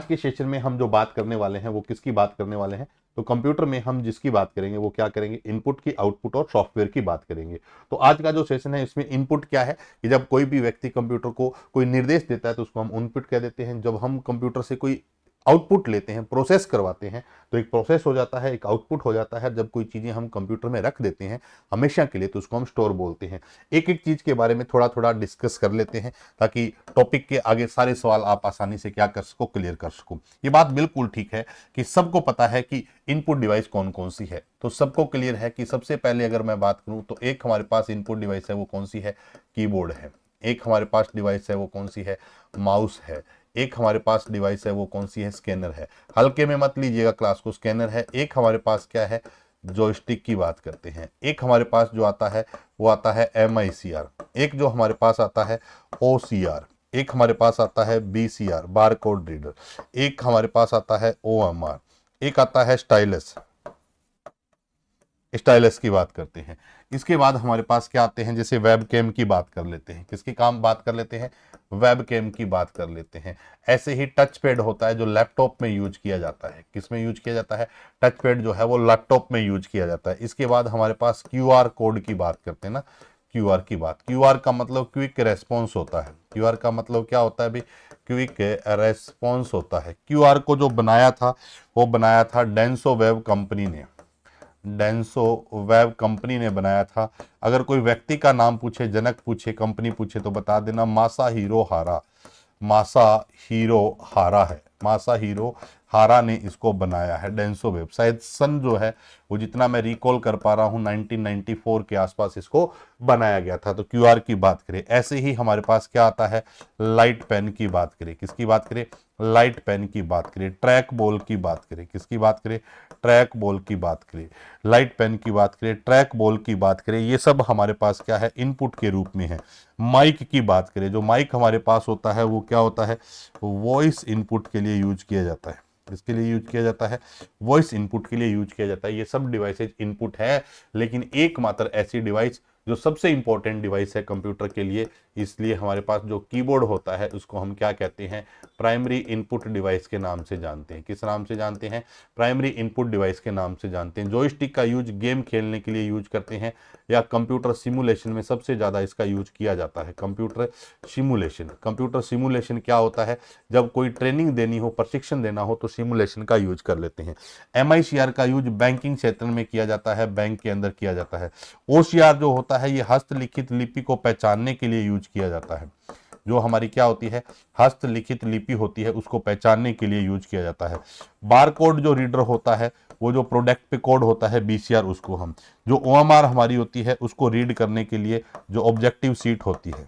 के सेशन में हम जो बात करने वाले हैं वो किसकी बात करने वाले हैं, तो कंप्यूटर में हम जिसकी बात करेंगे वो क्या करेंगे, इनपुट की, आउटपुट और सॉफ्टवेयर की बात करेंगे। तो आज का जो सेशन है इसमें इनपुट क्या है कि जब कोई भी व्यक्ति कंप्यूटर को कोई निर्देश देता है तो उसको हम इनपुट कह देते हैं। जब हम कंप्यूटर से कोई आउटपुट लेते हैं, प्रोसेस करवाते हैं, तो एक प्रोसेस हो जाता है, एक आउटपुट हो जाता है। जब कोई चीजें हम कंप्यूटर में रख देते हैं हमेशा के लिए तो उसको हम स्टोर बोलते हैं। एक एक चीज के बारे में थोड़ा थोड़ा डिस्कस कर लेते हैं ताकि टॉपिक के आगे सारे सवाल आप आसानी से क्या कर सको, क्लियर कर सको। ये बात बिल्कुल ठीक है कि सबको पता है कि इनपुट डिवाइस कौन कौन सी है, तो सबको क्लियर है कि सबसे पहले अगर मैं बात करूं तो एक हमारे पास इनपुट डिवाइस है वो कौन सी है, कीबोर्ड है। एक हमारे पास डिवाइस है वो कौन सी है, माउस है। एक हमारे पास डिवाइस है वो कौन सी है, स्कैनर है। हल्के में मत लीजिएगा क्लास को, स्कैनर है। एक हमारे पास क्या है, जॉयस्टिक की बात करते हैं। एक हमारे पास जो आता है वो आता है MICR। एक जो हमारे पास आता है OCR। एक हमारे पास आता है BCR, बार कोड रीडर। एक हमारे पास आता है OMR। एक आता है स्टाइलस, स्टाइलस की बात करते हैं। इसके बाद हमारे पास क्या आते हैं, जैसे वेब कैम की बात कर लेते हैं। किसकी काम बात कर लेते हैं, वेब कैम की बात कर लेते हैं। ऐसे ही टच पैड होता है जो लैपटॉप में यूज किया जाता है। किस में यूज किया जाता है, टच पैड जो है वो लैपटॉप में यूज किया जाता है। इसके बाद हमारे पास QR कोड की बात करते हैं ना, QR की बात। QR का मतलब क्विक रेस्पॉन्स होता है। QR का मतलब क्या होता है भाई, क्विक रेस्पॉन्स होता है। QR को जो बनाया था वो बनाया था डेंसो वेब कंपनी ने। डेंसो वेब कंपनी ने बनाया था। अगर कोई व्यक्ति का नाम पूछे, जनक पूछे, कंपनी पूछे तो बता देना मासाहिरो हारा। मासाहिरो हारा है, मासाहिरो हारा ने इसको बनाया है, डेंसो वेब। शायद सन जो है वो जितना मैं रिकॉल कर पा रहा हूँ 1994 के आसपास इसको बनाया गया था। तो QR की बात करें। ऐसे ही हमारे पास क्या आता है, लाइट पेन की बात करें। किसकी बात करें, लाइट पेन की बात करें। ट्रैक बॉल की बात करें। किसकी बात करें, ट्रैक बॉल की बात करें। लाइट पेन की बात करें, ट्रैक बॉल की बात करें, ये सब हमारे पास क्या है, इनपुट के रूप में है। माइक की बात करें, जो माइक हमारे पास होता है वो क्या होता है, वॉइस इनपुट के लिए यूज किया जाता है। इसके लिए यूज किया जाता है, वॉइस इनपुट के लिए यूज किया जाता है। ये सब डिवाइसेज इनपुट है, लेकिन एकमात्र ऐसी डिवाइस जो सबसे इंपॉर्टेंट डिवाइस है कंप्यूटर के लिए, इसलिए हमारे पास जो कीबोर्ड होता है उसको हम क्या कहते हैं, प्राइमरी इनपुट डिवाइस के नाम से जानते हैं। किस नाम से जानते हैं, प्राइमरी इनपुट डिवाइस के नाम से जानते हैं। जॉयस्टिक का यूज गेम खेलने के लिए यूज करते हैं, या कंप्यूटर सिमुलेशन में सबसे ज्यादा इसका यूज किया जाता है। कंप्यूटर सिमुलेशन, कंप्यूटर सिमुलेशन क्या होता है, जब कोई ट्रेनिंग देनी हो, प्रशिक्षण देना हो तो सिमुलेशन का यूज कर लेते हैं। MICR का यूज बैंकिंग क्षेत्र में किया जाता है, बैंक के अंदर किया जाता है। OCR जो होता है ये हस्तलिखित लिपि को पहचानने के लिए यूज किया जाता है। जो हमारी क्या होती है, हस्तलिखित लिपि होती है उसको पहचानने के लिए यूज किया जाता है। बारकोड जो रीडर होता है, वो जो प्रोडक्ट पे कोड होता है BCR, उसको हम, जो OMR हमारी होती है उसको रीड करने के लिए जो ऑब्जेक्टिव सीट होती है,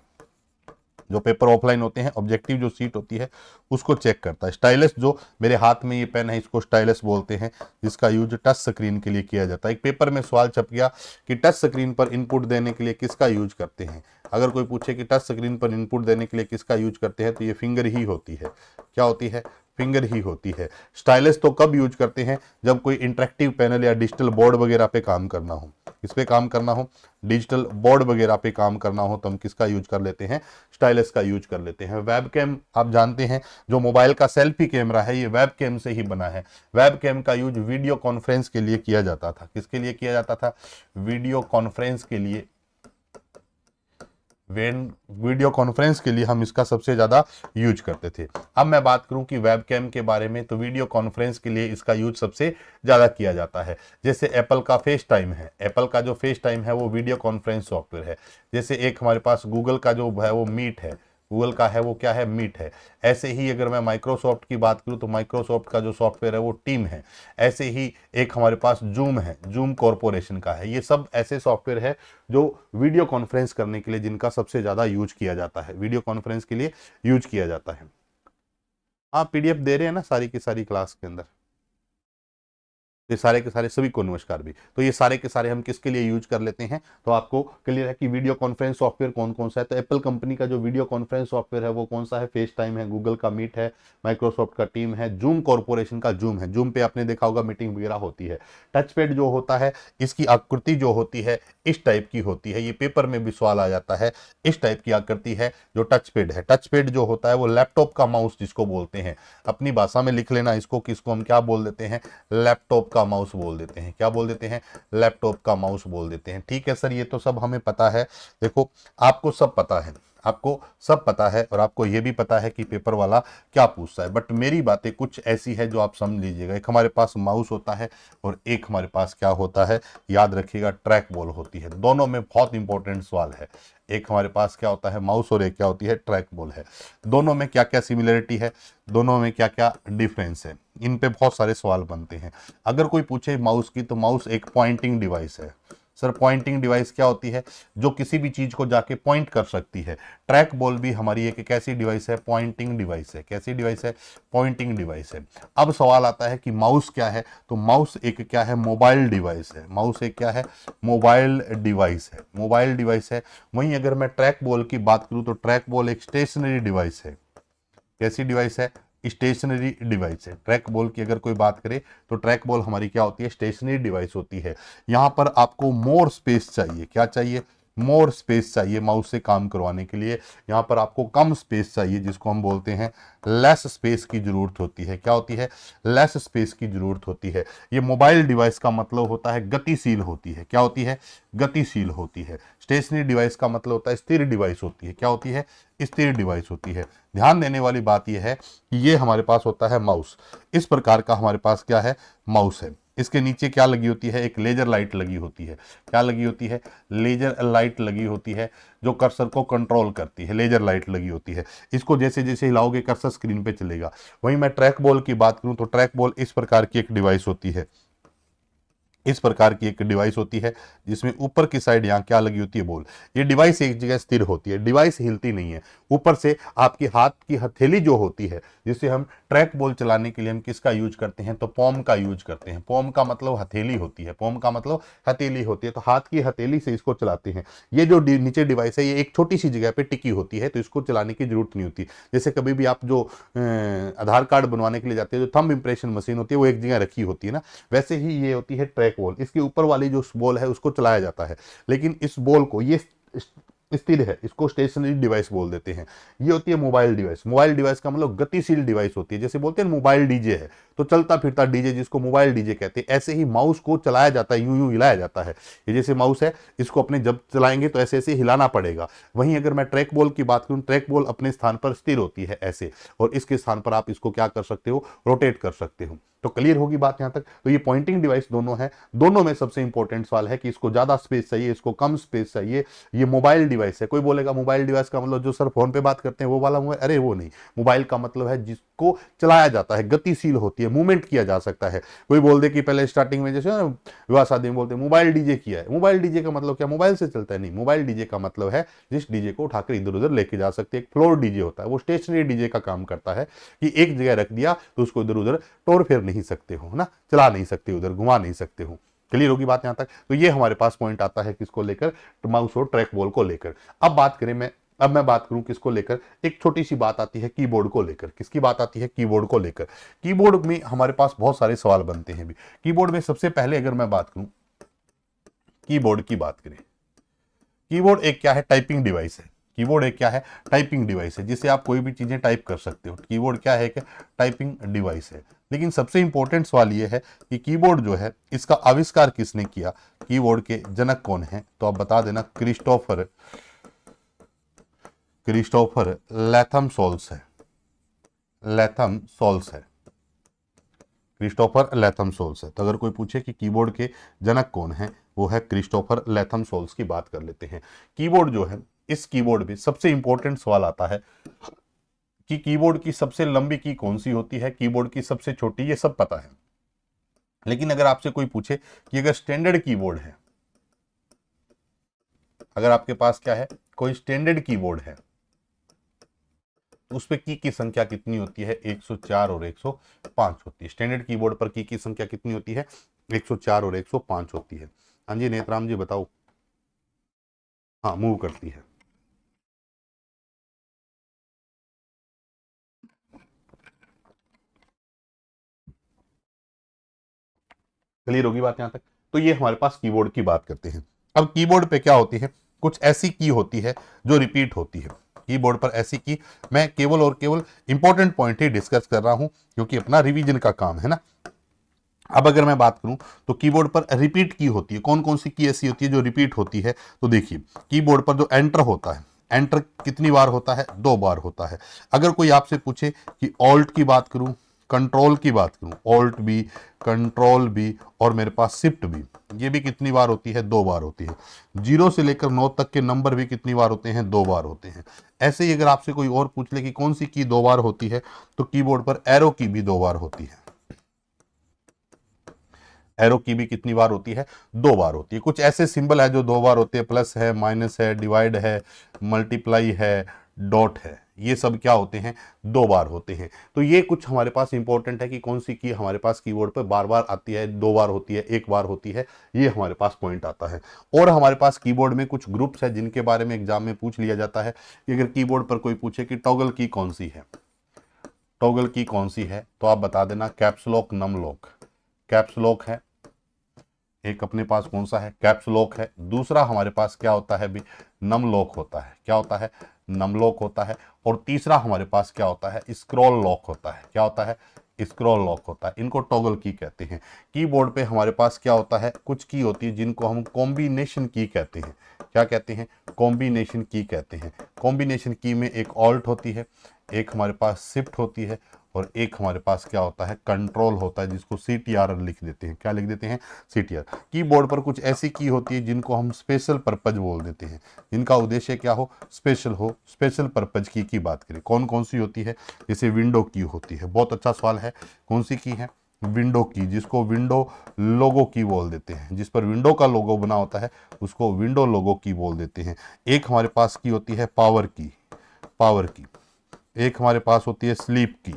जो पेपर ऑफलाइन होते हैं, ऑब्जेक्टिव जो सीट होती है उसको चेक करता है। स्टाइलस, जो मेरे हाथ में ये पेन है इसको स्टाइलस बोलते हैं, जिसका यूज टच स्क्रीन के लिए किया जाता है। एक पेपर में सवाल छप गया कि टच स्क्रीन पर इनपुट देने के लिए किसका यूज करते हैं। अगर कोई पूछे कि टच स्क्रीन पर इनपुट देने के लिए किसका यूज करते हैं, तो ये फिंगर ही होती है। क्या होती है, फिंगर ही होती है। स्टाइलस तो कब यूज करते हैं, जब कोई इंटरेक्टिव पैनल या डिजिटल बोर्ड वगैरह पे काम करना हो। किस पे काम करना हो, डिजिटल बोर्ड वगैरह पे काम करना हो तो हम किसका यूज कर लेते हैं, स्टाइलस का यूज कर लेते हैं। वेब कैम आप जानते हैं, जो मोबाइल का सेल्फी कैमरा है ये वेब कैम से ही बना है। वेब कैम का यूज वीडियो कॉन्फ्रेंस के लिए किया जाता था। किसके लिए किया जाता था, वीडियो कॉन्फ्रेंस के लिए। वीडियो कॉन्फ्रेंस के लिए हम इसका सबसे ज्यादा यूज करते थे। अब मैं बात करूं कि वेब कैम के बारे में, तो वीडियो कॉन्फ्रेंस के लिए इसका यूज सबसे ज्यादा किया जाता है। जैसे एप्पल का फेस टाइम है, एप्पल का जो फेस टाइम है वो वीडियो कॉन्फ्रेंस सॉफ्टवेयर है। जैसे एक हमारे पास गूगल का जो है वो मीट है, गूगल का है वो क्या है, मीट है। ऐसे ही अगर मैं माइक्रोसॉफ्ट की बात करूं तो माइक्रोसॉफ्ट का जो सॉफ्टवेयर है वो टीम है। ऐसे ही एक हमारे पास जूम है, जूम कॉरपोरेशन का है। ये सब ऐसे सॉफ्टवेयर है जो वीडियो कॉन्फ्रेंस करने के लिए, जिनका सबसे ज्यादा यूज किया जाता है, वीडियो कॉन्फ्रेंस के लिए यूज किया जाता है। आप PDF दे रहे हैं ना सारी की सारी क्लास के अंदर, ये सारे के सारे सभी को नमस्कार भी। तो ये सारे के सारे हम किसके लिए यूज कर लेते हैं, तो आपको क्लियर है कि वीडियो कॉन्फ्रेंस सॉफ्टवेयर कौन कौन सा है। तो एप्पल कंपनी का जो वीडियो कॉन्फ्रेंस सॉफ्टवेयर है वो कौन सा है, फेस टाइम है, गूगल का मीट है, माइक्रोसॉफ्ट का टीम है, जूम कॉर्पोरेशन का जूम है। जूम पे आपने देखा होगा मीटिंग वगैरह होती है। टच पैड जो होता है इसकी आकृति जो होती है इस टाइप की होती है, ये पेपर में भी सवाल आ जाता है, इस टाइप की आकृति है जो टच पैड है। टच पैड जो होता है वो लैपटॉप का माउस जिसको बोलते हैं, अपनी भाषा में लिख लेना इसको, किसको हम क्या बोल देते हैं, लैपटॉप का माउस बोल देते हैं। क्या बोल देते हैं, लैपटॉप का माउस बोल देते हैं। ठीक है सर, ये तो सब हमें पता है। देखो आपको सब पता है, आपको सब पता है और आपको यह भी पता है कि पेपर वाला क्या पूछता है, बट मेरी बातें कुछ ऐसी है जो आप समझ लीजिएगा। एक हमारे पास माउस होता है और एक हमारे पास क्या होता है, याद रखिएगा, ट्रैक बॉल होती है। दोनों में बहुत इंपॉर्टेंट सवाल है, एक हमारे पास क्या होता है माउस और एक क्या होती है ट्रैक बॉल है। दोनों में क्या क्या सिमिलरिटी है, दोनों में क्या क्या डिफरेंस है, इन पे बहुत सारे सवाल बनते हैं। अगर कोई पूछे माउस की, तो माउस एक पॉइंटिंग डिवाइस है। सर पॉइंटिंग डिवाइस क्या होती है, जो किसी भी चीज को जाके पॉइंट कर सकती है। ट्रैक बॉल भी हमारी एक कैसी डिवाइस है, पॉइंटिंग डिवाइस है। कैसी डिवाइस है, पॉइंटिंग डिवाइस है। अब सवाल आता है कि माउस क्या है, तो माउस एक क्या है, मोबाइल डिवाइस है। माउस एक क्या है, मोबाइल डिवाइस है, मोबाइल डिवाइस है। वहीं अगर मैं ट्रैक बॉल की बात करूं तो ट्रैक बॉल एक स्टेशनरी डिवाइस है। कैसी डिवाइस है, स्टेशनरी डिवाइस है। ट्रैक बॉल की अगर कोई बात करे तो ट्रैक बॉल हमारी क्या होती है, स्टेशनरी डिवाइस होती है। यहां पर आपको मोर स्पेस चाहिए, क्या चाहिए, मोर स्पेस चाहिए माउस से काम करवाने के लिए। यहां पर आपको कम स्पेस चाहिए, जिसको हम बोलते हैं लेस स्पेस की जरूरत होती है। क्या होती है, लेस स्पेस की जरूरत होती है। ये मोबाइल डिवाइस का मतलब होता है गतिशील होती है। क्या होती है, गतिशील होती है। स्टेशनरी डिवाइस का मतलब होता है स्थिर डिवाइस होती है। क्या होती है, स्थिर डिवाइस होती है। ध्यान देने वाली बात यह है कि ये हमारे पास होता है माउस, इस प्रकार का हमारे पास क्या है, माउस है। इसके नीचे क्या लगी होती है, एक लेजर लाइट लगी होती है। क्या लगी होती है, लेजर लाइट लगी होती है, जो कर्सर को कंट्रोल करती है। लेजर लाइट लगी होती है, इसको जैसे जैसे हिलाओगे कर्सर स्क्रीन पे चलेगा। वहीं मैं ट्रैक बॉल की बात करूं तो ट्रैक बॉल इस प्रकार की एक डिवाइस होती है, इस प्रकार की एक डिवाइस होती है, जिसमें ऊपर की साइड यहाँ क्या लगी होती है, बॉल। ये डिवाइस एक जगह स्थिर होती है, डिवाइस हिलती नहीं है। ऊपर से आपकी हाथ की हथेली जो होती है, जिसे हम ट्रैक बॉल चलाने के लिए हम किसका यूज करते हैं, तो पॉम का यूज करते हैं। पॉम का मतलब हथेली होती है, पॉम का मतलब हथेली होती है, तो हाथ की हथेली से इसको चलाते हैं। ये जो नीचे डिवाइस है ये एक छोटी सी जगह पे टिकी होती है, तो इसको चलाने की जरूरत नहीं होती। जैसे कभी भी आप जो आधार कार्ड बनवाने के लिए जाते हैं, जो थंब इंप्रेशन मशीन होती है वो एक जगह रखी होती है ना, वैसे ही ये होती है ट्रैक बॉल। इसके ऊपर वाली जो बॉल है उसको चलाया जाता है, लेकिन इस बॉल को ये स्थिर है, इसको स्टेशनरी डिवाइस बोल देते हैं। ये होती है मोबाइल डिवाइस। मोबाइल डिवाइस का मतलब गतिशील डिवाइस होती है। जैसे बोलते हैं मोबाइल डीजे है, तो चलता फिरता डीजे, जिसको मोबाइल डीजे कहते हैं। ऐसे ही माउस को चलाया जाता है, यूं यूं हिलाया जाता है। ये जैसे माउस है, इसको अपने जब चलाएंगे तो ऐसे ऐसे हिलाना पड़ेगा। वहीं अगर मैं ट्रैक बॉल की बात करूं, ट्रैक बॉल अपने स्थान पर स्थिर होती है ऐसे, और इसके स्थान पर आप इसको क्या कर सकते हो, रोटेट कर सकते हो। तो क्लियर होगी बात यहां तक। तो ये पॉइंटिंग डिवाइस दोनों है, दोनों में सबसे इंपॉर्टेंट सवाल है कि इसको ज्यादा स्पेस चाहिए, इसको कम स्पेस चाहिए। ये मोबाइल डिवाइस है। कोई बोलेगा मोबाइल डिवाइस का मतलब जो सर फोन पे बात करते हैं वो वाला मोबाइल, अरे वो नहीं। मोबाइल का मतलब है जिसको चलाया जाता है, गतिशील होती है, मूवमेंट किया जा सकता है। कोई बोल दे कि पहले स्टार्टिंग में जैसे विवाह शादी में बोलते हैं मोबाइल डीजे किया है, मोबाइल डीजे का मतलब क्या, मोबाइल से चलता है, नहीं। मोबाइल डीजे का मतलब है जिस डीजे को उठाकर इधर उधर लेके जा सकते हैं। एक फ्लोर डीजे होता है, वो स्टेशनरी डीजे का काम करता है कि एक जगह रख दिया तो उसको इधर उधर टोर फेर नहीं सकते हो ना, चला नहीं सकते, उधर घुमा नहीं सकते हो। क्लियर होगी बात यहां तक। तो ये हमारे पास पॉइंट आता है किसको लेकर, माउस और ट्रैक बॉल को लेकर। अब मैं बात करूं किसको लेकर, एक छोटी सी बात आती है कीबोर्ड को लेकर। किसकी बात आती है, कीबोर्ड को लेकर। कीबोर्ड में हमारे पास बहुत सारे सवाल बनते हैं भी। कीबोर्ड में सबसे पहले अगर मैं बात करूं, कीबोर्ड की बात करें, कीबोर्ड एक क्या है, टाइपिंग डिवाइस है। कीबोर्ड एक क्या है, टाइपिंग डिवाइस है, जिससे आप कोई भी चीजें टाइप कर सकते हो। कीबोर्ड क्या है, एक टाइपिंग डिवाइस है। लेकिन सबसे इंपॉर्टेंट सवाल यह है कि कीबोर्ड जो है इसका आविष्कार किसने किया, कीबोर्ड के जनक कौन है, तो आप बता देना, क्रिस्टोफर लैथम सोल्स है। लैथम सोल्स है, क्रिस्टोफर लैथम सोल्स है। तो अगर कोई पूछे कि कीबोर्ड के जनक कौन है, वो है क्रिस्टोफर लैथम सोल्स की बात कर लेते हैं। कीबोर्ड जो है, इस कीबोर्ड में सबसे इंपॉर्टेंट सवाल आता है कि कीबोर्ड की सबसे लंबी की कौन सी होती है, कीबोर्ड की सबसे छोटी, ये सब पता है। लेकिन अगर आपसे कोई पूछे कि अगर स्टैंडर्ड कीबोर्ड है, अगर आपके पास क्या है, कोई स्टैंडर्ड कीबोर्ड है, तो उस पर की संख्या कितनी होती है, 104 और 105 होती है। स्टैंडर्ड कीबोर्ड पर की संख्या कितनी होती है, 104 और 105 होती है। हाँ जी नेतराम जी बताओ। हाँ मूव करती है। क्लियर होगी बात यहाँ तक। तो ये हमारे पास कीबोर्ड की बात करते हैं। अब कीबोर्ड पे क्या होती है, कुछ ऐसी की होती है जो रिपीट होती है कीबोर्ड पर। ऐसी की मैं केवल और केवल इंपॉर्टेंट पॉइंट ही डिस्कस कर रहा हूं क्योंकि अपना रिवीजन का काम है ना। अब अगर मैं बात करूं तो कीबोर्ड पर रिपीट की होती है। कौन कौन सी की ऐसी होती है जो रिपीट होती है, तो देखिए कीबोर्ड पर जो एंटर होता है, एंटर कितनी बार होता है, 2 बार होता है। अगर कोई आपसे पूछे कि ऑल्ट की बात करूं, कंट्रोल की बात करूं, ऑल्ट बी, कंट्रोल बी और मेरे पास शिफ्ट बी, ये भी कितनी बार होती है, 2 बार होती है। 0 से लेकर 9 तक के नंबर भी कितनी बार होते हैं, 2 बार होते हैं। ऐसे ही अगर आपसे कोई और पूछ ले कि कौन सी की 2 बार होती है, तो कीबोर्ड पर एरो की भी 2 बार होती है। एरो की भी कितनी बार होती है, 2 बार होती है। कुछ ऐसे सिंबल है जो 2 बार होते हैं, प्लस है, माइनस है, डिवाइड है, मल्टीप्लाई है, डॉट है, ये सब क्या होते हैं, 2 बार होते हैं। तो ये कुछ हमारे पास इंपॉर्टेंट है कि कौन सी की हमारे पास कीबोर्ड पर बार बार आती है, 2 बार होती है, 1 बार होती है, ये हमारे पास पॉइंट आता है। और हमारे पास कीबोर्ड में कुछ ग्रुप्स है जिनके बारे में एग्जाम में पूछ लिया जाता है कि अगर कीबोर्ड पर कोई पूछे कि टॉगल की कौन सी है, टॉगल की कौन सी है, तो आप बता देना caps lock, num lock. Caps lock है एक, अपने पास कौन सा है, कैप्स लॉक है। दूसरा हमारे पास क्या होता है भी, नम लॉक होता है। क्या होता है, नम लॉक होता है। और तीसरा हमारे पास क्या होता है, स्क्रॉल लॉक होता है। क्या होता है, स्क्रॉल लॉक होता है। इनको टॉगल की कहते हैं। कीबोर्ड पे हमारे पास क्या होता है, कुछ की होती है जिनको हम कॉम्बिनेशन की कहते हैं। क्या कहते हैं, कॉम्बिनेशन की कहते हैं। कॉम्बिनेशन की में एक ऑल्ट होती है, एक हमारे पास शिफ्ट होती है और एक हमारे पास क्या होता है, कंट्रोल होता है, जिसको CTR लिख देते हैं। क्या लिख देते हैं, CTR। कीबोर्ड पर कुछ ऐसी की होती है जिनको हम स्पेशल पर्पज बोल देते हैं, जिनका उद्देश्य क्या हो, स्पेशल हो। स्पेशल पर्पज की बात करें कौन कौन सी होती है, जैसे विंडो की होती है। बहुत अच्छा सवाल है, कौन सी की है, विंडो की, जिसको विंडो लोगो की बोल देते हैं। जिस पर विंडो का लोगो बना होता है उसको विंडो लोगो की बोल देते हैं। एक हमारे पास की होती है पावर की, पावर की। एक हमारे पास होती है स्लीप की,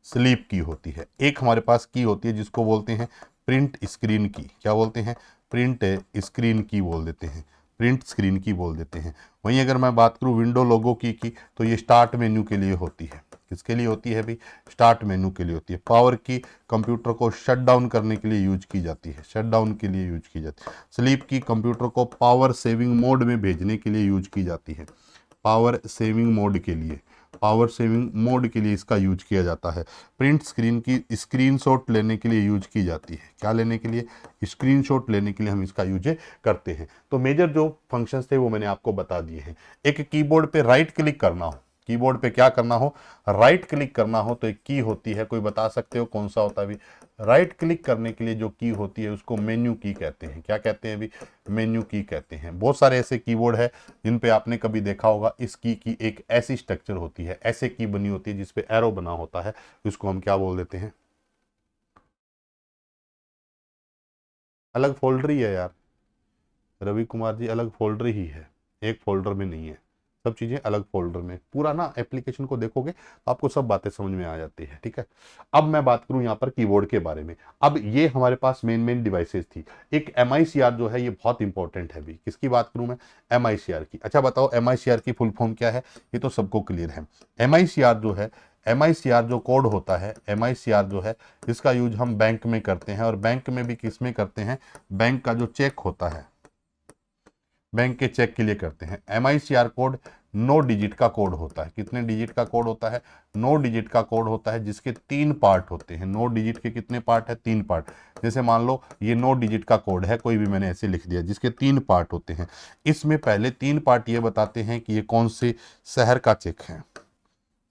स्लीप की होती है। एक हमारे पास की होती है जिसको बोलते हैं प्रिंट स्क्रीन की। क्या बोलते हैं, प्रिंट स्क्रीन की बोल देते हैं, प्रिंट स्क्रीन की बोल देते हैं। वहीं अगर मैं बात करूं विंडो लोगो की तो ये स्टार्ट मेन्यू के लिए होती है। किसके लिए होती है भी, स्टार्ट मेन्यू के लिए होती है। पावर की कंप्यूटर को शट डाउन करने के लिए यूज की जाती है, शट डाउन के लिए यूज की जाती है। स्लीप की कंप्यूटर को पावर सेविंग मोड में भेजने के लिए यूज की जाती है, पावर सेविंग मोड के लिए, पावर सेविंग मोड के लिए इसका यूज किया जाता है। प्रिंट स्क्रीन की स्क्रीनशॉट लेने के लिए यूज की जाती है। क्या लेने के लिए, स्क्रीनशॉट लेने के लिए हम इसका यूज करते हैं। तो मेजर जो फंक्शंस थे वो मैंने आपको बता दिए हैं। एक कीबोर्ड पे राइट क्लिक करना हो, कीबोर्ड पे क्या करना हो, राइट क्लिक करना हो तो एक की होती है, कोई बता सकते हो कौन सा होता है अभी, राइट क्लिक करने के लिए जो की होती है उसको मेन्यू की कहते हैं। क्या कहते हैं अभी, मेन्यू की कहते हैं। बहुत सारे ऐसे कीबोर्ड है जिन पे आपने कभी देखा होगा इस की एक ऐसी स्ट्रक्चर होती है, ऐसे की बनी होती है जिसपे एरो बना होता है, इसको हम क्या बोल देते हैं, अलग फोल्डर ही है यार रवि कुमार जी, अलग फोल्डर ही है, एक फोल्डर में नहीं है। सब चीज़ें अलग फोल्डर में, पूरा ना एप्लीकेशन को देखोगे तो आपको सब बातें समझ में आ जाती है। ठीक है, अब मैं बात करूं यहाँ पर कीबोर्ड के बारे में। अब ये हमारे पास मेन डिवाइसेस थी। एक MICR जो है ये बहुत इंपॉर्टेंट है भी। किसकी बात करूं मैं, MICR की। अच्छा बताओ MICR की फुल फॉर्म क्या है, ये तो सबको क्लियर है। MICR जो है, MICR जो कोड होता है, MICR जो है इसका यूज हम बैंक में करते हैं। और बैंक में भी किस में करते हैं, बैंक का जो चेक होता है, बैंक के चेक के लिए करते हैं। MICR कोड 9 डिजिट का कोड होता है। कितने डिजिट का कोड होता है, 9 डिजिट का कोड होता है, जिसके 3 पार्ट होते हैं। 9 डिजिट के कितने पार्ट है, 3 पार्ट। जैसे मान लो ये 9 डिजिट का कोड है, कोई भी मैंने ऐसे लिख दिया, जिसके 3 पार्ट होते हैं। इसमें पहले 3 पार्ट ये बताते हैं कि ये कौन से शहर का चेक है,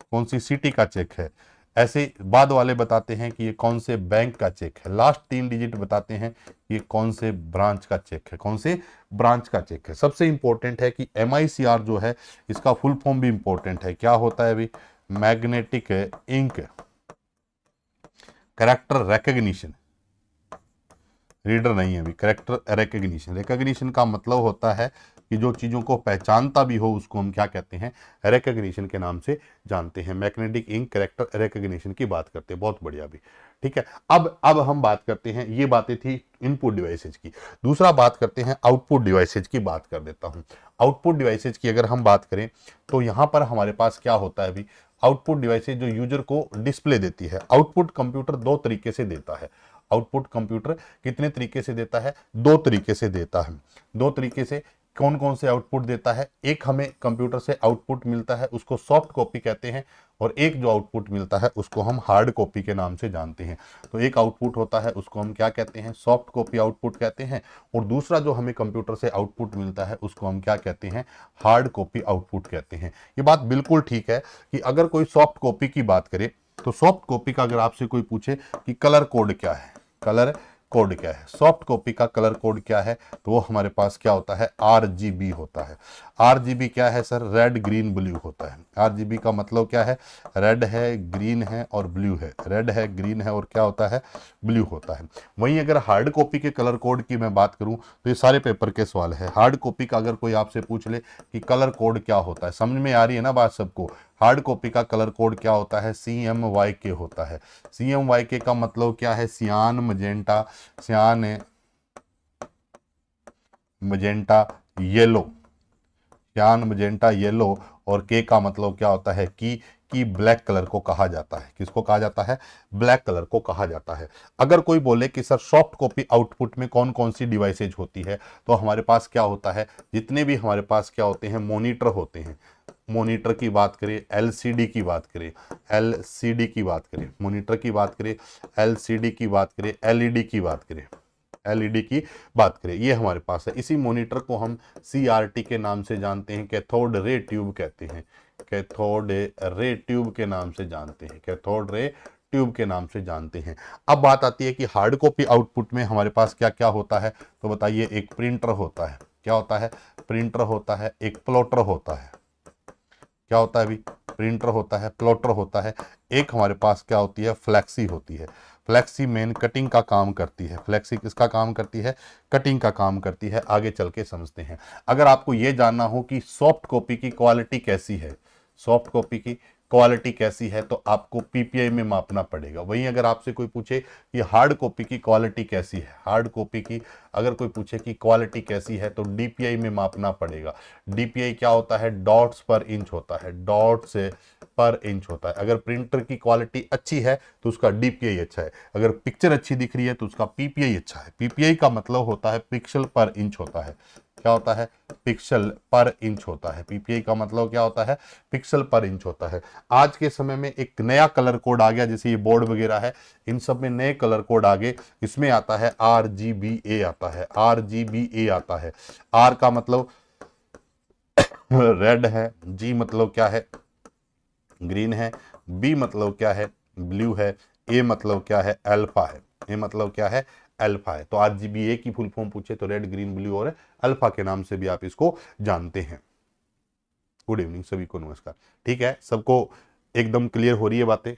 कौन सी सिटी का चेक है। ऐसे बाद वाले बताते हैं कि ये कौन से बैंक का चेक है। लास्ट 3 डिजिट बताते हैं कि ये कौन से ब्रांच का चेक है, कौन से ब्रांच का चेक है। सबसे इंपॉर्टेंट है कि MICR जो है इसका फुल फॉर्म भी इंपॉर्टेंट है। क्या होता है अभी, magnetic ink character recognition, reader नहीं है अभी। कैरेक्टर रिकग्निशन, रिकग्निशन का मतलब होता है कि जो चीज़ों को पहचानता भी हो उसको हम क्या कहते हैं, रिकग्निशन के नाम से जानते हैं। मैग्नेटिक इंक कैरेक्टर रिकग्निशन की बात करते हैं, बहुत बढ़िया भी, ठीक है। अब हम बात करते हैं, ये बातें थी इनपुट डिवाइसेज की। दूसरा बात करते हैं आउटपुट डिवाइसेज की, बात कर देता हूं। आउटपुट डिवाइसेज की अगर हम बात करें तो यहां पर हमारे पास क्या होता है अभी, आउटपुट डिवाइसेज जो यूजर को डिस्प्ले देती है। आउटपुट कंप्यूटर दो तरीके से देता है। आउटपुट कंप्यूटर कितने तरीके से देता है, दो तरीके से देता है। दो तरीके से कौन कौन से आउटपुट देता है, एक हमें कंप्यूटर से आउटपुट मिलता है उसको सॉफ्ट कॉपी कहते हैं, और एक जो आउटपुट मिलता है उसको हम हार्ड कॉपी के नाम से जानते हैं। तो एक आउटपुट होता है उसको हम क्या कहते हैं, सॉफ्ट कॉपी आउटपुट कहते हैं, और दूसरा जो हमें कंप्यूटर से आउटपुट मिलता है उसको हम क्या कहते हैं, हार्ड कॉपी आउटपुट कहते हैं। ये बात बिल्कुल ठीक है कि अगर कोई सॉफ्ट कॉपी की बात करे तो सॉफ्ट कॉपी का अगर आपसे कोई पूछे कि कलर कोड क्या है, कलर कोड क्या है, सॉफ्ट कॉपी का कलर कोड क्या है, तो वो हमारे पास क्या होता है, RGB होता है। RGB क्या है सर, रेड ग्रीन ब्लू होता है। RGB का मतलब क्या है, रेड है, ग्रीन है और ब्लू है, रेड है, ग्रीन है और क्या होता है, ब्लू होता है। वहीं अगर हार्ड कॉपी के कलर कोड की मैं बात करूं तो ये सारे पेपर के सवाल है। हार्ड कॉपी का अगर कोई आपसे पूछ ले कि कलर कोड क्या होता है, समझ में आ रही है ना बात सबको। हार्ड कॉपी का कलर कोड क्या होता है, CMYK होता है। CMYK का मतलब क्या है, सियान, मजेंटा, सियान, मजेंटा, येलो, सियान, मजेंटा, येलो, और के का मतलब क्या होता है, की ब्लैक कलर को कहा जाता है। किसको कहा जाता है, ब्लैक कलर को कहा जाता है। अगर कोई बोले कि सर सॉफ्ट कॉपी आउटपुट में कौन कौन सी डिवाइसेज होती है, तो हमारे पास क्या होता है, जितने भी हमारे पास क्या होते हैं, मॉनिटर होते हैं। मॉनिटर की बात करें, LCD की बात करें, LCD की बात करें, मॉनिटर की बात करें, LCD की बात करें, LED की बात करें, LED की बात करें, ये हमारे पास है। इसी मॉनिटर को हम CRT के नाम से जानते हैं, कैथोड रे ट्यूब कहते हैं, कैथोड रे ट्यूब के नाम से जानते हैं, कैथोड रे ट्यूब के नाम से जानते हैं। अब बात आती है कि हार्ड कॉपी आउटपुट में हमारे पास क्या क्या होता है, तो बताइए, एक प्रिंटर होता है, क्या होता है, प्रिंटर होता है, एक प्लॉटर होता है, क्या होता है अभी, प्रिंटर होता है, प्लॉटर होता है, एक हमारे पास क्या होती है, फ्लैक्सी होती है। फ्लैक्सी मेन कटिंग का काम करती है। फ्लैक्सी किसका काम करती है, कटिंग का काम करती है। आगे चल के समझते हैं। अगर आपको यह जानना हो कि सॉफ्ट कॉपी की क्वालिटी कैसी है, सॉफ्ट कॉपी की क्वालिटी कैसी है, तो आपको PPI में मापना पड़ेगा। वहीं अगर आपसे कोई पूछे कि हार्ड कॉपी की क्वालिटी कैसी है, हार्ड कॉपी की अगर कोई पूछे कि क्वालिटी कैसी है, तो DPI में मापना पड़ेगा। DPI क्या होता है, डॉट्स पर इंच होता है, डॉट्स पर इंच होता है। अगर प्रिंटर की क्वालिटी अच्छी है तो उसका DPI अच्छा है, अगर पिक्चर अच्छी दिख रही है तो उसका PPI अच्छा है। PPI का मतलब होता है पिक्सल पर इंच होता है, क्या होता है, पिक्सल पर इंच होता है। PPI का मतलब क्या होता है, पिक्सल पर इंच होता है। आज के समय में एक नया कलर कोड आ गया, जैसे ये बोर्ड वगैरह है, इन सब में नए कलर कोड आ गए। इसमें आता है RGBA आता है, RGBA आता है। R का मतलब रेड है, G मतलब क्या है, ग्रीन है, B मतलब क्या है, ब्लू है, A मतलब क्या है, अल्फा है। A मतलब क्या है, अल्फा है। तो RGBA की फुल फॉर्म पूछे तो रेड, ग्रीन, ब्लू और अल्फा के नाम से भी आप इसको जानते हैं। गुड इवनिंग सभी को, नमस्कार। ठीक है, सबको एकदम क्लियर हो रही है बातें।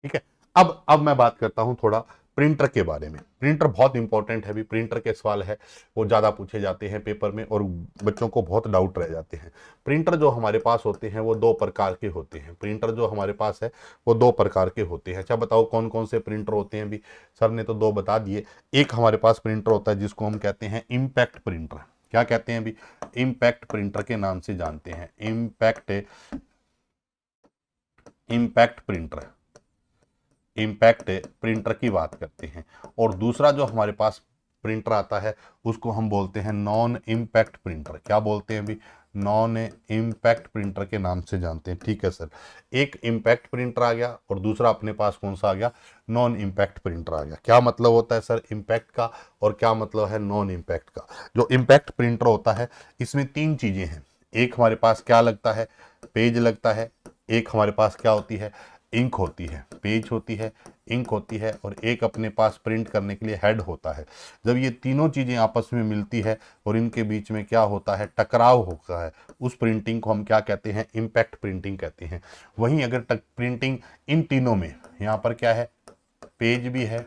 ठीक है, अब मैं बात करता हूं थोड़ा प्रिंटर के बारे में। प्रिंटर बहुत इंपॉर्टेंट है, भी प्रिंटर के सवाल है वो ज्यादा पूछे जाते हैं पेपर में, और बच्चों को बहुत डाउट रह जाते हैं। प्रिंटर जो हमारे पास होते हैं वो दो प्रकार के होते हैं। प्रिंटर जो हमारे पास है वो दो प्रकार के होते हैं। अच्छा बताओ कौन कौन से प्रिंटर होते हैं, भी सर ने तो दो बता दिए। एक हमारे पास प्रिंटर होता है जिसको हम कहते हैं इम्पैक्ट प्रिंटर। क्या कहते हैं अभी, इम्पैक्ट प्रिंटर के नाम से जानते हैं, impact, impact printer, impact printer की बात करते हैं। और दूसरा जो हमारे पास प्रिंटर आता है उसको हम बोलते हैं नॉन इम्पैक्ट प्रिंटर। क्या बोलते हैं अभी, नॉन इम्पैक्ट प्रिंटर के नाम से जानते हैं। ठीक है सर, एक इम्पैक्ट प्रिंटर आ गया और दूसरा अपने पास कौन सा आ गया, नॉन इम्पैक्ट प्रिंटर आ गया। क्या मतलब होता है सर इम्पैक्ट का, और क्या मतलब है नॉन इम्पैक्ट का। जो इम्पैक्ट प्रिंटर होता है इसमें तीन चीजें हैं। एक हमारे पास क्या लगता है, पेज लगता है। एक हमारे पास क्या होती है, इंक होती है, पेज होती है, इंक होती है, और एक अपने पास प्रिंट करने के लिए हेड होता है। जब ये तीनों चीज़ें आपस में मिलती है और इनके बीच में क्या होता है, टकराव होता है, उस प्रिंटिंग को हम क्या कहते हैं, इम्पैक्ट प्रिंटिंग कहते हैं। वहीं अगर प्रिंटिंग इन तीनों में, यहाँ पर क्या है, पेज भी है,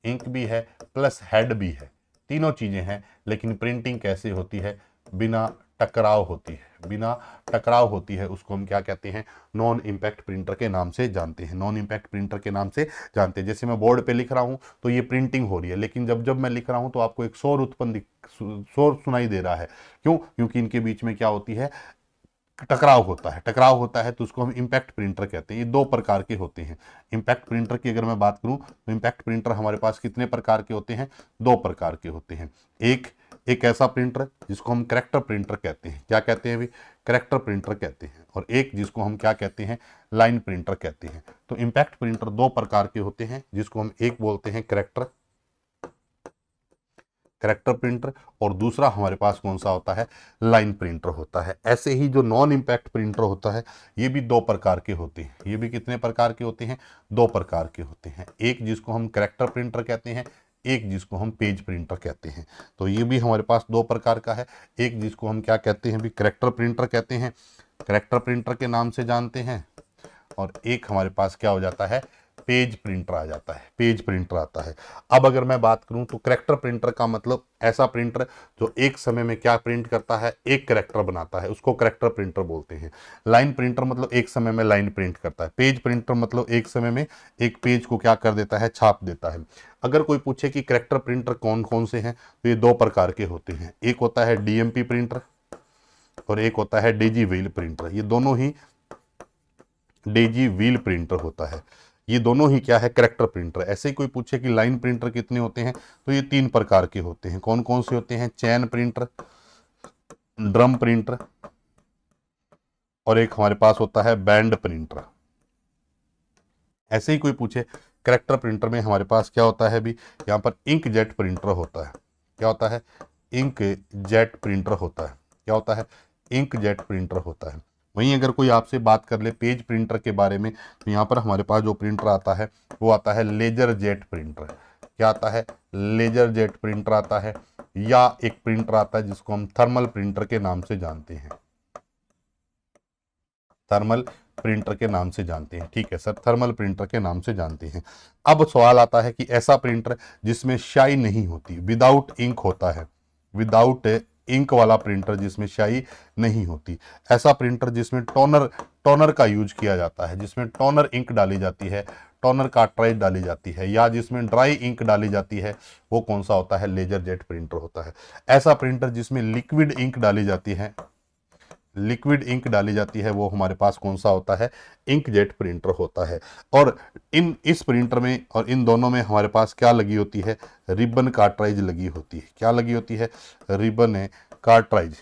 इंक भी है, प्लस हेड भी है, तीनों चीज़ें हैं, लेकिन प्रिंटिंग कैसे होती है, बिना टकराव होती है, बिना टकराव होती है, उसको हम क्या कहते हैं, नॉन इम्पैक्ट प्रिंटर के नाम से जानते हैं, नॉन इम्पैक्ट प्रिंटर के नाम से जानते हैं। जैसे मैं बोर्ड पे लिख रहा हूं तो ये प्रिंटिंग हो रही है, लेकिन जब जब मैं लिख रहा हूं तो आपको एक शोर सुनाई दे रहा है। क्यों? क्योंकि इनके बीच में क्या होती है, टकराव होता है। टकराव होता है तो उसको हम इम्पैक्ट प्रिंटर कहते हैं। ये दो प्रकार के होते हैं। इम्पैक्ट प्रिंटर की अगर मैं बात करूं तो इम्पैक्ट प्रिंटर हमारे पास कितने प्रकार के होते हैं, दो प्रकार के होते हैं। एक ऐसा प्रिंटर जिसको हम करेक्टर प्रिंटर कहते हैं, क्या कहते हैं अभी, करेक्टर प्रिंटर कहते हैं, और एक जिसको हम क्या कहते हैं, लाइन प्रिंटर कहते हैं। तो इम्पैक्ट प्रिंटर दो प्रकार के होते हैं, जिसको हम एक बोलते हैं करेक्टर प्रिंटर, और दूसरा हमारे पास कौन सा होता है, लाइन प्रिंटर होता है। ऐसे ही जो नॉन इम्पैक्ट प्रिंटर होता है, ये भी दो प्रकार के होते हैं। ये भी कितने प्रकार के होते हैं, दो प्रकार के होते हैं। एक जिसको हम करेक्टर प्रिंटर कहते हैं, एक जिसको हम पेज प्रिंटर कहते हैं। तो ये भी हमारे पास दो प्रकार का है। एक जिसको हम क्या कहते हैं, भी करेक्टर प्रिंटर कहते हैं, करेक्टर प्रिंटर के नाम से जानते हैं, और एक हमारे पास क्या हो जाता है, पेज प्रिंटर आ जाता है, पेज प्रिंटर आता है। अब अगर मैं बात करूं तो करेक्टर प्रिंटर का मतलब ऐसा प्रिंटर जो एक समय में क्या प्रिंट करता है, एक करेक्टर बनाता है, उसको करेक्टर प्रिंटर बोलते हैं। लाइन प्रिंटर मतलब एक समय में लाइन प्रिंट करता है। पेज प्रिंटर मतलब एक समय में एक पेज को क्या कर देता है, छाप देता है। अगर कोई पूछे कि करेक्टर प्रिंटर कौन कौन से हैं, तो ये दो प्रकार के होते हैं। एक होता है डीएमपी प्रिंटर और एक होता है डेजी व्हील प्रिंटर। ये दोनों ही डेजी व्हील प्रिंटर होता है। ये दोनों ही क्या है, करेक्टर प्रिंटर। ऐसे ही कोई पूछे कि लाइन प्रिंटर कितने होते हैं, तो ये तीन प्रकार के होते हैं। कौन कौन से होते हैं, चैन प्रिंटर, ड्रम प्रिंटर, और एक हमारे पास होता है बैंड प्रिंटर। ऐसे ही कोई पूछे करेक्टर प्रिंटर में हमारे पास क्या होता है, भी यहाँ पर इंक जेट प्रिंटर होता है। क्या होता है, इंक जेट प्रिंटर होता है। क्या होता है, इंक जेट प्रिंटर होता है। वहीं अगर कोई आपसे बात कर ले पेज प्रिंटर के बारे में, तो यहाँ पर हमारे पास जो प्रिंटर आता है वो आता है लेजर जेट प्रिंटर। क्या आता है, लेजर जेट प्रिंटर आता है, या एक प्रिंटर आता है जिसको हम थर्मल प्रिंटर के नाम से जानते हैं, थर्मल प्रिंटर के नाम से जानते हैं। ठीक है सर, थर्मल प्रिंटर के नाम से जानते हैं। अब सवाल आता है कि ऐसा प्रिंटर जिसमें स्याही नहीं होती, विदाउट इंक होता है, विदाउट इंक वाला प्रिंटर जिसमें स्याही नहीं होती, ऐसा प्रिंटर जिसमें टोनर टोनर का यूज किया जाता है, जिसमें टोनर इंक डाली जाती है, टोनर कार्ट्राइज डाली जाती है, या जिसमें ड्राई इंक डाली जाती है, वो कौन सा होता है, लेजर जेट प्रिंटर होता है। ऐसा प्रिंटर जिसमें लिक्विड इंक डाली जाती है, लिक्विड इंक डाली जाती है, वो हमारे पास कौन सा होता है, इंक जेट प्रिंटर होता है। और इस प्रिंटर में और इन दोनों में हमारे पास क्या लगी होती है, रिबन कार्ट्राइज लगी होती है। क्या लगी होती है, रिबन कार्ट्राइज,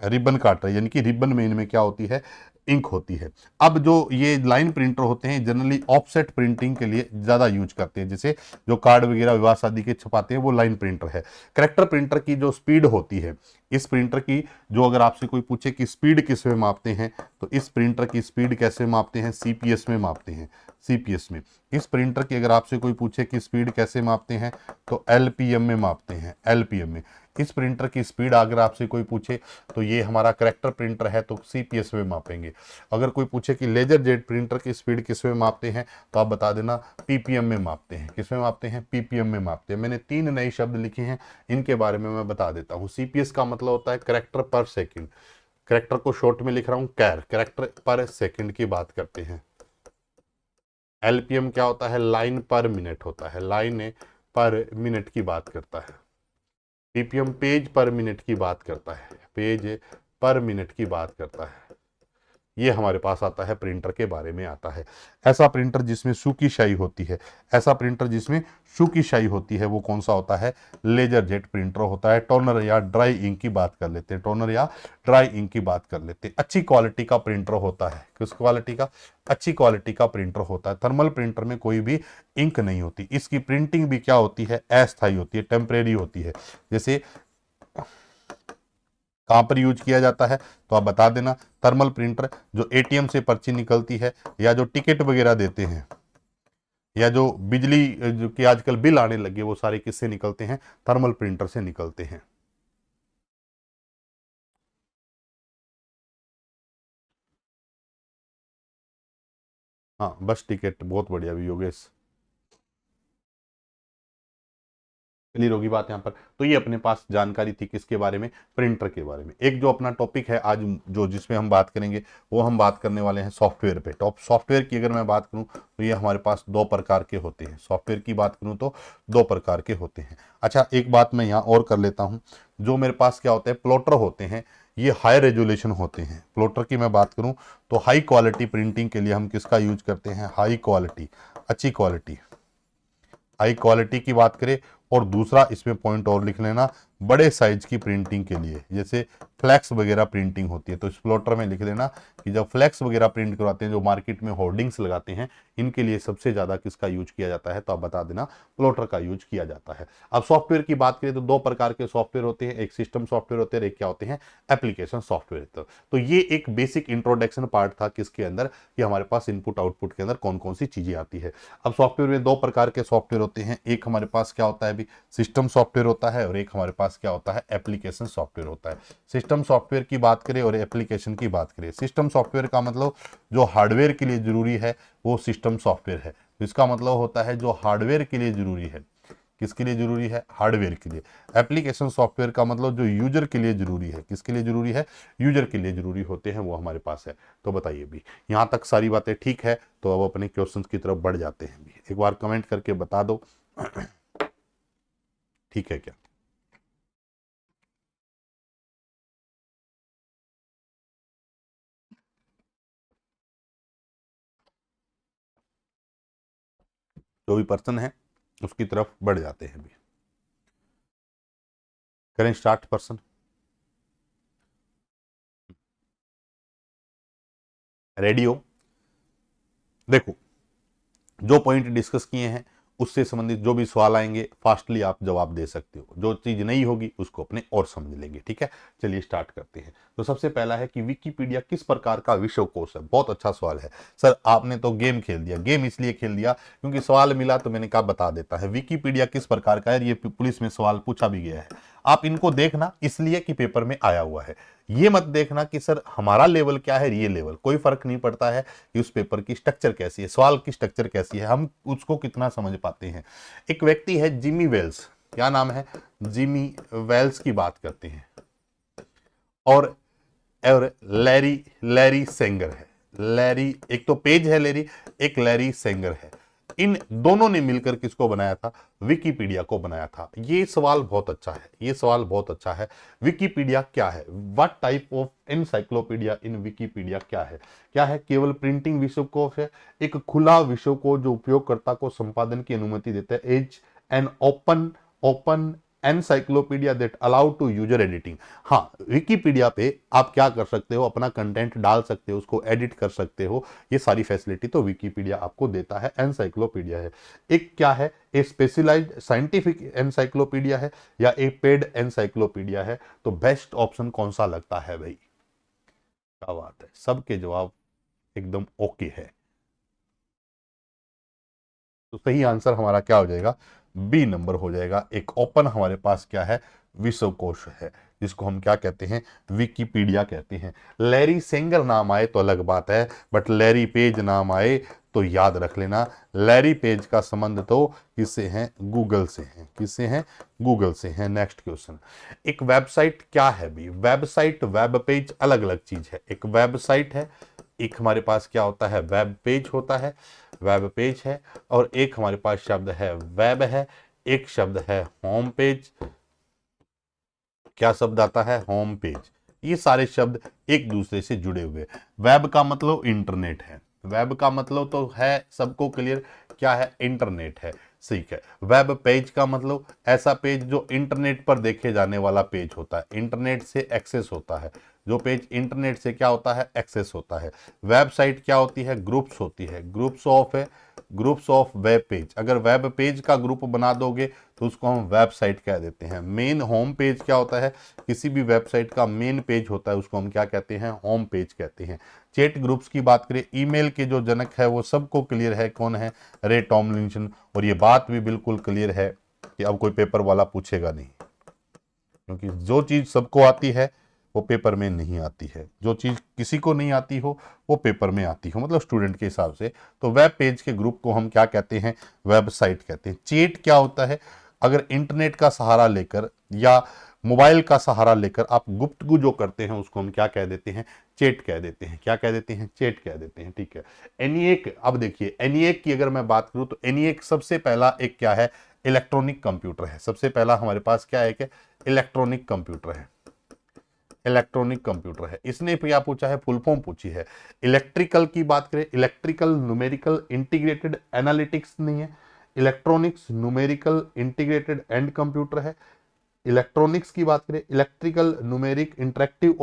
रिबन कार्ट्राइज, यानी कि रिबन में इनमें क्या होती है, इंक होती है। अब जो ये लाइन प्रिंटर होते हैं जनरली ऑफसेट प्रिंटिंग के लिए ज़्यादा यूज करते हैं, जैसे जो कार्ड वगैरह विवाह शादी के छपाते हैं वो लाइन प्रिंटर है। करेक्टर प्रिंटर की जो स्पीड होती है, इस प्रिंटर की जो अगर आपसे कोई पूछे कि स्पीड किस में मापते हैं, तो इस प्रिंटर की स्पीड कैसे मापते हैं, सीपीएस में मापते हैं, सीपीएस में। इस प्रिंटर की अगर आपसे कोई पूछे कि स्पीड कैसे मापते हैं, तो एलपीएम में मापते हैं, एलपीएम में। इस प्रिंटर की स्पीड अगर आपसे कोई पूछे तो ये हमारा करेक्टर प्रिंटर है, तो सीपीएस में मापेंगे। अगर कोई पूछे कि लेजर जेट प्रिंटर की स्पीड किस में मापते हैं, तो आप बता देना पीपीएम में मापते हैं। किस में मापते हैं, पीपीएम में मापते हैं। मैंने 3 नए शब्द लिखे हैं, इनके बारे में मैं बता देता हूँ। सीपीएस का मतलब होता है करेक्टर पर सेकंड, करेक्टर को शॉर्ट में लिख रहा हूँ कैर, करेक्टर पर सेकंड की बात करते हैं। एलपीएम क्या होता है, लाइन पर मिनट होता है, लाइन पर मिनट की बात करता है। पीपीएम पेज पर मिनट की बात करता है, पेज पर मिनट की बात करता है। ये हमारे पास आता है प्रिंटर के बारे में आता है। ऐसा प्रिंटर जिसमें सूखी स्याही होती है, ऐसा प्रिंटर जिसमें सूखी स्याही होती है, वो कौन सा होता है, लेजर जेट प्रिंटर होता है। टोनर या ड्राई इंक की बात कर लेते हैं, टोनर या ड्राई इंक की बात कर लेते हैं। अच्छी क्वालिटी का प्रिंटर होता है, किस क्वालिटी का, अच्छी क्वालिटी का प्रिंटर होता है। थर्मल प्रिंटर में कोई भी इंक नहीं होती, इसकी प्रिंटिंग भी क्या होती है, अस्थायी होती है, टेम्परेरी होती है। जैसे कहाँ पर यूज किया जाता है तो आप बता देना। थर्मल प्रिंटर जो एटीएम से पर्ची निकलती है, या जो टिकट वगैरह देते हैं, या जो बिजली जो कि आजकल बिल आने लगे, वो सारे किससे निकलते हैं? थर्मल प्रिंटर से निकलते हैं। हाँ, बस टिकट, बहुत बढ़िया भी योगेश, क्लियर होगी बात यहाँ पर। तो ये अपने पास जानकारी थी किसके बारे में? प्रिंटर के बारे में। एक जो अपना टॉपिक है आज जो जिसमें हम बात करेंगे, वो हम बात करने वाले हैं सॉफ्टवेयर पे। टॉप सॉफ्टवेयर की अगर मैं बात करूं तो ये हमारे पास दो प्रकार के होते हैं। सॉफ्टवेयर की बात करूं तो दो प्रकार के होते हैं। अच्छा, एक बात मैं यहाँ और कर लेता हूँ। जो मेरे पास क्या होता है, प्लॉटर होते हैं, ये हाई रेजोल्यूशन होते हैं। प्लॉटर की मैं बात करूं तो हाई क्वालिटी प्रिंटिंग के लिए हम किसका यूज करते हैं? हाई क्वालिटी, अच्छी क्वालिटी, हाई क्वालिटी की बात करें। और दूसरा इसमें पॉइंट और लिख लेना, बड़े साइज की प्रिंटिंग के लिए, जैसे फ्लैक्स वगैरह प्रिंटिंग होती है, तो स्प्लॉटर में लिख लेना कि जब फ्लैक्स वगैरह प्रिंट करवाते हैं, जो मार्केट में होर्डिंग्स लगाते हैं, इनके लिए सबसे ज्यादा किसका यूज किया जाता है? तो आप बता देना, प्लॉटर का यूज किया जाता है। अब सॉफ्टवेयर की बात करें तो दो प्रकार के सॉफ्टवेयर होते हैं, एक सिस्टम सॉफ्टवेयर होते हैं, एक क्या होते हैं? Application software. तो ये एक बेसिक इंट्रोडक्शन पार्ट था किसके अंदर, कि हमारे पास इनपुट आउटपुट के अंदर कौन कौन सी चीजें आती है। अब सॉफ्टवेयर में दो प्रकार के सॉफ्टवेयर होते हैं, एक हमारे पास क्या होता है अभी? सिस्टम सॉफ्टवेयर होता है, और एक हमारे पास क्या होता है? एप्लीकेशन सॉफ्टवेयर होता है। सिस्टम सॉफ्टवेयर की बात करें और एप्लीकेशन की बात करें, सिस्टम सॉफ्टवेयर का मतलब जो हार्डवेयर के लिए जरूरी है वो सिस्टम सॉफ्टवेयर है। तो इसका मतलब होता है जो हार्डवेयर के लिए जरूरी है, किसके लिए जरूरी है? हार्डवेयर के लिए। एप्लीकेशन सॉफ्टवेयर का मतलब जो यूजर के लिए जरूरी है, किसके लिए जरूरी है? यूजर के लिए जरूरी होते हैं, वो हमारे पास है। तो बताइए भी, यहां तक सारी बातें ठीक है? तो अब अपने क्वेश्चंस की तरफ बढ़ जाते हैं भी। एक बार कमेंट करके बता दो ठीक है क्या? जो भी पर्सन है उसकी तरफ बढ़ जाते हैं भी। करें स्टार्ट पर्सन। रेडियो, देखो, जो पॉइंट डिस्कस किए हैं उससे संबंधित जो भी सवाल आएंगे फास्टली आप जवाब दे सकते हो, जो चीज नहीं होगी उसको अपने और समझ लेंगे, ठीक है? चलिए स्टार्ट करते हैं। तो सबसे पहला है कि विकिपीडिया किस प्रकार का विश्वकोश है? बहुत अच्छा सवाल है सर, आपने तो गेम खेल दिया। गेम इसलिए खेल दिया क्योंकि सवाल मिला तो मैंने कहा बता देता है। विकिपीडिया किस प्रकार का है, ये पुलिस में सवाल पूछा भी गया है। आप इनको देखना इसलिए कि पेपर में आया हुआ है। ये मत देखना कि सर हमारा लेवल क्या है, ये लेवल, कोई फर्क नहीं पड़ता है कि उस पेपर की स्ट्रक्चर कैसी है, सवाल की स्ट्रक्चर कैसी है, हम उसको कितना समझ पाते हैं। एक व्यक्ति है जिमी वेल्स, क्या नाम है? जिमी वेल्स की बात करते हैं। और लैरी लैरी सेंगर है। लैरी, एक तो पेज है लैरी, एक लैरी सेंगर है। इन दोनों ने मिलकर किसको बनाया था? विकिपीडिया को बनाया था। ये सवाल बहुत अच्छा है, ये सवाल बहुत अच्छा है। विकिपीडिया क्या है? What type of encyclopedia in Wikipedia क्या है? क्या है? केवल प्रिंटिंग विश्वकोश है, एक खुला विश्वकोश जो उपयोगकर्ता को संपादन की अनुमति देता है। As an open open encyclopedia that allow to user editing. हाँ, विकिपीडिया पे आप क्या कर सकते हो? अपना कंटेंट डाल सकते हो, उसको एडिट कर सकते हो। ये सारी फैसिलिटी तो विकिपीडिया आपको देता है, एनसाइक्लोपीडिया है। एक क्या है? ए स्पेशलाइज्ड साइंटिफिक एनसाइक्लोपीडिया है, या एक पेड एनसाइक्लोपीडिया है? तो बेस्ट ऑप्शन कौन सा लगता है भाई? क्या बात है, सबके जवाब एकदम ओके है। तो सही आंसर हमारा क्या हो जाएगा? बी नंबर हो जाएगा। एक ओपन हमारे पास क्या है? विश्वकोश है, जिसको हम क्या कहते हैं? विकिपीडिया कहते हैं। लैरी सेंगर नाम आए तो अलग बात है, बट लैरी पेज नाम आए तो याद रख लेना, लैरी पेज का संबंध तो किससे है? गूगल से है। किससे है? गूगल से है। नेक्स्ट क्वेश्चन, एक वेबसाइट क्या है भी? वेबसाइट, वेब पेज अलग अलग चीज है। एक वेबसाइट है, एक हमारे पास क्या होता है? वेब पेज होता है, वेब पेज है। और एक हमारे पास शब्द है वेब है, एक शब्द है होम पेज। क्या शब्द आता है? Home page. ये सारे शब्द एक दूसरे से जुड़े हुए। वेब का मतलब इंटरनेट है, वेब का मतलब तो है सबको क्लियर, क्या है? इंटरनेट है। ठीक है। वेब पेज का मतलब ऐसा पेज जो इंटरनेट पर देखे जाने वाला पेज होता है, इंटरनेट से एक्सेस होता है। जो पेज इंटरनेट से क्या होता है? एक्सेस होता है। वेबसाइट क्या होती है? ग्रुप्स होती है, ग्रुप्स ऑफ है, ग्रुप्स ऑफ वेब पेज। अगर वेब पेज का ग्रुप बना दोगे तो उसको हम वेबसाइट कह देते हैं। मेन होम पेज क्या होता है, किसी भी वेबसाइट का मेन पेज होता है, उसको हम क्या कहते हैं, होम पेज कहते हैं। चैट ग्रुप्स की बात करें, ईमेल के जो जनक है वो सबको क्लियर है, कौन है, रे टॉमलिंसन। और ये बात भी बिल्कुल क्लियर है कि अब कोई पेपर वाला पूछेगा नहीं, क्योंकि जो चीज सबको आती है वो पेपर में नहीं आती है, जो चीज किसी को नहीं आती हो वो पेपर में आती हो, मतलब स्टूडेंट के हिसाब से। तो वेब पेज के ग्रुप को हम क्या कहते हैं, वेबसाइट कहते हैं। चैट क्या होता है, अगर इंटरनेट का सहारा लेकर या मोबाइल का सहारा लेकर आप गुफ्तगू जो करते हैं उसको हम क्या कह देते हैं, चैट कह देते हैं। क्या कह देते हैं, चैट कह देते हैं, ठीक है। एनिएक, अब देखिए एनिएक की अगर मैं बात करूं तो एनिएक सबसे पहला एक क्या है, इलेक्ट्रॉनिक कंप्यूटर है। सबसे पहला हमारे पास क्या है, इलेक्ट्रॉनिक कंप्यूटर है, इलेक्ट्रॉनिक कंप्यूटर है। इसने क्या पूछा है, फुल फॉर्म पूछी है। इलेक्ट्रिकल की बात करें, इलेक्ट्रिकल न्यूमेरिकल इंटीग्रेटेड एनालिटिक्स नहीं है, electronics numerical integrated and computer है। इलेक्ट्रॉनिक्स की बात करें, electrical numeric interactive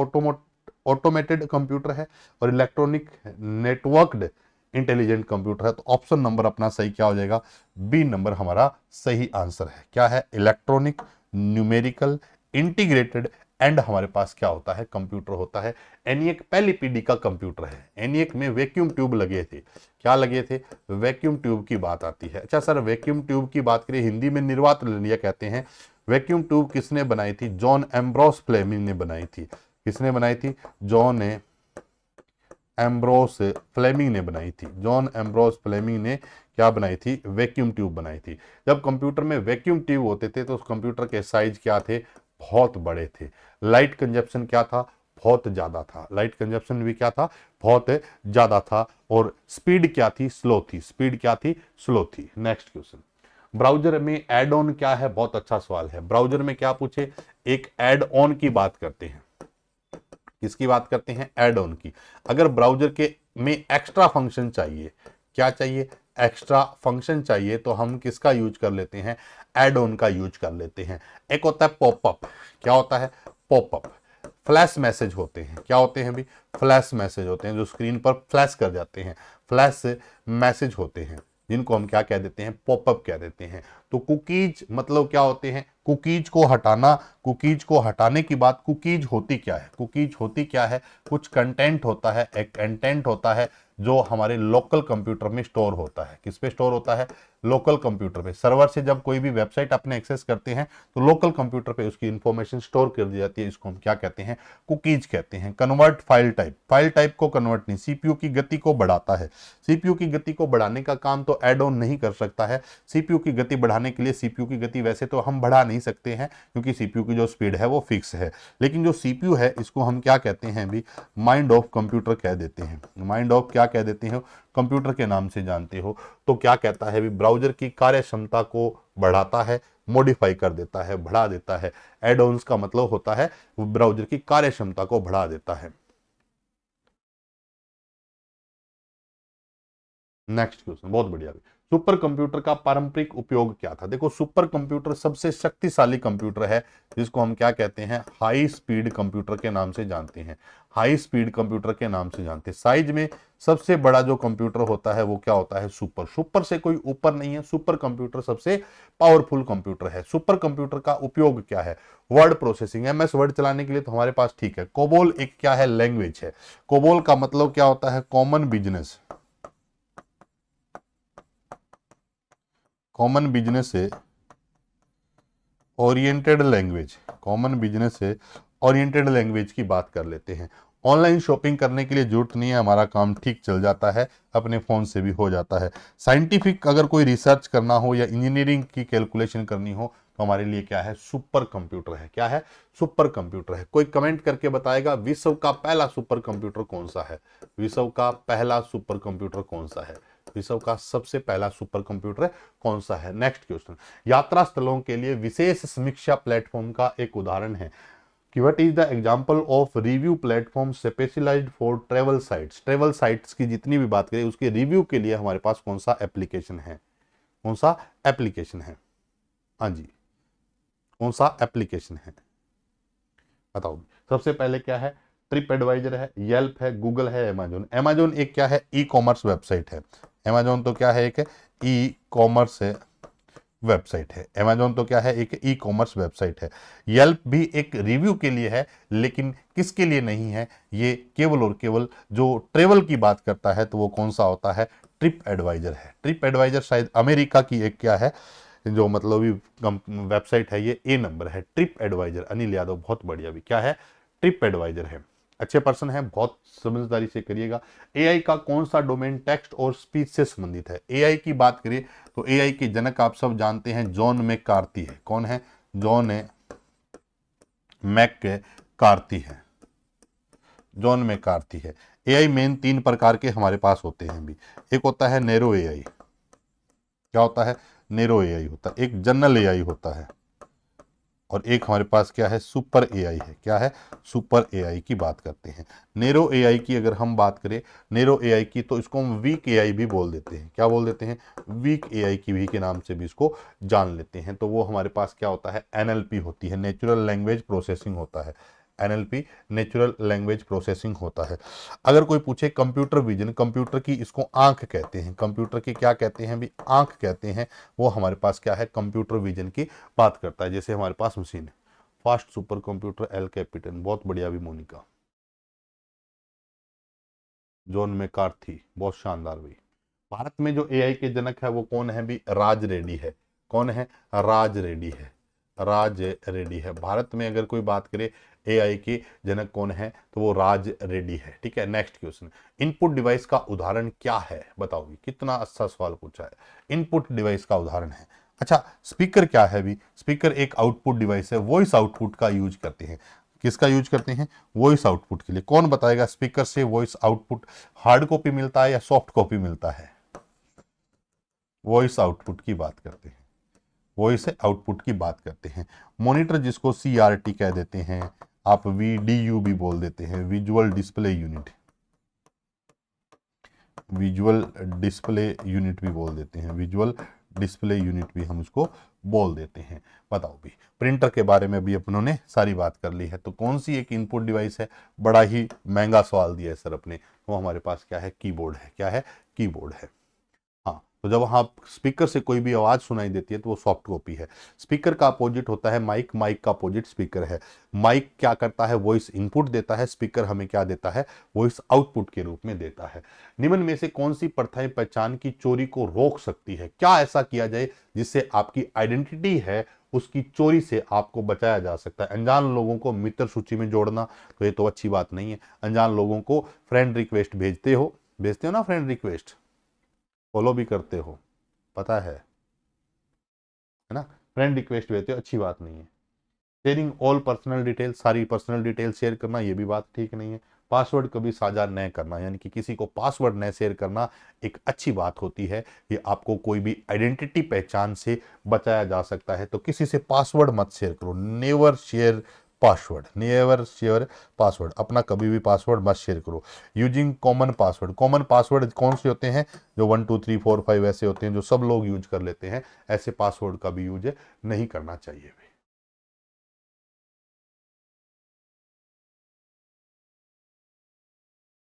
automated computer है, और इलेक्ट्रॉनिक नेटवर्क्ड इंटेलिजेंट कंप्यूटर है। तो ऑप्शन नंबर अपना सही क्या हो जाएगा, बी नंबर हमारा सही आंसर है। क्या है, इलेक्ट्रॉनिक न्यूमेरिकल इंटीग्रेटेड एंड हमारे पास क्या होता है, कंप्यूटर होता है। एनिएक पहली पीढ़ी का कंप्यूटर है। एनिएक में वैक्यूम ट्यूब लगे थे, क्या लगे थे, वैक्यूम ट्यूब की बात आती है। अच्छा सर, वैक्यूम ट्यूब की बात करें, हिंदी में निर्वात लिया कहते हैं। वैक्यूम ट्यूब किसने बनाई थी, जॉन एम्ब्रोस फ्लेमिंग ने बनाई थी। किसने बनाई थी, जॉन एम्ब्रोस फ्लेमिंग ने बनाई थी। जॉन एम्ब्रोस फ्लेमिंग ने क्या बनाई थी, वैक्यूम ट्यूब बनाई थी। जब कंप्यूटर में वैक्यूम ट्यूब होते थे तो उस कंप्यूटर के साइज क्या थे, बहुत बड़े थे। लाइट कंजप्शन क्या था, बहुत ज्यादा था। लाइट कंजप्शन भी क्या था, बहुत ज्यादा था। और स्पीड क्या थी, स्लो थी। स्पीड क्या थी, स्लो थी। नेक्स्ट क्वेश्चन, ब्राउजर में एड ऑन क्या है, बहुत अच्छा सवाल है। ब्राउजर में क्या पूछे, एक एड ऑन की बात करते हैं। किसकी बात करते हैं, एड ऑन की। अगर ब्राउजर के में एक्स्ट्रा फंक्शन चाहिए, क्या चाहिए, एक्स्ट्रा फंक्शन चाहिए, तो हम किसका यूज कर लेते हैं, एड ऑन का यूज कर लेते हैं। एक होता है पॉपअप, क्या होता है, पॉपअप। फ्लैश मैसेज होते हैं, क्या होते हैं भी, फ्लैश मैसेज होते हैं, जो स्क्रीन पर फ्लैश कर जाते हैं, फ्लैश मैसेज होते हैं, जिनको हम क्या कह देते हैं, पॉपअप कह देते हैं। तो कुकीज मतलब क्या होते हैं, कुकीज को हटाना। कुकीज को हटाने की बात, कुकीज होती क्या है, कुकीज होती क्या है, कुछ कंटेंट होता है, एक कंटेंट होता है जो हमारे लोकल कंप्यूटर में स्टोर होता है। किस पे स्टोर होता है, लोकल कंप्यूटर पे। सर्वर से जब कोई भी वेबसाइट अपने एक्सेस करते हैं तो लोकल कंप्यूटर पे उसकी इंफॉर्मेशन स्टोर कर दी जाती है। इसको हम क्या कहते हैं, कुकीज कहते हैं। Convert file type, file type को कन्वर्ट नहीं, सीपीयू की गति को बढ़ाता है। सीपीयू की गति को बढ़ाने का काम तो एड ऑन नहीं कर सकता है। सीपीयू की गति बढ़ाने के लिए, सीपीयू की गति वैसे तो हम बढ़ा नहीं सकते हैं क्योंकि सीपीयू की जो स्पीड है वो फिक्स है, लेकिन जो सीपीयू है इसको हम क्या कहते हैं भी, माइंड ऑफ कंप्यूटर कह देते हैं। माइंड ऑफ क्या कह देते हैं, कंप्यूटर के नाम से जानते हो। तो क्या कहता है भी, ब्राउजर की कार्य क्षमता को बढ़ाता है, मॉडिफाई कर देता है, बढ़ा देता है। एड ऑन्स का मतलब होता है ब्राउजर की कार्य क्षमता को बढ़ा देता है। नेक्स्ट क्वेश्चन, बहुत बढ़िया। सुपर कंप्यूटर का पारंपरिक उपयोग क्या था। देखो, सुपर कंप्यूटर सबसे शक्तिशाली कंप्यूटर है, जिसको हम क्या कहते हैं, हाई स्पीड कंप्यूटर के नाम से जानते हैं। हाई स्पीड कंप्यूटर के नाम से जानते हैं। साइज में सबसे बड़ा जो कंप्यूटर होता है वो क्या होता है, सुपर। सुपर से कोई ऊपर नहीं है, सुपर कंप्यूटर सबसे पावरफुल कंप्यूटर है। सुपर कंप्यूटर का उपयोग क्या है, वर्ड प्रोसेसिंग, एमएस वर्ड चलाने के लिए तो हमारे पास ठीक है। कोबोल एक क्या है, लैंग्वेज है। कोबोल का मतलब क्या होता है, कॉमन बिजनेस, कॉमन बिजनेस से ओरिएंटेड लैंग्वेज। कॉमन बिजनेस से ओरिएंटेड लैंग्वेज की बात कर लेते हैं। ऑनलाइन शॉपिंग करने के लिए जरूरत नहीं है, हमारा काम ठीक चल जाता है, अपने फोन से भी हो जाता है। साइंटिफिक अगर कोई रिसर्च करना हो या इंजीनियरिंग की कैलकुलेशन करनी हो तो हमारे लिए क्या है, सुपर कंप्यूटर है। क्या है, सुपर कंप्यूटर है। कोई कमेंट करके बताएगा विश्व का पहला सुपर कंप्यूटर कौन सा है, विश्व का पहला सुपर कंप्यूटर कौन सा है, विश्व का सबसे पहला सुपर कंप्यूटर कौन सा है। नेक्स्ट क्वेश्चन, यात्रा स्थलों के लिए विशेष समीक्षा प्लेटफॉर्म का एक उदाहरण है कि what is the example of review platform specialised for travel sites. Travel sites की जितनी भी बात करें उसके रिव्यू के लिए हमारे पास कौन सा एप्लीकेशन है, कौन सा एप्लीकेशन है, हाँ जी, कौन सा एप्लीकेशन है, बताओ। सबसे पहले क्या है, ट्रिप एडवाइजर है, येल्प है, गूगल है, अमेजोन। अमेजोन एक क्या है, ई कॉमर्स वेबसाइट है। अमेजोन तो क्या है, एक ई कॉमर्स है वेबसाइट है। अमेजोन तो क्या है, एक ई कॉमर्स वेबसाइट है। येल्प भी एक रिव्यू के लिए है, लेकिन किसके लिए नहीं है, ये केवल और केवल जो ट्रेवल की बात करता है तो वो कौन सा होता है, ट्रिप एडवाइजर है। ट्रिप एडवाइजर शायद अमेरिका की एक क्या है, जो मतलब वेबसाइट है, ये ए नंबर है ट्रिप एडवाइजर। अनिल यादव बहुत बढ़िया, भी क्या है, ट्रिप एडवाइजर है। अच्छे पर्सन है, बहुत समझदारी से करिएगा। एआई का कौन सा डोमेन टेक्स्ट और स्पीच से संबंधित है? एआई की बात करिए तो एआई के जनक आप सब जानते हैं, जॉन मैककार्थी है। कौन है? जॉन मैककार्थी है। जॉन मैककार्थी है। एआई मेन 3 प्रकार के हमारे पास होते हैं भी। एक होता है नैरो एआई। क्या होता है? नैरो एआई होता है। एक जनरल एआई होता है, और एक हमारे पास क्या है, सुपर एआई है। क्या है? सुपर एआई की बात करते हैं। नेरो एआई की अगर हम बात करें, नेरो एआई की, तो इसको हम वीक एआई भी बोल देते हैं। क्या बोल देते हैं? वीक एआई की भी के नाम से भी इसको जान लेते हैं। तो वो हमारे पास क्या होता है, एनएलपी होती है, नेचुरल लैंग्वेज प्रोसेसिंग होता है। एनएलपी नेचुरल लैंग्वेज प्रोसेसिंग होता है। अगर कोई पूछे कंप्यूटर विजन, कंप्यूटर की इसको आंख कहते हैं, कंप्यूटर की क्या कहते हैं भी, आंख कहते हैं। वो हमारे पास क्या है, कंप्यूटर विजन की बात करता है। जैसे हमारे पास मशीन है, फास्ट सुपर कंप्यूटर एल कैपिटन, बहुत बढ़िया भी मोनिका। जॉन मैकार्थी, बहुत शानदार भी। भारत में जो एआई के जनक है वो कौन है भी, राज रेड्डी है। कौन है? राज रेड्डी है। राज रेड्डी है। भारत में अगर कोई बात करे एआई के जनक कौन है, तो वो राज रेड्डी है। ठीक है, नेक्स्ट क्वेश्चन। इनपुट डिवाइस का उदाहरण क्या है? बताओगे, कितना अच्छा सवाल पूछा है। इनपुट डिवाइस का उदाहरण है, अच्छा स्पीकर क्या है भी? स्पीकर एक आउटपुट डिवाइस है, वॉइस आउटपुट का यूज करते हैं। किसका यूज करते हैं? वॉइस आउटपुट के लिए। कौन बताएगा स्पीकर से वॉइस आउटपुट हार्ड कॉपी मिलता है या सॉफ्ट कॉपी मिलता है? वॉइस आउटपुट की बात करते हैं, वॉइस आउटपुट की बात करते हैं। मॉनिटर जिसको सीआरटी कह देते हैं, आप वीडीयू भी बोल देते हैं, visual display unit, visual display unit भी बोल देते हैं, विजुअल डिस्प्ले यूनिट भी हम इसको बोल देते हैं। बताओ भी, प्रिंटर के बारे में भी अपनों ने सारी बात कर ली है। तो कौन सी एक इनपुट डिवाइस है? बड़ा ही महंगा सवाल दिया है सर अपने, वो हमारे पास क्या है, कीबोर्ड है। क्या है? कीबोर्ड है। हाँ, तो जब हाँ स्पीकर से कोई भी आवाज सुनाई देती है तो वो सॉफ्ट कॉपी है। स्पीकर का अपोजिट होता है माइक, माइक का अपोजिट स्पीकर है। माइक क्या करता है, वॉइस इनपुट देता है, स्पीकर हमें क्या देता है, वॉइस आउटपुट के रूप में देता है। निम्न में से कौन सी प्रथाएं पहचान की चोरी को रोक सकती है? क्या ऐसा किया जाए जिससे आपकी आइडेंटिटी है उसकी चोरी से आपको बचाया जा सकता है? अनजान लोगों को मित्र सूची में जोड़ना, तो ये तो अच्छी बात नहीं है। अनजान लोगों को फ्रेंड रिक्वेस्ट भेजते हो ना, फ्रेंड रिक्वेस्ट फॉलो भी करते हो, पता है ना, फ्रेंड रिक्वेस्ट भेजते हो, अच्छी बात नहीं है। शेयरिंग ऑल पर्सनल डिटेल, सारी पर्सनल डिटेल शेयर करना, ये भी बात ठीक नहीं है। पासवर्ड कभी साझा न करना, यानी कि किसी को पासवर्ड न शेयर करना एक अच्छी बात होती है। ये आपको कोई भी आइडेंटिटी पहचान से बचाया जा सकता है। तो किसी से पासवर्ड मत शेयर करो, never share password, never share password, अपना कभी भी पासवर्ड मत शेयर करो। Using common password, common password कौन से होते हैं? जो 1 2 3 4 5 ऐसे होते हैं जो सब लोग यूज कर लेते हैं, ऐसे पासवर्ड का भी यूज नहीं करना चाहिए।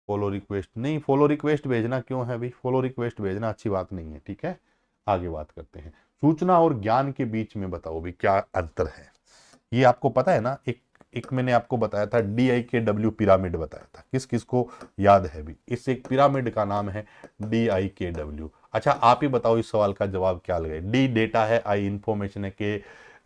फॉलो रिक्वेस्ट नहीं, फॉलो रिक्वेस्ट भेजना क्यों है भाई, फॉलो रिक्वेस्ट भेजना अच्छी बात नहीं है। ठीक है, आगे बात करते हैं। सूचना और ज्ञान के बीच में बताओ भी क्या अंतर है? ये आपको पता है ना, एक एक मैंने आपको बताया था, DIKW पिरामिड बताया था, किस किस को याद है भी? इस एक पिरामिड का नाम है DIKW। अच्छा आप ही बताओ इस सवाल का जवाब क्या लगे। डी डेटा है, आई इंफॉर्मेशन है, के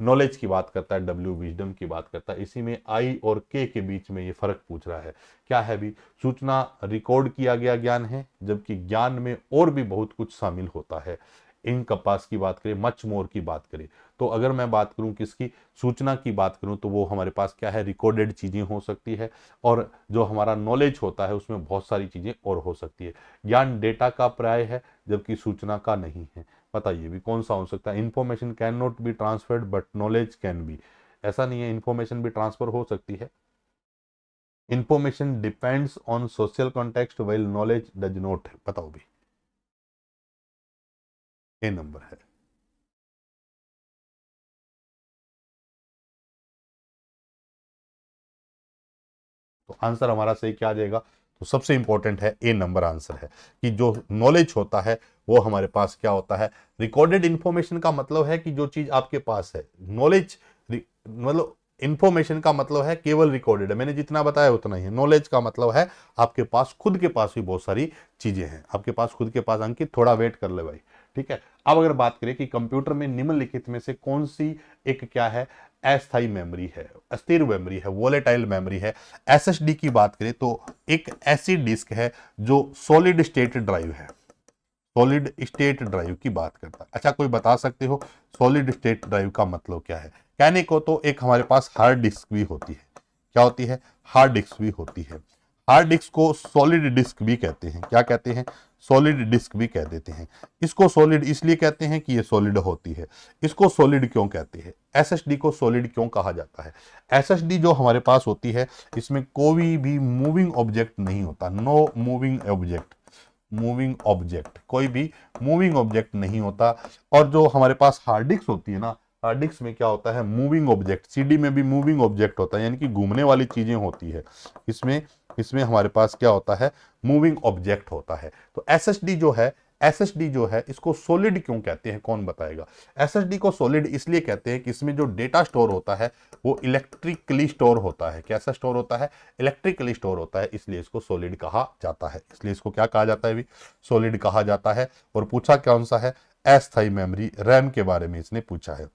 नॉलेज की बात करता है, W विजडम की बात करता है। इसी में आई और के बीच में ये फर्क पूछ रहा है। क्या है भी? सूचना रिकॉर्ड किया गया ज्ञान है, जबकि ज्ञान में और भी बहुत कुछ शामिल होता है। इन कपास की बात करें, मच मोर की बात करें, तो अगर मैं बात करूं किसकी, सूचना की बात करूं, तो वो हमारे पास क्या है, रिकॉर्डेड चीजें हो सकती है। और जो हमारा नॉलेज होता है उसमें बहुत सारी चीजें और हो सकती है। ज्ञान डेटा का पर्याय है, जबकि सूचना का नहीं है। बताइए भी कौन सा हो सकता है? Information can not be transferred but knowledge can be. ऐसा नहीं है, इंफॉर्मेशन भी ट्रांसफर हो सकती है। Information depends on social context while knowledge does not. बताओ भी, ये नंबर है। तो आंसर हमारा सही क्या आ जाएगा? तो सबसे इंपॉर्टेंट है ए नंबर आंसर है, कि जो नॉलेज होता है वो हमारे पास क्या होता है, रिकॉर्डेड इंफॉर्मेशन का मतलब है कि जो चीज आपके पास है, नॉलेज मतलब इंफॉर्मेशन का मतलब है केवल रिकॉर्डेड है, मैंने जितना बताया उतना ही है। नॉलेज का मतलब है आपके पास खुद के पास भी बहुत सारी चीजें हैं, आपके पास खुद के पास। अंकित थोड़ा वेट कर ले भाई, ठीक है। अब अगर बात करें कि कंप्यूटर में निम्नलिखित में से कौन सी एक क्या है, अस्थायी मेमोरी है, अस्थिर मेमोरी है, वोलेटाइल मेमोरी है। एसएसडी की बात करें तो एक ऐसी डिस्क है जो सॉलिड स्टेट ड्राइव है, सॉलिड स्टेट ड्राइव की बात करता है। अच्छा, कोई बता सकते हो सॉलिड स्टेट ड्राइव का मतलब क्या है? कहने को तो एक हमारे पास हार्ड डिस्क भी होती है, क्या होती है, हार्ड डिस्क भी होती है। हार्ड डिस्क को सॉलिड डिस्क भी कहते हैं, क्या कहते हैं, सॉलिड डिस्क भी कह देते हैं। इसको सॉलिड इसलिए कहते हैं कि ये सॉलिड होती है। इसको सॉलिड क्यों कहते हैं, एसएसडी को सॉलिड क्यों कहा जाता है? एसएसडी जो हमारे पास होती है इसमें कोई भी मूविंग ऑब्जेक्ट नहीं होता, no moving object, moving object, कोई भी मूविंग ऑब्जेक्ट नहीं होता। और जो हमारे पास हार्ड डिस्क होती है ना, हार्ड डिस्क में क्या होता है, मूविंग ऑब्जेक्ट। सीडी में भी मूविंग ऑब्जेक्ट होता है, यानी कि घूमने वाली चीजें होती है। इसमें इसमें हमारे पास क्या होता है, मूविंग ऑब्जेक्ट होता है। तो एसएसडी जो है, एसएसडी जो है इसको सॉलिड क्यों कहते हैं, कौन बताएगा? एसएसडी को सॉलिड इसलिए कहते हैं कि इसमें जो डेटा स्टोर होता है वो इलेक्ट्रिकली स्टोर होता है। कैसा स्टोर होता है, इलेक्ट्रिकली स्टोर होता है, इसलिए इसको सॉलिड कहा जाता है। इसलिए इसको क्या कहा जाता है भी, सॉलिड कहा जाता है। और पूछा कौन सा है, अस्थायी मेमोरी, रैम के बारे में इसने पूछा है।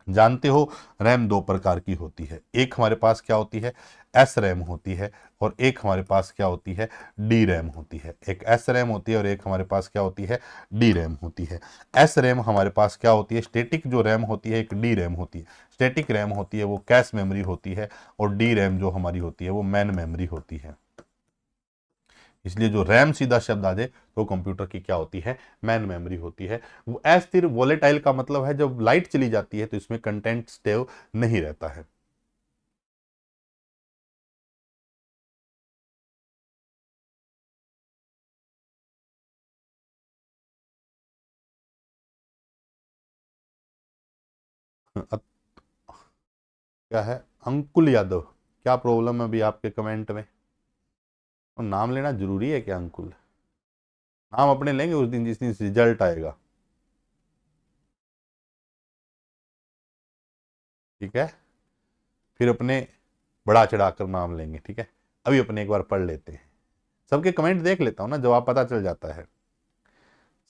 जानते हो रैम दो प्रकार की होती है, एक हमारे पास क्या होती है, एस रैम होती है, और एक हमारे पास क्या होती है, डी रैम होती है। एक एस रैम होती है और एक हमारे पास क्या होती है, डी रैम होती है। एस रैम हमारे पास क्या होती है, स्टैटिक जो रैम होती है, एक डी रैम होती है। स्टैटिक रैम होती है वो कैश मेमोरी होती है, और डी रैम जो हमारी होती है वो मैन मेमोरी होती है। इसलिए जो रैम सीधा शब्द आ जाए तो कंप्यूटर की क्या होती है, मैन मेमोरी होती है। वो अस्थिर वोलेटाइल का मतलब है जब लाइट चली जाती है तो इसमें कंटेंट स्टेव नहीं रहता है। क्या है, अंकुल यादव, क्या प्रॉब्लम है अभी आपके कमेंट में? और नाम लेना जरूरी है क्या अंकुल? नाम अपने लेंगे उस दिन जिस दिन रिजल्ट आएगा, ठीक है? फिर अपने बढ़ा चढ़ाकर नाम लेंगे, ठीक है? अभी अपने एक बार पढ़ लेते हैं। सबके कमेंट देख लेता हूँ ना, जवाब पता चल जाता है।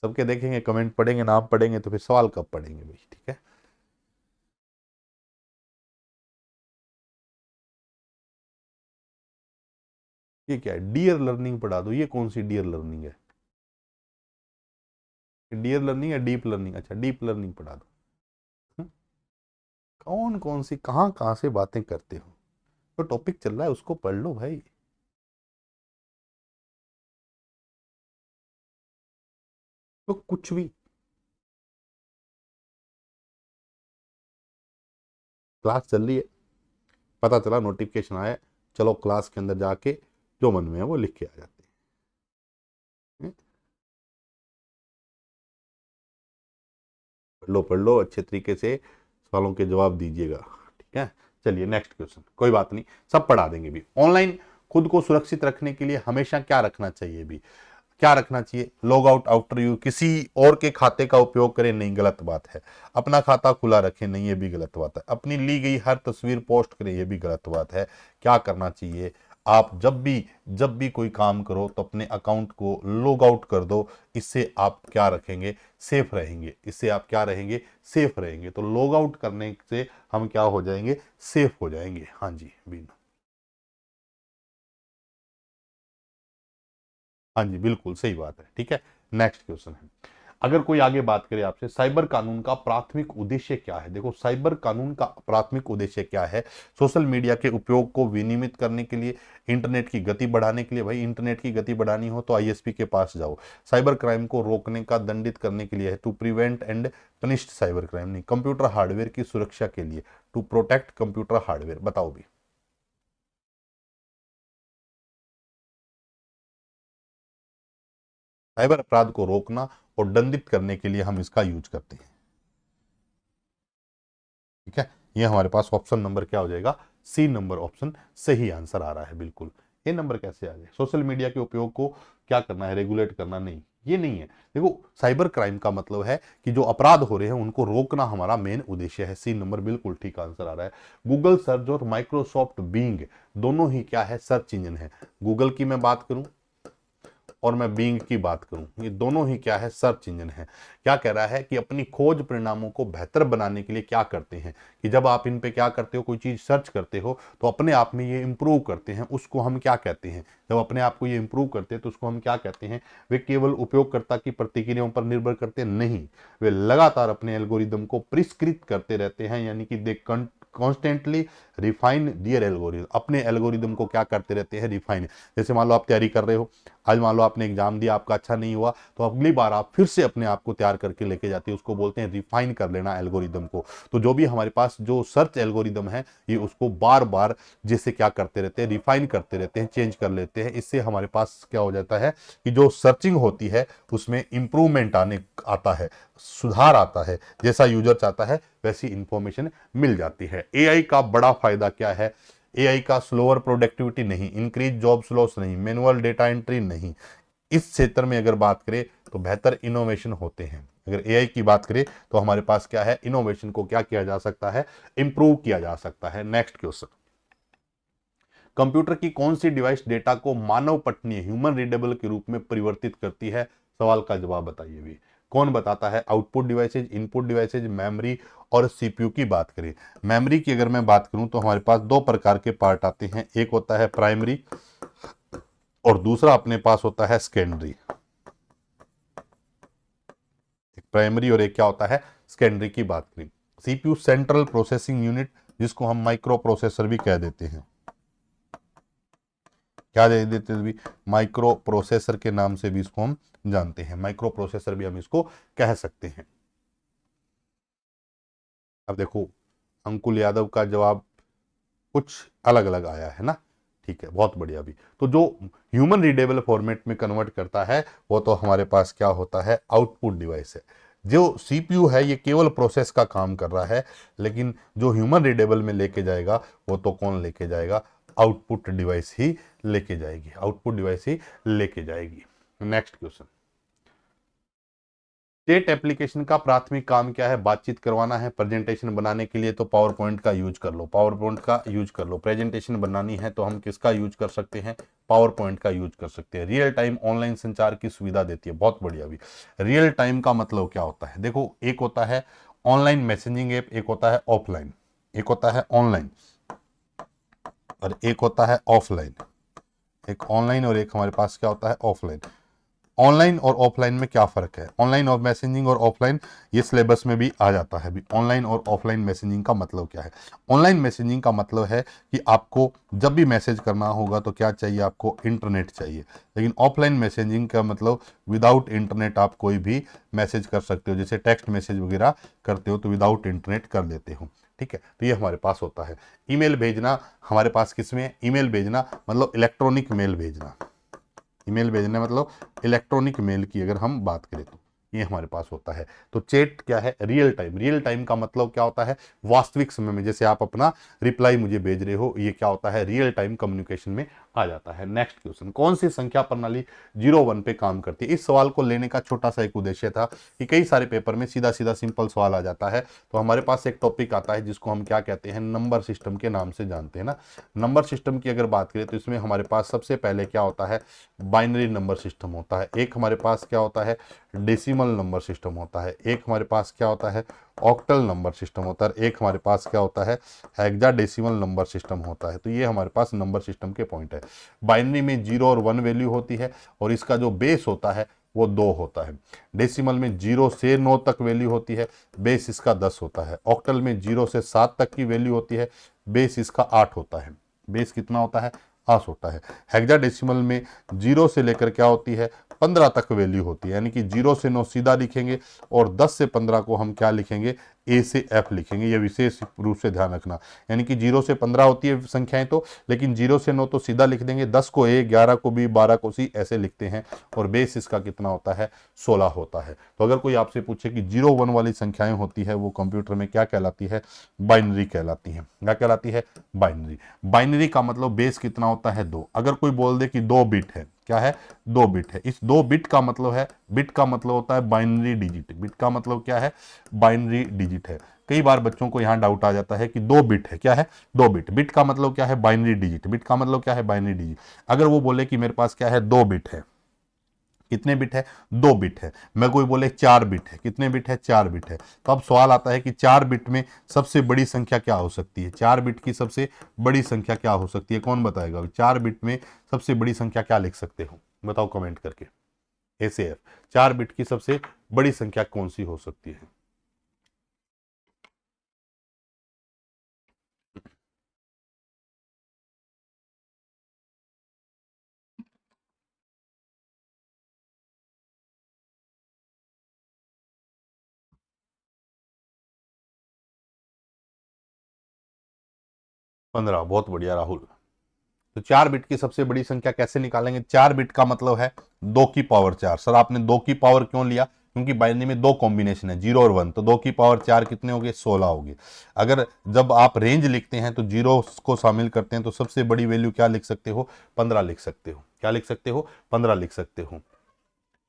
सबके देखेंगे, कमेंट पढ़ेंगे, नाम पढ़ेंगे, तो फिर सवाल कब पढ़ेंगे भाई, ठीक है? ये क्या है, डियर लर्निंग पढ़ा दो, ये कौन सी डियर लर्निंग है? डियर लर्निंग या डीप लर्निंग? अच्छा, डीप लर्निंग पढ़ा दो। हम्म, कौन कौन सी कहाँ कहाँ से बातें करते हो? तो टॉपिक चल रहा है उसको पढ़ लो भाई। तो कुछ भी, क्लास चल रही है, पता चला नोटिफिकेशन आया, चलो क्लास के अंदर जाके जो मन में है वो लिख के आ जाते हैं। पढ़ लो अच्छे तरीके से, सवालों के जवाब दीजिएगा, ठीक है? चलिए नेक्स्ट क्वेश्चन, कोई बात नहीं, सब पढ़ा देंगे भी। ऑनलाइन खुद को सुरक्षित रखने के लिए हमेशा क्या रखना चाहिए भी, क्या रखना चाहिए? लॉग आउट आफ्टर यू, किसी और के खाते का उपयोग करें, नहीं, गलत बात है। अपना खाता खुला रखें, नहीं, ये भी गलत बात है। अपनी ली गई हर तस्वीर पोस्ट करें, ये भी गलत बात है। क्या करना चाहिए, आप जब भी कोई काम करो तो अपने अकाउंट को लॉग आउट कर दो। इससे आप क्या रखेंगे, सेफ रहेंगे। इससे आप क्या रहेंगे, सेफ रहेंगे। तो लॉग आउट करने से हम क्या हो जाएंगे, सेफ हो जाएंगे। हाँ जी बीना, हाँ जी बिल्कुल सही बात है, ठीक है। नेक्स्ट क्वेश्चन है, अगर कोई आगे बात करे आपसे, साइबर कानून का प्राथमिक उद्देश्य क्या है? देखो, साइबर कानून का प्राथमिक उद्देश्य क्या है? सोशल मीडिया के उपयोग को विनियमित करने के लिए, इंटरनेट की गति बढ़ाने के लिए। भाई इंटरनेट की गति बढ़ानी हो तो आईएसपी के पास जाओ। साइबर क्राइम को रोकने का, दंडित करने के लिए है, to prevent and punish cyber crime. नहीं, कंप्यूटर हार्डवेयर की सुरक्षा के लिए, टू प्रोटेक्ट कंप्यूटर हार्डवेयर। बताओ भी। साइबर अपराध को रोकना और दंडित करने के लिए हम इसका यूज करते हैं, ठीक है? ये हमारे पास ऑप्शन नंबर क्या हो जाएगा, सी नंबर ऑप्शन सही आंसर आ रहा है बिल्कुल। ये नंबर कैसे आ गए, सोशल मीडिया के उपयोग को क्या करना है, रेगुलेट करना, नहीं, ये नहीं है। देखो, साइबर क्राइम का मतलब है कि जो अपराध हो रहे हैं उनको रोकना हमारा मेन उद्देश्य है। सी नंबर बिल्कुल ठीक आंसर आ रहा है। गूगल सर्च और माइक्रोसॉफ्ट बीइंग दोनों ही क्या है, सर्च इंजन है। गूगल की मैं बात करूं और मैं बीइंग की बात करूं, ये दोनों ही क्या है, सर्च इंजन है। क्या कह रहा है कि अपनी खोज परिणामों को बेहतर बनाने के लिए क्या करते हैं कि जब आप इन पे क्या करते हो, कोई चीज सर्च करते हो तो अपने आप में ये इंप्रूव करते हैं, उसको हम क्या कहते हैं, जब अपने आप को ये इंप्रूव करते हैं तो उसको हम क्या कहते हैं। वे केवल उपयोगकर्ता की प्रतिक्रियाओं पर निर्भर करते नहीं, वे लगातार अपने एल्गोरिदम को परिष्कृत करते रहते हैं, यानी कि दे कॉन्स्टेंटली रिफाइन दियर एल्गोरिदम, अपने एल्गोरिदम को क्या करते रहते हैं, रिफाइन। जैसे मान लो आप तैयारी कर रहे हो, आज मान लो आपने एग्जाम दिया, आपका अच्छा नहीं हुआ, तो अगली बार आप फिर से अपने आप को तैयार करके लेके जाते हैं, उसको बोलते हैं रिफाइन कर लेना एल्गोरिदम को। तो जो भी हमारे पास जो सर्च एल्गोरिदम है, ये उसको बार बार जैसे क्या करते रहते हैं, रिफाइन करते रहते हैं, चेंज कर लेते हैं। इससे हमारे पास क्या हो जाता है कि जो सर्चिंग होती है उसमें इंप्रूवमेंट आता है, सुधार आता है, जैसा यूजर चाहता है वैसी इंफॉर्मेशन मिल जाती है। एआई का बड़ा फायदा क्या है, एआई का स्लोअर प्रोडक्टिविटी नहीं, इंक्रीज जॉब्स लॉस नहीं, मैनुअल डेटा एंट्री नहीं। इस क्षेत्र में अगर बात करें तो बेहतर इनोवेशन होते हैं। अगर एआई की बात करें तो हमारे पास क्या है, इनोवेशन को क्या किया जा सकता है, इंप्रूव किया जा सकता है। नेक्स्ट क्वेश्चन, कंप्यूटर की कौन सी डिवाइस डेटा को मानव पठनीय ह्यूमन रीडेबल के रूप में परिवर्तित करती है? सवाल का जवाब बताइए भी, कौन बताता है? Output devices, input devices, memory और सीपीयू की बात करें। मेमोरी की अगर मैं बात करूं तो हमारे पास दो प्रकार के पार्ट आते हैं, एक होता है प्राइमरी और दूसरा अपने पास होता है सेकेंडरी। एक प्राइमरी और एक क्या होता है, सेकेंडरी की बात करें। सीपीयू सेंट्रल प्रोसेसिंग यूनिट, जिसको हम माइक्रो प्रोसेसर भी कह देते हैं, क्या दे देते हैं भी, माइक्रो प्रोसेसर के नाम से भी इसको हम जानते हैं, माइक्रो प्रोसेसर भी हम इसको कह सकते हैं। अब देखो, अंकुल यादव का जवाब कुछ अलग अलग आया है ना, ठीक है, बहुत बढ़िया। भी तो जो ह्यूमन रीडेबल फॉर्मेट में कन्वर्ट करता है वो तो हमारे पास क्या होता है, आउटपुट डिवाइस है। जो सीपीयू है ये केवल प्रोसेस का काम कर रहा है, लेकिन जो ह्यूमन रीडेबल में लेके जाएगा वो तो कौन लेके जाएगा, आउटपुट डिवाइस ही लेके जाएगी, आउटपुट डिवाइस ही लेके जाएगी। नेक्स्ट क्वेश्चन, चैट एप्लीकेशन का प्राथमिक काम क्या है, बातचीत करवाना है। प्रेजेंटेशन बनाने के लिए तो पावर पॉइंट का यूज कर लो, पावर पॉइंट का यूज कर लो। प्रेजेंटेशन बनानी है तो हम किसका यूज कर सकते हैं, पावर पॉइंट का यूज कर सकते हैं। रियल टाइम ऑनलाइन संचार की सुविधा देती है, बहुत बढ़िया। भी रियल टाइम का मतलब क्या होता है, देखो एक होता है ऑनलाइन मैसेजिंग ऐप, एक होता है ऑफलाइन, एक होता है ऑनलाइन और एक होता है ऑफलाइन। एक ऑनलाइन और एक हमारे पास क्या होता है, ऑफलाइन। ऑनलाइन और ऑफलाइन में क्या फर्क है, ऑनलाइन और मैसेजिंग और ऑफलाइन, ये सिलेबस में भी आ जाता है। भी ऑनलाइन और ऑफलाइन मैसेजिंग का मतलब क्या है। ऑनलाइन मैसेजिंग का मतलब है कि आपको जब भी मैसेज करना होगा तो क्या चाहिए, आपको इंटरनेट चाहिए। लेकिन ऑफलाइन मैसेजिंग का मतलब विदाउट इंटरनेट आप कोई भी मैसेज कर सकते हो, जैसे टेक्स्ट मैसेज वगैरह करते हो तो विदाउट इंटरनेट कर लेते हो, ठीक है। तो ये हमारे पास होता है। ईमेल भेजना हमारे पास किसमें है, ईमेल भेजना मतलब इलेक्ट्रॉनिक मेल भेजना, ईमेल भेजने मतलब इलेक्ट्रॉनिक मेल की अगर हम बात करें तो ये हमारे पास होता है। तो चैट क्या है, रियल टाइम। रियल टाइम का मतलब क्या होता है, वास्तविक समय में, जैसे आप अपना रिप्लाई मुझे भेज रहे हो, ये क्या होता है, रियल टाइम कम्युनिकेशन में आ जाता है। नेक्स्ट क्वेश्चन, कौन सी संख्या प्रणाली 0 1 पे काम करती है। इस सवाल को लेने का छोटा सा एक उद्देश्य था कि कई सारे पेपर में सीधा सीधा सिंपल सवाल आ जाता है, तो हमारे पास एक टॉपिक आता है जिसको हम क्या कहते हैं, नंबर सिस्टम के नाम से जानते हैं ना। नंबर सिस्टम की अगर बात करें तो इसमें हमारे पास सबसे पहले क्या होता है, बाइनरी नंबर सिस्टम होता है। एक हमारे पास क्या होता है, डेसिमल नंबर सिस्टम होता है। एक हमारे पास क्या होता है, ऑक्टल नंबर सिस्टम होता है। एक हमारे पास क्या होता है, हेक्साडेसिमल नंबर सिस्टम होता है। तो ये हमारे पास नंबर सिस्टम के पॉइंट है। बाइनरी में 0 और 1 वैल्यू होती है और इसका जो बेस होता है वो 2 होता है। डेसिमल में 0 से 9 तक वैल्यू होती है, बेस इसका 10 होता है। ऑक्टल में 0 से 7 तक की वैल्यू होती है, बेस इसका 8 होता है। बेस कितना होता है, 8 होता है। हेक्साडेसिमल में 0 से लेकर क्या होती है, 15 तक वैल्यू होती है, यानी कि 0 से 9 सीधा लिखेंगे और 10 से 15 को हम क्या लिखेंगे, ए से एफ लिखेंगे। ये विशेष रूप से ध्यान रखना, यानी कि 0 से 15 होती है संख्याएं तो, लेकिन 0 से 9 तो सीधा लिख देंगे, 10 को ए, 11 को बी, 12 को सी, ऐसे लिखते हैं। और बेस इसका कितना होता है, 16 होता है। तो अगर कोई आपसे पूछे कि 0 1 वाली संख्याएं होती है वो कंप्यूटर में क्या कहलाती है, बाइनरी कहलाती है। क्या कहलाती है, बाइनरी। बाइनरी का मतलब बेस कितना होता है, 2। अगर कोई बोल दे कि 2 बिट है क्या है, 2 बिट है। इस 2 बिट का मतलब है, बिट का मतलब होता है बाइनरी डिजिट। बिट का मतलब क्या है, बाइनरी डिजिट है। कई बार बच्चों को यहां डाउट आ जाता है कि 2 बिट है, क्या है, 2 बिट। बिट का मतलब क्या है, बाइनरी डिजिट। बिट का मतलब क्या है, बाइनरी डिजिट। अगर वो बोले कि मेरे पास क्या है, 2 बिट है, कितने बिट है, 2 बिट है। मैं कोई बोले 4 बिट है, कितने बिट है, 4 बिट है। तो अब सवाल आता है कि 4 बिट में सबसे बड़ी संख्या क्या हो सकती है, 4 बिट की सबसे बड़ी संख्या क्या हो सकती है, कौन बताएगा। 4 बिट में सबसे बड़ी संख्या क्या लिख सकते हो, बताओ कमेंट करके। एसएफ, 4 बिट की सबसे बड़ी संख्या कौन सी हो सकती है। पंद्रह, बहुत बढ़िया राहुल। तो 4 बिट की सबसे बड़ी संख्या कैसे निकालेंगे। 4 बिट का मतलब है 2 की पावर 4। सर आपने 2 की पावर क्यों लिया, क्योंकि बाइनरी में 2 कॉम्बिनेशन है, 0 और 1, तो 2 की पावर 4 कितने हो गए, 16 हो गए। अगर जब आप रेंज लिखते हैं तो जीरो को शामिल करते हैं, तो सबसे बड़ी वैल्यू क्या लिख सकते हो, 15 लिख सकते हो। क्या लिख सकते हो, 15 लिख सकते हो।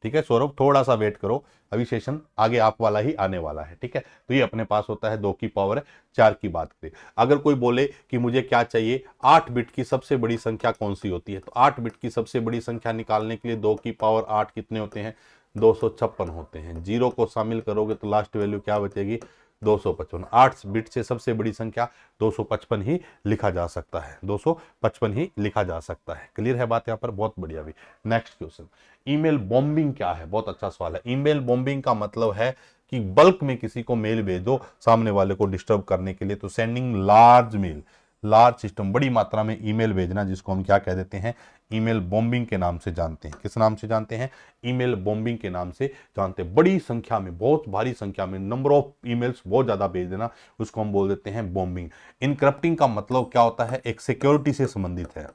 ठीक है सौरभ, थोड़ा सा वेट करो, अभी सेशन आगे आप वाला ही आने वाला है। ठीक है, तो ये अपने पास होता है 2 की पावर 4 की बात करें। अगर कोई बोले कि मुझे क्या चाहिए, 8 बिट की सबसे बड़ी संख्या कौन सी होती है, तो 8 बिट की सबसे बड़ी संख्या निकालने के लिए 2 की पावर 8 कितने होते हैं, 256 होते हैं। जीरो को शामिल करोगे तो लास्ट वैल्यू क्या बचेगी, 255। 8 बिट से सबसे बड़ी संख्या 255 ही लिखा जा सकता है, 255 ही लिखा जा सकता है। क्लियर है बात यहाँ पर, बहुत बढ़िया भी। नेक्स्ट क्वेश्चन, ईमेल बॉम्बिंग क्या है, बहुत अच्छा सवाल है। ईमेल बॉम्बिंग का मतलब है कि बल्क में किसी को मेल भेजो सामने वाले को डिस्टर्ब करने के लिए, तो sending large mail, large system, बड़ी मात्रा में ईमेल भेजना, जिसको हम क्या कह देते हैं, ईमेल बॉम्बिंग के नाम से जानते हैं। किस नाम से जानते हैं, ईमेल बॉम्बिंग के नाम से जानते हैं। बड़ी संख्या में, बहुत भारी संख्या में, नंबर ऑफ ईमेल्स बहुत ज्यादा भेज देना, उसको हम बोल देते हैं बॉम्बिंग। इनक्रप्टिंग का मतलब क्या होता है, एक सिक्योरिटी से संबंधित है।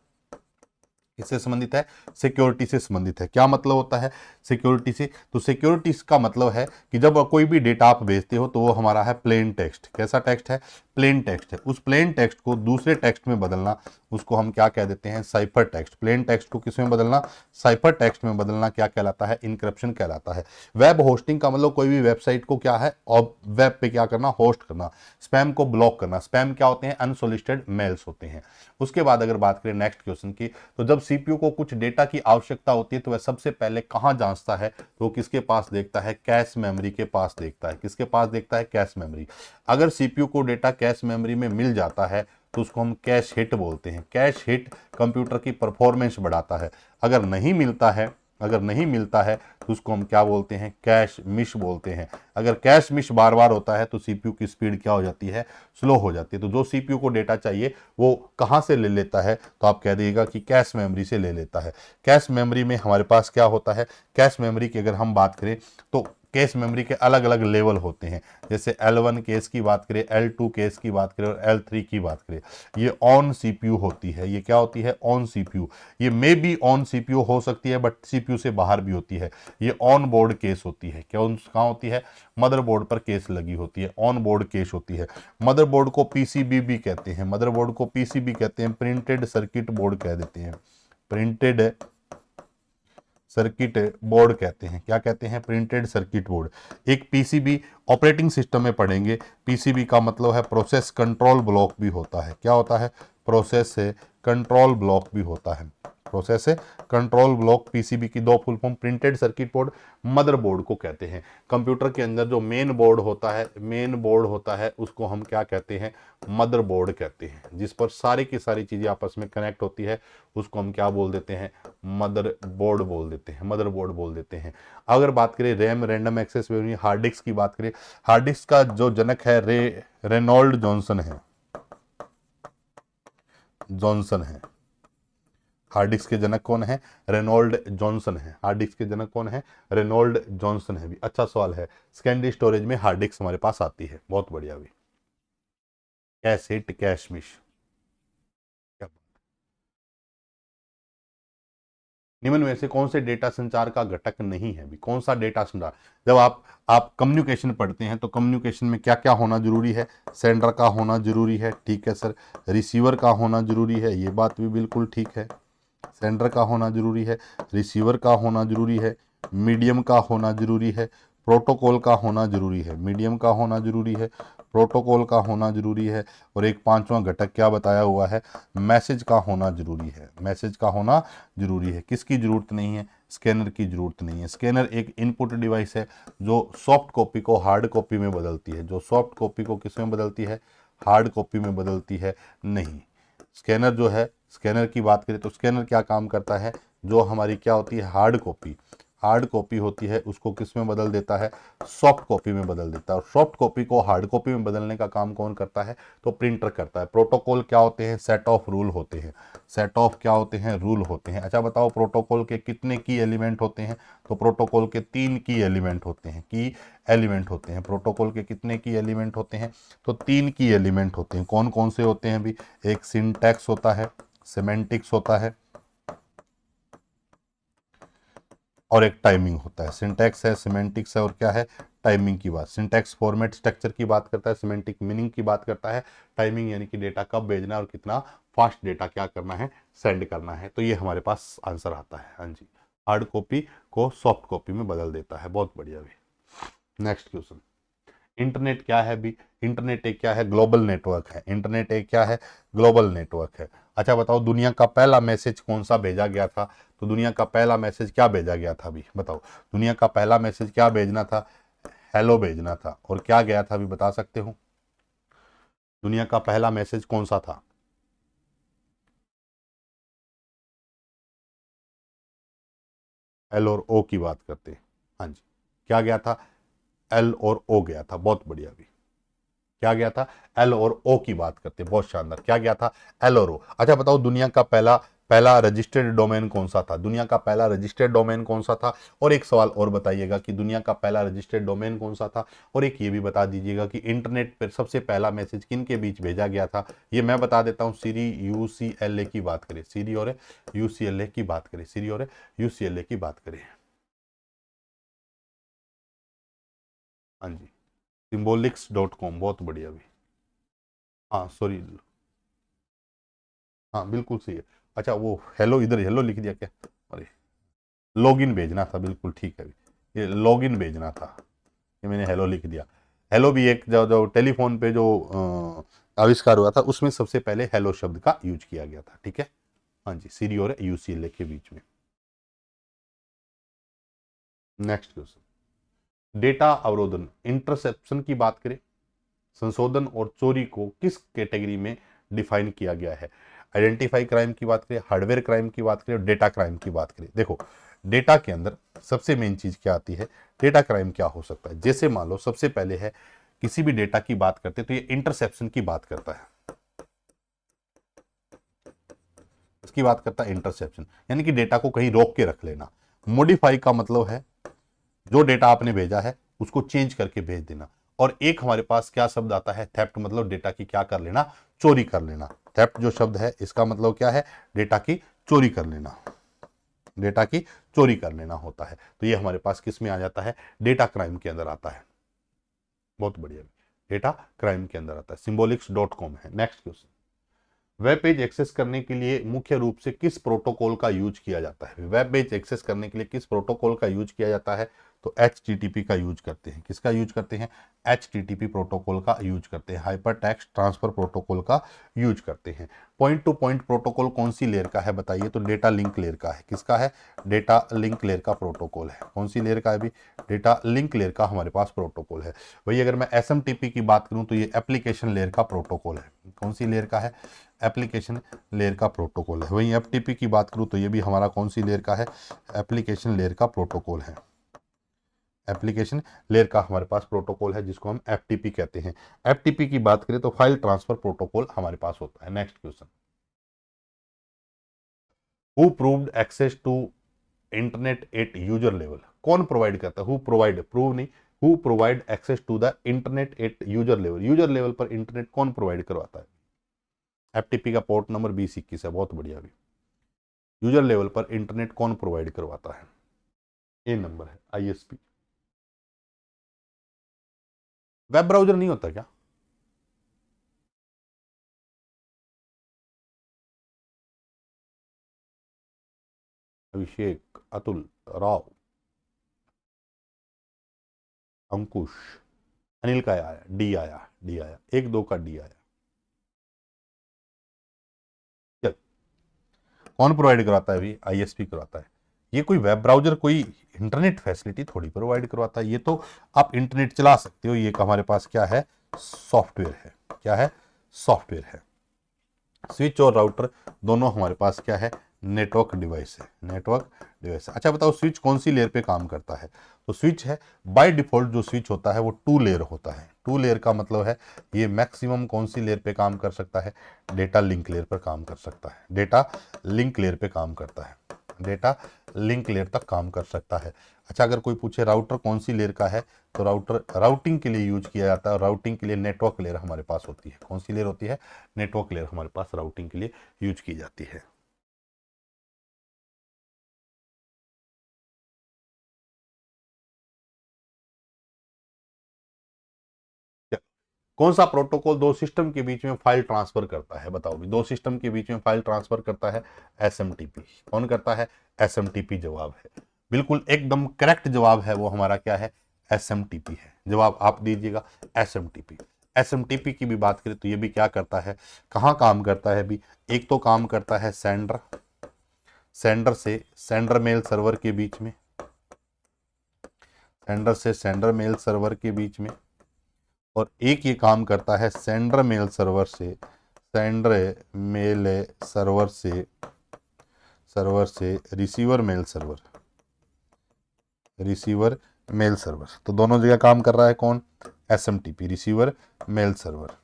किससे संबंधित है, सिक्योरिटी से संबंधित है। क्या मतलब होता है सिक्योरिटी से, तो सिक्योरिटी का मतलब है कि जब कोई भी डेटा आप भेजते हो तो वो हमारा है प्लेन टेक्स्ट। कैसा टेक्स्ट है, प्लेन टेक्स्ट है। उस प्लेन टेक्स्ट को दूसरे टेक्स्ट में बदलना, उसको हम क्या कह देते हैं, साइफर टेक्स्ट। प्लेन टेक्स्ट को किस में बदलना, साइफर टेक्स्ट में बदलना क्या कहलाता है, इनक्रप्शन कहलाता है। वेब होस्टिंग का मतलब कोई भी वेबसाइट को क्या है, और वेब पे क्या करना, होस्ट करना। स्पैम को ब्लॉक करना, स्पैम क्या होते हैं, अनसोलिसिटेड मेल्स होते हैं। उसके बाद अगर बात करें नेक्स्ट क्वेश्चन की, तो जब सीपीयू को कुछ डेटा की आवश्यकता होती है तो वह सबसे पहले कहां जांचता है, तो किसके पास देखता है, कैश मेमोरी के पास देखता है। किसके पास देखता है, कैश मेमोरी। अगर सीपीयू को डेटा कैश मेमोरी में मिल जाता है तो उसको हम कैश हिट बोलते हैं। कैश हिट कंप्यूटर की परफॉर्मेंस बढ़ाता है। अगर नहीं मिलता है, अगर नहीं मिलता है तो उसको हम क्या बोलते हैं, कैश मिस बोलते हैं। अगर कैश मिस बार बार होता है तो सीपीयू की स्पीड क्या हो जाती है, स्लो हो जाती है। तो जो सीपीयू को डेटा चाहिए वो कहां से ले लेता है, तो आप कह दीजिएगा कि कैश मेमोरी से ले लेता है। कैश मेमोरी में हमारे पास क्या होता है, कैश मेमोरी की अगर हम बात करें तो कैश मेमोरी के अलग अलग लेवल होते हैं। जैसे L1 केस की बात करें, L2 केस की बात करें और L3 की बात करें। ये ऑन सीपीयू होती है, ये क्या होती है, ऑन सीपीयू। ये मे बी ऑन सीपीयू हो सकती है बट सीपीयू से बाहर भी होती है। ये ऑन बोर्ड केस होती है। क्या कहाँ होती है, मदरबोर्ड पर केस लगी होती है, ऑन बोर्ड केस होती है। मदरबोर्ड को पीसीबी भी कहते हैं, मदरबोर्ड को पीसीबी कहते हैं, प्रिंटेड सर्किट बोर्ड कह देते हैं। प्रिंटेड सर्किट बोर्ड कहते हैं। क्या कहते हैं, प्रिंटेड सर्किट बोर्ड। एक पीसीबी ऑपरेटिंग सिस्टम में पढ़ेंगे, पीसीबी का मतलब है प्रोसेस कंट्रोल ब्लॉक भी होता है। क्या होता है, प्रोसेस से कंट्रोल ब्लॉक भी होता है। प्रोसेस से कंट्रोल ब्लॉक, पीसीबी की 2 full form. Printed circuit board motherboard को कहते हैं। कंप्यूटर के अंदर जो मेन बोर्ड होता है, मेन बोर्ड होता है, उसको हम क्या कहते हैं, मदरबोर्ड कहते हैं। जिस पर सारी की सारी चीजें आपस में कनेक्ट होती है उसको हम क्या बोल देते हैं, मदरबोर्ड बोल देते हैं, मदरबोर्ड बोल देते हैं। अगर बात करें RAM, random access memory, hard disk की बात करें, हार्ड डिस्क का जो जनक है रेनॉल्ड जॉनसन है, जॉनसन है। हार्ड डिस्क के जनक कौन है, रेनॉल्ड जॉनसन है। हार्ड डिस्क के जनक कौन है, रेनॉल्ड जॉनसन है। भी अच्छा सवाल है। सेकेंडरी स्टोरेज में हार्ड डिस्क हमारे पास आती है, बहुत बढ़िया। भी कैश हिट, कैश मिस। निम्न में से कौन से डेटा संचार का घटक नहीं है, भी कौन सा डेटा संचार। जब आप कम्युनिकेशन पढ़ते हैं तो कम्युनिकेशन में क्या क्या होना जरूरी है, सेंडर का होना जरूरी है, ठीक है सर। रिसीवर का होना जरूरी है, ये बात भी बिल्कुल ठीक है। सेंडर का होना जरूरी है, रिसीवर का होना जरूरी है, मीडियम का होना जरूरी है, प्रोटोकॉल का होना जरूरी है, मीडियम का होना जरूरी है, प्रोटोकॉल का होना जरूरी है, और एक पांचवा घटक क्या बताया हुआ है, मैसेज का होना जरूरी है। मैसेज का होना जरूरी है। किसकी जरूरत नहीं है, स्कैनर की जरूरत नहीं है। स्कैनर एक इनपुट डिवाइस है जो सॉफ्ट कॉपी को हार्ड कॉपी में बदलती है, जो सॉफ्ट कॉपी को किस में बदलती है, हार्ड कॉपी में बदलती है नहीं। स्कैनर जो है, स्कैनर की बात करें तो स्कैनर क्या काम करता है, जो हमारी क्या होती है, हार्ड कॉपी होती है उसको किस में बदल देता है, सॉफ्ट कॉपी में बदल देता है। और सॉफ्ट कॉपी को हार्ड कॉपी में बदलने का काम कौन करता है, तो प्रिंटर करता है। प्रोटोकॉल क्या होते हैं, सेट ऑफ रूल होते हैं। सेट ऑफ क्या होते हैं, रूल होते हैं। अच्छा बताओ प्रोटोकॉल के कितने की एलिमेंट होते हैं, तो प्रोटोकॉल के 3 की एलिमेंट होते हैं, की एलिमेंट होते हैं। प्रोटोकॉल के कितने की एलिमेंट होते हैं, तो 3 की एलिमेंट होते हैं। कौन कौन से होते हैं भी, एक सिंटैक्स होता है, सिमेंटिक्स होता है, और एक टाइमिंग होता है। सिंटैक्स है, सिमेंटिक्स है, और क्या है, टाइमिंग की बात। सिंटैक्स फॉर्मेट स्ट्रक्चर की बात करता है, सिमेंटिक मीनिंग की बात करता है, टाइमिंग यानी कि डेटा कब भेजना है और कितना फास्ट डेटा क्या करना है, सेंड करना है। तो ये हमारे पास आंसर आता है। हाँ जी, हार्ड कॉपी को सॉफ्ट कॉपी में बदल देता है। बहुत बढ़िया भी। नेक्स्ट क्वेश्चन, इंटरनेट क्या है भी, इंटरनेट एक क्या है, ग्लोबल नेटवर्क है। इंटरनेट एक क्या है, ग्लोबल नेटवर्क है। अच्छा बताओ दुनिया का पहला मैसेज कौन सा भेजा गया था, तो दुनिया का पहला मैसेज क्या भेजा गया था अभी बताओ, दुनिया का पहला मैसेज क्या भेजना था, हेलो भेजना था। और क्या गया था अभी बता सकते हो, दुनिया का पहला मैसेज कौन सा था, एल और ओ की बात करते हैं। हाँ जी, क्या गया था, एल और ओ गया था। बहुत बढ़िया भी, क्या गया था, एल और ओ की बात करते हैं। बहुत शानदार, क्या गया था, एल और ओ। अच्छा बताओ दुनिया का पहला पहला रजिस्टर्ड डोमेन कौन सा था, दुनिया का पहला रजिस्टर्ड डोमेन कौन सा था। और एक सवाल और बताइएगा कि दुनिया का पहला रजिस्टर्ड डोमेन कौन सा था। और एक ये भी बता दीजिएगा कि इंटरनेट पर सबसे पहला मैसेज किन के बीच भेजा गया था। ये मैं बता देता हूँ, सीरी यूसीएलए की बात करें, सीरी और यूसीएलए की बात करें, सीरी और यूसीएलए की बात करें। हाँ जी, symbolics.com, बहुत बढ़िया भी। हाँ सॉरी, हाँ बिल्कुल सही है। अच्छा वो हेलो, इधर हेलो लिख दिया क्या, अरे लॉगिन भेजना था, बिल्कुल ठीक है। ये लॉगिन भेजना था, ये मैंने हेलो लिख दिया। हेलो भी एक जो जो टेलीफोन पे जो आविष्कार हुआ था उसमें सबसे पहले हेलो शब्द का यूज किया गया था। ठीक है, हाँ जी, सीरी और यूसीएलए के बीच में। नेक्स्ट क्वेश्चन, डेटा अवरोधन इंटरसेप्शन की बात करें, संशोधन और चोरी को किस कैटेगरी में डिफाइन किया गया है। आइडेंटिफाई क्राइम की बात करें, हार्डवेयर क्राइम की बात करें, डेटा क्राइम की बात करें। देखो डेटा के अंदर सबसे मेन चीज क्या आती है, डेटा क्राइम क्या हो सकता है। जैसे मान लो सबसे पहले है, किसी भी डेटा की बात करते हैं तो ये इंटरसेप्शन की बात करता है, इसकी बात करता है इंटरसेप्शन, यानी कि डेटा को कहीं रोक के रख लेना। मॉडिफाई का मतलब है जो डेटा आपने भेजा है उसको चेंज करके भेज देना। और एक हमारे पास क्या शब्द आता है, थेफ्ट, मतलब डेटा की क्या कर लेना, चोरी कर लेना। थेफ्ट जो शब्द है इसका मतलब क्या है, डेटा की चोरी कर लेना, डेटा की चोरी कर लेना होता है। तो ये हमारे पास किस में आ जाता है, डेटा क्राइम के अंदर आता है। बहुत बढ़िया, डेटा क्राइम के अंदर आता है। symbolics.com है। Next question, web page access करने के लिए मुख्य रूप से किस प्रोटोकॉल का यूज किया जाता है। वेब पेज एक्सेस करने के लिए किस प्रोटोकॉल का यूज किया जाता है, तो HTTP का यूज करते हैं। किसका यूज करते हैं, HTTP प्रोटोकॉल का यूज करते हैं। हाइपर टेक्स्ट ट्रांसफर प्रोटोकॉल का यूज करते हैं। पॉइंट टू पॉइंट प्रोटोकॉल कौन सी लेयर का है बताइए, तो डेटा लिंक लेयर का है। किसका है, डेटा लिंक लेयर का प्रोटोकॉल है। कौन सी लेयर का है भी, डेटा लिंक लेयर का हमारे पास प्रोटोकॉल है। वही अगर मैं SMTP की बात करूं तो ये एप्लीकेशन लेयर का प्रोटोकॉल है। कौन सी लेयर का है, एप्लीकेशन लेयर का प्रोटोकॉल है। वहीं FTP की बात करूं तो ये भी हमारा कौन सी लेयर का है, एप्लीकेशन लेयर का प्रोटोकॉल है। एप्लीकेशन लेयर का हमारे पास प्रोटोकॉल है जिसको हम FTP कहते हैं। FTP की बात करें तो फाइल ट्रांसफर प्रोटोकॉल हमारे पास होता है। Next question, who proved access to internet at user level, कौन प्रोवाइड करता है, हु प्रोवाइड, प्रूव नहीं, who provide access to the internet at user level, user level पर इंटरनेट कौन प्रोवाइड करवाता है। FTP का पोर्ट नंबर 2021 है। बहुत बढ़िया भी, यूजर लेवल पर इंटरनेट कौन प्रोवाइड करवाता है, ए नंबर है ISP। वेब ब्राउजर नहीं होता क्या, अभिषेक, अतुल, राव, अंकुश, अनिल का आया, डी आया, डी आया, 1 2 का डी आया। चल, कौन प्रोवाइड कराता है अभी? आईएसपी करवाता है। ये कोई वेब ब्राउजर कोई इंटरनेट फैसिलिटी थोड़ी प्रोवाइड करवाता है, ये तो आप इंटरनेट चला सकते हो। ये हमारे पास क्या है? सॉफ्टवेयर है। क्या है? सॉफ्टवेयर है। स्विच और राउटर दोनों हमारे पास क्या है? नेटवर्क डिवाइस है। Network device. अच्छा बताओ, स्विच कौन सी लेयर पे काम करता है? तो स्विच है, बाय डिफॉल्ट जो स्विच होता है वो 2 लेयर होता है। 2 लेयर का मतलब है ये मैक्सिमम कौन सी लेयर पे काम कर सकता है? डेटा लिंक लेयर पर काम कर सकता है। डेटा लिंक लेयर पे काम करता है। डेटा लिंक लेयर तक काम कर सकता है। अच्छा, अगर कोई पूछे राउटर कौन सी लेयर का है, तो राउटर राउटिंग के लिए यूज किया जाता है। और राउटिंग के लिए नेटवर्क लेयर हमारे पास होती है। कौन सी लेयर होती है? नेटवर्क लेयर हमारे पास राउटिंग के लिए यूज की जाती है। कौन सा प्रोटोकॉल दो सिस्टम के बीच में फाइल ट्रांसफर करता है? बताओ भी, दो सिस्टम के बीच में फाइल ट्रांसफर करता है? एसएमटीपी। कौन करता है? एसएमटीपी जवाब है। बिल्कुल एकदम करेक्ट जवाब है वो हमारा क्या है? एसएमटीपी है। जवाब आप दीजिएगा एसएमटीपी। एसएमटीपी की भी बात करें तो ये भी क्या करता है? कहाँ काम करता है भी? एक तो काम करता है सेंडर, सेंडर से सेंडर मेल सर्वर के बीच में, सेंडर से सेंडर मेल सर्वर के बीच में। और एक ये काम करता है सेंडर मेल सर्वर से, सेंडर मेल सर्वर से, सर्वर से receiver mail server, receiver mail server. तो दोनों जगह काम कर रहा है कौन? SMTP, receiver mail server,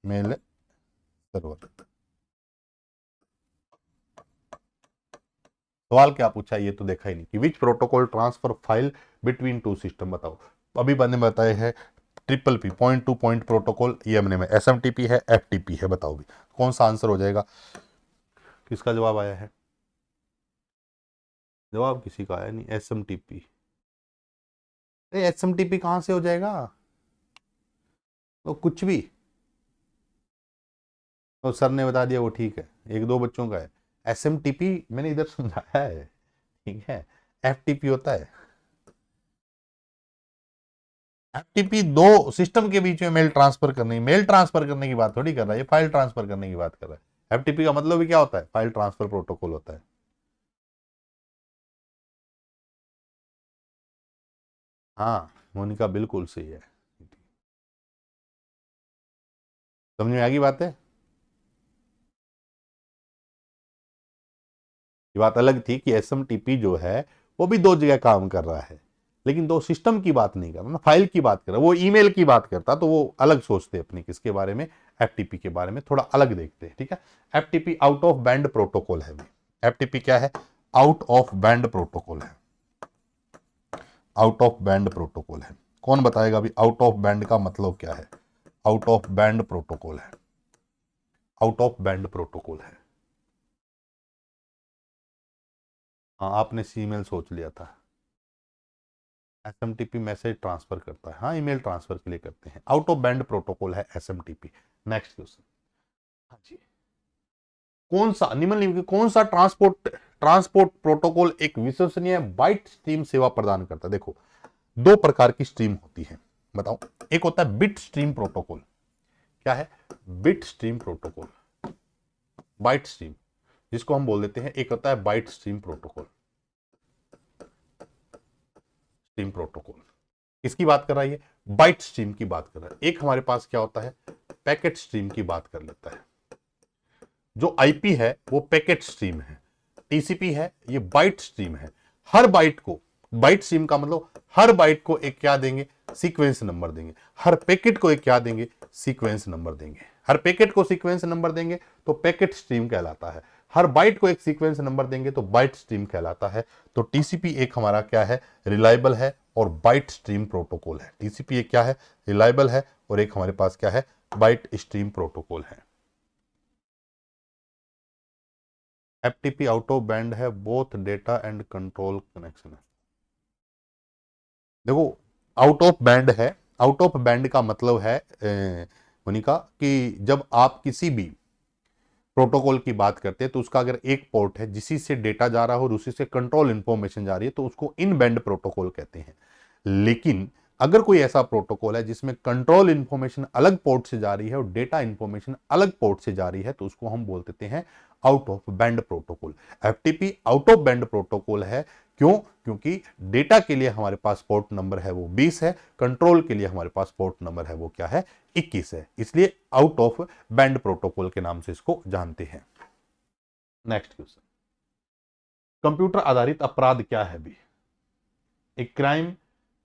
mail server. सवाल क्या पूछा ये तो देखा ही नहीं कि which protocol transfer file between two system. बताओ, अभी मैंने बताया है triple P, point to point protocol, ये हमने में एसएमटीपी है, एफटीपी है। बताओ भी कौन सा आंसर हो जाएगा? किसका जवाब आया है? जवाब किसी का आया नहीं। एसएमटीपी, एसएमटीपी कहां से हो जाएगा? तो कुछ भी तो सर ने बता दिया वो ठीक है, 1 2 बच्चों का है। एसएमटीपी मैंने इधर समझाया है, ठीक है। एफटीपी होता है, एफटीपी दो सिस्टम के बीच में मेल ट्रांसफर करने, मेल ट्रांसफर करने की बात थोड़ी कर रहा है, ये फाइल ट्रांसफर करने की बात कर रहा है। एफटीपी का मतलब भी क्या होता है? फाइल ट्रांसफर प्रोटोकॉल होता है। हाँ, मोनिका बिल्कुल सही है। समझ में आ गई बात है? ये बात अलग थी कि एसएमटीपी जो है वो भी 2 जगह काम कर रहा है, लेकिन 2 सिस्टम की बात नहीं कर रहा ना, फाइल की बात कर रहा है। वो ईमेल की बात करता तो वो अलग सोचते अपने किसके बारे में? एफटीपी के बारे में थोड़ा अलग देखते हैं, ठीक है। FTP out of band protocol है। एफटीपी क्या है? आउट ऑफ बैंड प्रोटोकॉल है। आउट ऑफ बैंड प्रोटोकॉल है। कौन बताएगा अभी आउट ऑफ बैंड का मतलब क्या है? आउट ऑफ बैंड प्रोटोकॉल है, आउट ऑफ बैंड प्रोटोकॉल है। हाँ, आपने ईमेल सोच लिया था। एसएमटीपी मैसेज ट्रांसफर करता है, हाँ, ईमेल ट्रांसफर के लिए करते हैं। आउट ऑफ बैंड प्रोटोकॉल है एसएमटीपी। Next question. हाँ जी। कौन सा निम्नलिखित में कौन सा ट्रांसपोर्ट ट्रांसपोर्ट प्रोटोकॉल एक विश्वसनीय बाइट स्ट्रीम सेवा प्रदान करता है? देखो, 2 प्रकार की स्ट्रीम होती है। बताओ, एक होता है बिट स्ट्रीम प्रोटोकॉल। क्या है? Bit stream protocol, byte stream, जिसको हम बोल देते हैं। एक होता है byte stream protocol, stream protocol. किसकी बात कर रहा है ये? बाइट स्ट्रीम की बात कर रहा है। एक हमारे पास क्या होता है? पैकेट स्ट्रीम की बात कर लेता है। जो आईपी है वो पैकेट स्ट्रीम है, टीसीपी है ये बाइट स्ट्रीम है। हर बाइट को, बाइट स्ट्रीम का मतलब हर बाइट को एक क्या देंगे? सीक्वेंस नंबर देंगे। हर पैकेट को एक क्या देंगे? सीक्वेंस नंबर देंगे। हर पैकेट को सीक्वेंस नंबर देंगे तो पैकेट स्ट्रीम कहलाता है। हर बाइट को एक सीक्वेंस नंबर देंगे तो बाइट स्ट्रीम कहलाता है। तो टीसीपी एक हमारा क्या है? रिलायबल है और बाइट स्ट्रीम प्रोटोकॉल है। टीसीपी एक क्या है? रिलायबल है और एक हमारे पास क्या है? बाइट स्ट्रीम प्रोटोकॉल है। एफटीपी आउट ऑफ बैंड है, both data and control connection है। देखो, आउट ऑफ बैंड है। आउट ऑफ बैंड का मतलब है मोनिका कि जब आप किसी भी प्रोटोकॉल की बात करते हैं तो उसका अगर एक पोर्ट है जिसी से डेटा जा रहा हो और उसी से कंट्रोल इंफॉर्मेशन जा रही है तो उसको इन बैंड प्रोटोकॉल कहते हैं। लेकिन अगर कोई ऐसा प्रोटोकॉल है जिसमें कंट्रोल इंफॉर्मेशन अलग पोर्ट से जा रही है और डेटा इंफॉर्मेशन अलग पोर्ट से जा रही है तो उसको हम बोल देते हैं out of band protocol. FTP out of band protocol है, क्यों? क्योंकि डेटा के लिए हमारे पास पोर्ट नंबर है वो 20 है, कंट्रोल के लिए हमारे पास पोर्ट नंबर है वो क्या है, 21 है, इसलिए आउट ऑफ बैंड प्रोटोकॉल के नाम से इसको जानते हैं। नेक्स्ट क्वेश्चन, कंप्यूटर आधारित अपराध क्या है भी? एक crime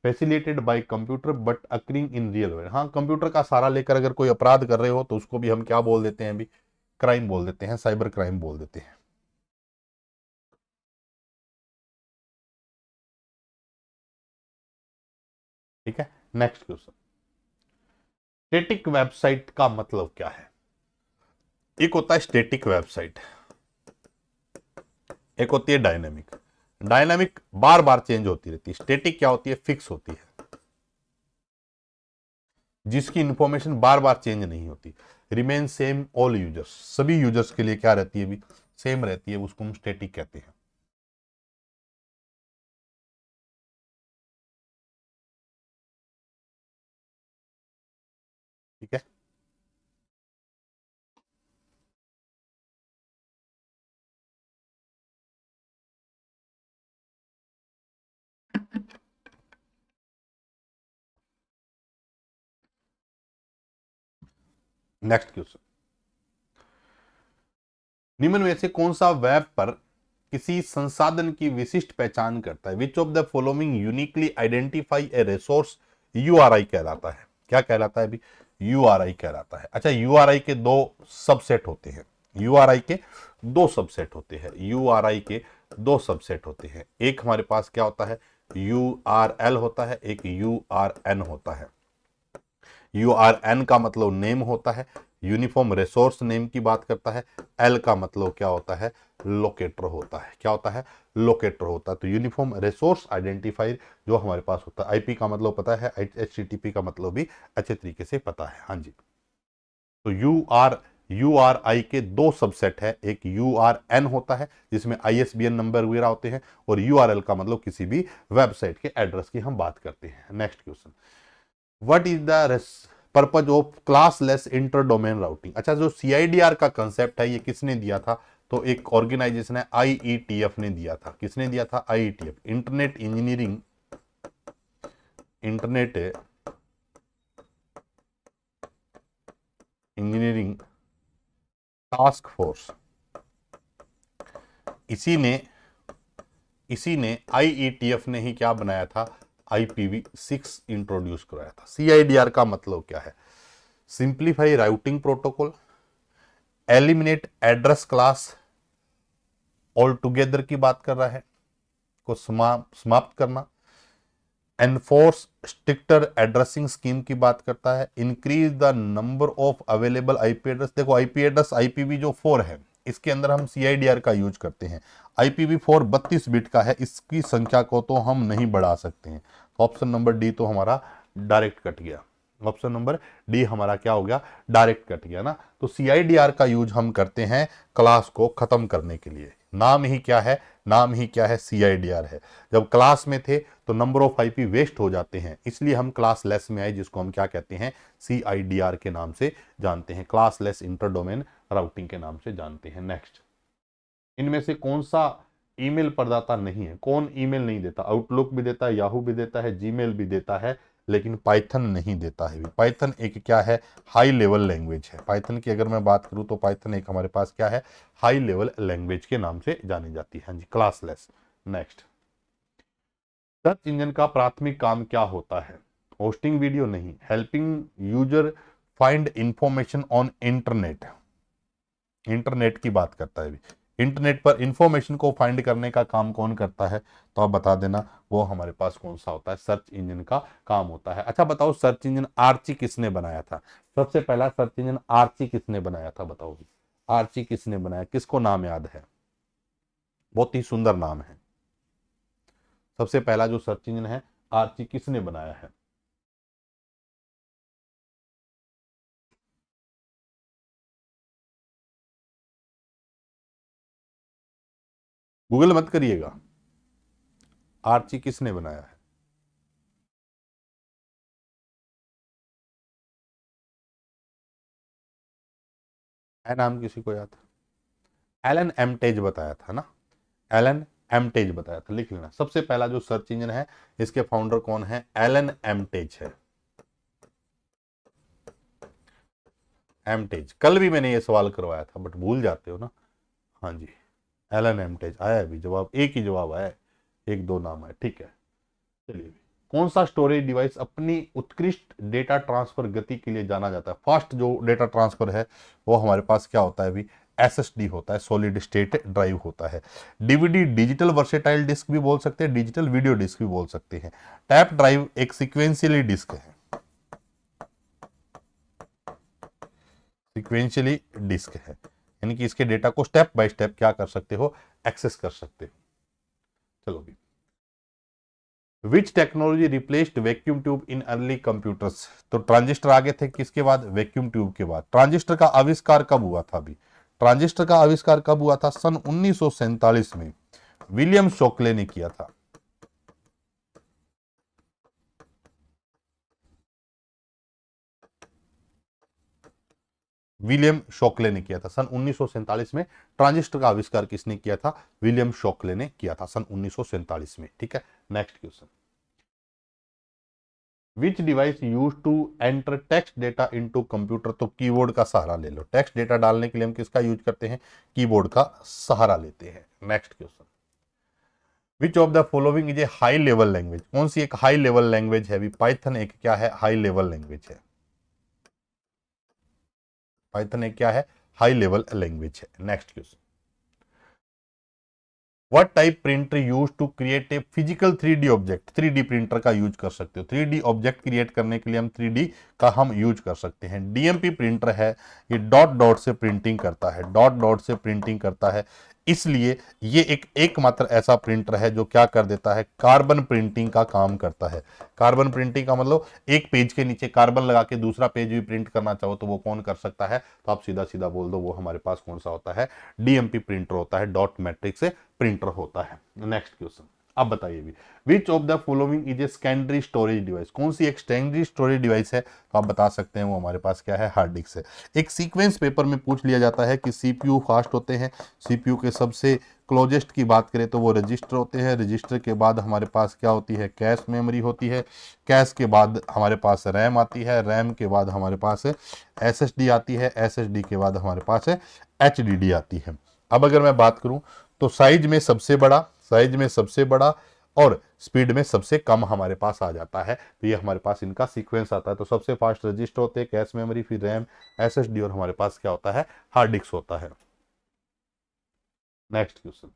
facilitated bye computer but occurring in real world. हाँ, कंप्यूटर का सहारा लेकर अगर कोई अपराध कर रहे हो तो उसको भी हम क्या बोल देते हैं भी? क्राइम बोल देते हैं, साइबर क्राइम बोल देते हैं। ठीक है, नेक्स्ट क्वेश्चन, स्टैटिक वेबसाइट का मतलब क्या है? एक होता है स्टैटिक वेबसाइट, एक होती है डायनेमिक। डायनेमिक बार बार चेंज होती रहती है, स्टैटिक क्या होती है? फिक्स होती है, जिसकी इंफॉर्मेशन बार बार चेंज नहीं होती, रिमेन सेम ऑल यूजर्स, सभी यूजर्स के लिए क्या रहती है भी? सेम रहती है, उसको हम स्टैटिक कहते हैं। ठीक है, नेक्स्ट क्वेश्चन, निम्न में से कौन सा वेब पर किसी संसाधन की विशिष्ट पहचान करता है? विच of the following uniquely identify A resource? URI कहलाता है। क्या कहलाता है अभी? यूआरआई कहलाता है। अच्छा, यूआरआई के दो सबसेट होते हैं, यूआरआई के दो सबसेट होते हैं, यूआरआई के दो सबसेट होते हैं। एक हमारे पास क्या होता है? यूआरएल होता है, एक यूआरएन होता है। यूआरएन का मतलब नेम होता है, यूनिफॉर्म रिसोर्स नेम की बात करता है। एल का मतलब क्या होता है? लोकेटर होता है। क्या होता है? लोकेटर होता है। तो यूनिफॉर्म रिसोर्स आइडेंटिफायर जो हमारे पास होता है, आईपी का मतलब पता है, एचटीटीपी का मतलब भी अच्छे तरीके से पता है। हाँ जी, तो यूआरआई के दो सबसेट है, एक यूआरएन होता है जिसमें आईएसबीएन नंबर वगैरह होते हैं, और यूआरएल का मतलब किसी भी वेबसाइट के एड्रेस की हम बात करते हैं। Next question, what is the purpose of classless inter domain routing? अच्छा, जो सीआईडीआर का कंसेप्ट है ये किसने दिया था? तो एक ऑर्गेनाइजेशन है आईईटीएफ ने दिया था। किसने दिया था? IETF, internet engineering task force. इसी ने आईईटीएफ ने ही क्या बनाया था? IPv6 इंट्रोड्यूस कराया था। सीआईडीआर का मतलब क्या है? Simplify routing protocol, eliminate address class all together की बात कर रहा है, को समाप्त करना, एनफोर्स स्ट्रिक्टर एड्रेसिंग स्कीम की बात करता है, increase the number of available IP address. देखो, आईपी एड्रेस IPv4 है, इसके अंदर हम सीआईडीआर का यूज करते हैं। IPv4 32 बिट का है, इसकी संख्या को तो हम नहीं बढ़ा सकते हैं। ऑप्शन नंबर डी तो हमारा डायरेक्ट कट गया, ऑप्शन नंबर डी हमारा क्या हो गया? डायरेक्ट कट गया ना। तो सीआईडीआर का यूज हम करते हैं क्लास को खत्म करने के लिए। नाम ही क्या है? नाम ही क्या है? सीआईडीआर है। जब क्लास में थे तो नंबर ऑफ आईपी वेस्ट हो जाते हैं, इसलिए हम क्लास लेस में आए, जिसको हम क्या कहते हैं? सीआईडीआर के नाम से जानते हैं, class less inter domain routing के नाम से जानते हैं। नेक्स्ट, इनमें से कौन सा ईमेल प्रदाता नहीं है? कौन ईमेल नहीं देता? आउटलुक भी देता है, याहू भी देता है, जीमेल भी देता है, लेकिन पाइथन नहीं देता है। पाइथन एक क्या है? हाई लेवल लैंग्वेज है। पाइथन की अगर मैं बात करूं तो पाइथन एक हमारे पास क्या है? हाई लेवल लैंग्वेज के नाम से जानी जाती है। हाँ जी, क्लासलेस। नेक्स्ट, सर्च इंजन का प्राथमिक काम क्या होता है? होस्टिंग वीडियो नहीं, helping user find information on internet. Internet की बात करता है। इंटरनेट पर इंफॉर्मेशन को फाइंड करने का काम कौन करता है? तो आप बता देना, वो हमारे पास कौन सा होता है? सर्च इंजन का काम होता है। अच्छा बताओ, सर्च इंजन आर्ची किसने बनाया था? सबसे पहला सर्च इंजन आर्ची किसने बनाया था? बताओ, आर्ची किसने बनाया? किसको नाम याद है? बहुत ही सुंदर नाम है। सबसे पहला जो सर्च इंजन है आर्ची किसने बनाया है? गूगल मत करिएगा। आर्ची किसने बनाया है नाम किसी को याद? एलन एमटेज बताया था ना, एलन एमटेज बताया था, लिख लेना। सबसे पहला जो सर्च इंजन है इसके फाउंडर कौन है? एलन एमटेज है। एमटेज, कल भी मैंने ये सवाल करवाया था बट भूल जाते हो ना। हाँ जी, एलन एमटेज आया अभी जवाब, एक ही जवाब आया, एक दो नाम है, ठीक है। चलिए, कौन सा स्टोरेज डिवाइस अपनी उत्कृष्ट डेटा ट्रांसफर गति के लिए जाना जाता है? फास्ट जो डेटा ट्रांसफर है वो हमारे पास क्या होता है अभी? एसएसडी होता है, सॉलिड स्टेट ड्राइव होता है। डीवीडी डिजिटल वर्सेटाइल डिस्क भी बोल सकते हैं, डिजिटल वीडियो डिस्क भी बोल सकते हैं। टैप ड्राइव एक सीक्वेंशियली डिस्क है, सीक्वेंशियली डिस्क है, यानी कि इसके डेटा को स्टेप बाय स्टेप क्या कर सकते हो? एक्सेस कर सकते हो। चलो भी, विच technology replaced vacuum tube in early computers? तो ट्रांजिस्टर आगे थे, किसके बाद? वैक्यूम ट्यूब के बाद। ट्रांजिस्टर का आविष्कार कब हुआ था? अभी ट्रांजिस्टर का आविष्कार कब हुआ था? सन 1947 में विलियम शोकले ने किया था। विलियम शोकले ने किया था सन 1947 में। ट्रांजिस्टर का आविष्कार किसने किया था? विलियम शोकले ने किया था सन 1947 में, ठीक है। Next question, which device use to enter text data into computer? तो कीबोर्ड का सहारा ले लो। टेक्स्ट डेटा डालने के लिए हम किसका यूज करते हैं? कीबोर्ड का सहारा लेते हैं। Next question, which of the following is a high level language? कौन सी एक हाई लेवल लैंग्वेज है? अभी पाइथन एक क्या है? हाई लेवल लैंग्वेज है। पाइथन एक क्या है? हाई लेवल लैंग्वेज है। Next question, what type printer use to create a physical 3D object? 3D printer का यूज कर सकते हो। 3D ऑब्जेक्ट क्रिएट करने के लिए हम 3D का हम यूज कर सकते हैं। डीएमपी प्रिंटर है, ये डॉट डॉट से प्रिंटिंग करता है, डॉट डॉट से प्रिंटिंग करता है, इसलिए ये एकमात्र ऐसा प्रिंटर है जो क्या कर देता है? कार्बन प्रिंटिंग का काम करता है। कार्बन प्रिंटिंग का मतलब एक पेज के नीचे कार्बन लगा के दूसरा पेज भी प्रिंट करना चाहो तो वो कौन कर सकता है? तो आप सीधा सीधा बोल दो, वो हमारे पास कौन सा होता है? डीएमपी प्रिंटर होता है, डॉट मैट्रिक्स से प्रिंटर होता है। नेक्स्ट क्वेश्चन, अब बताइए भी, which of the following is a secondary storage device? कौन सी एक सेकेंडरी स्टोरेज डिवाइस है? तो आप बता सकते हैं वो हमारे पास क्या है? हार्ड डिस्क है। एक सीक्वेंस पेपर में पूछ लिया जाता है कि सीपीयू फास्ट होते हैं, सीपीयू के सबसे क्लोजेस्ट की बात करें तो वो रजिस्टर होते हैं, रजिस्टर के बाद हमारे पास क्या होती है? कैश मेमोरी होती है, कैश के बाद हमारे पास रैम आती है, रैम के बाद हमारे पास एसएसडी आती है, एसएसडी के बाद हमारे पास एचडीडी आती है। अब अगर मैं बात करूं तो साइज में सबसे बड़ा, साइज में सबसे बड़ा और स्पीड में सबसे कम हमारे पास आ जाता है, तो ये हमारे पास इनका सीक्वेंस आता है। तो सबसे फास्ट रजिस्टर होते हैं, कैश मेमोरी, फिर रैम, एसएसडी और हमारे पास क्या होता है? हार्ड डिस्क होता है। नेक्स्ट क्वेश्चन,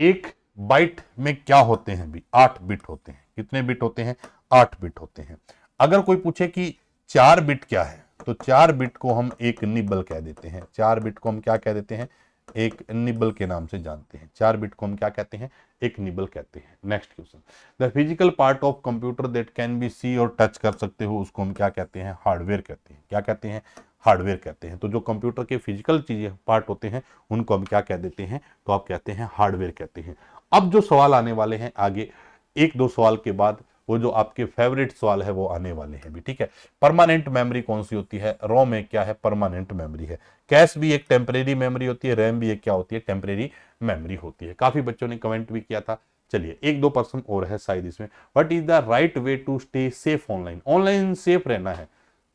एक बाइट में क्या होते हैं? भी 8 बिट होते हैं। कितने बिट होते हैं? 8 बिट होते हैं। अगर कोई पूछे कि 4 बिट क्या है, तो 4 बिट को हम एक निबल कह देते हैं। 4 बिट को हम क्या कह देते हैं? एक निबल के नाम से जानते हैं। 4 बिट को हम क्या कहते हैं? एक निबल कहते हैं। Next question, the physical part of computer that can be see और टच कर सकते हो, उसको हम क्या कहते हैं? हार्डवेयर कहते हैं। क्या कहते हैं? हार्डवेयर कहते हैं। तो जो कंप्यूटर के फिजिकल चीजें पार्ट होते हैं उनको हम क्या कह देते हैं? तो आप कहते हैं हार्डवेयर कहते हैं। अब जो सवाल आने वाले हैं आगे, एक दो सवाल के बाद वो जो आपके फेवरेट सवाल है वो आने वाले हैं भी, ठीक है। परमानेंट मेमोरी कौन सी होती है? रोम एक क्या है? परमानेंट मेमोरी है। कैश भी एक टेम्परेरी मेमोरी होती है, रैम भी एक क्या होती है? टेम्परेरी मेमोरी होती है। काफी बच्चों ने कमेंट भी किया था। चलिए, एक दो पर्सन और है शायद इसमें, what is the right way to stay safe online? Online safe रहना है,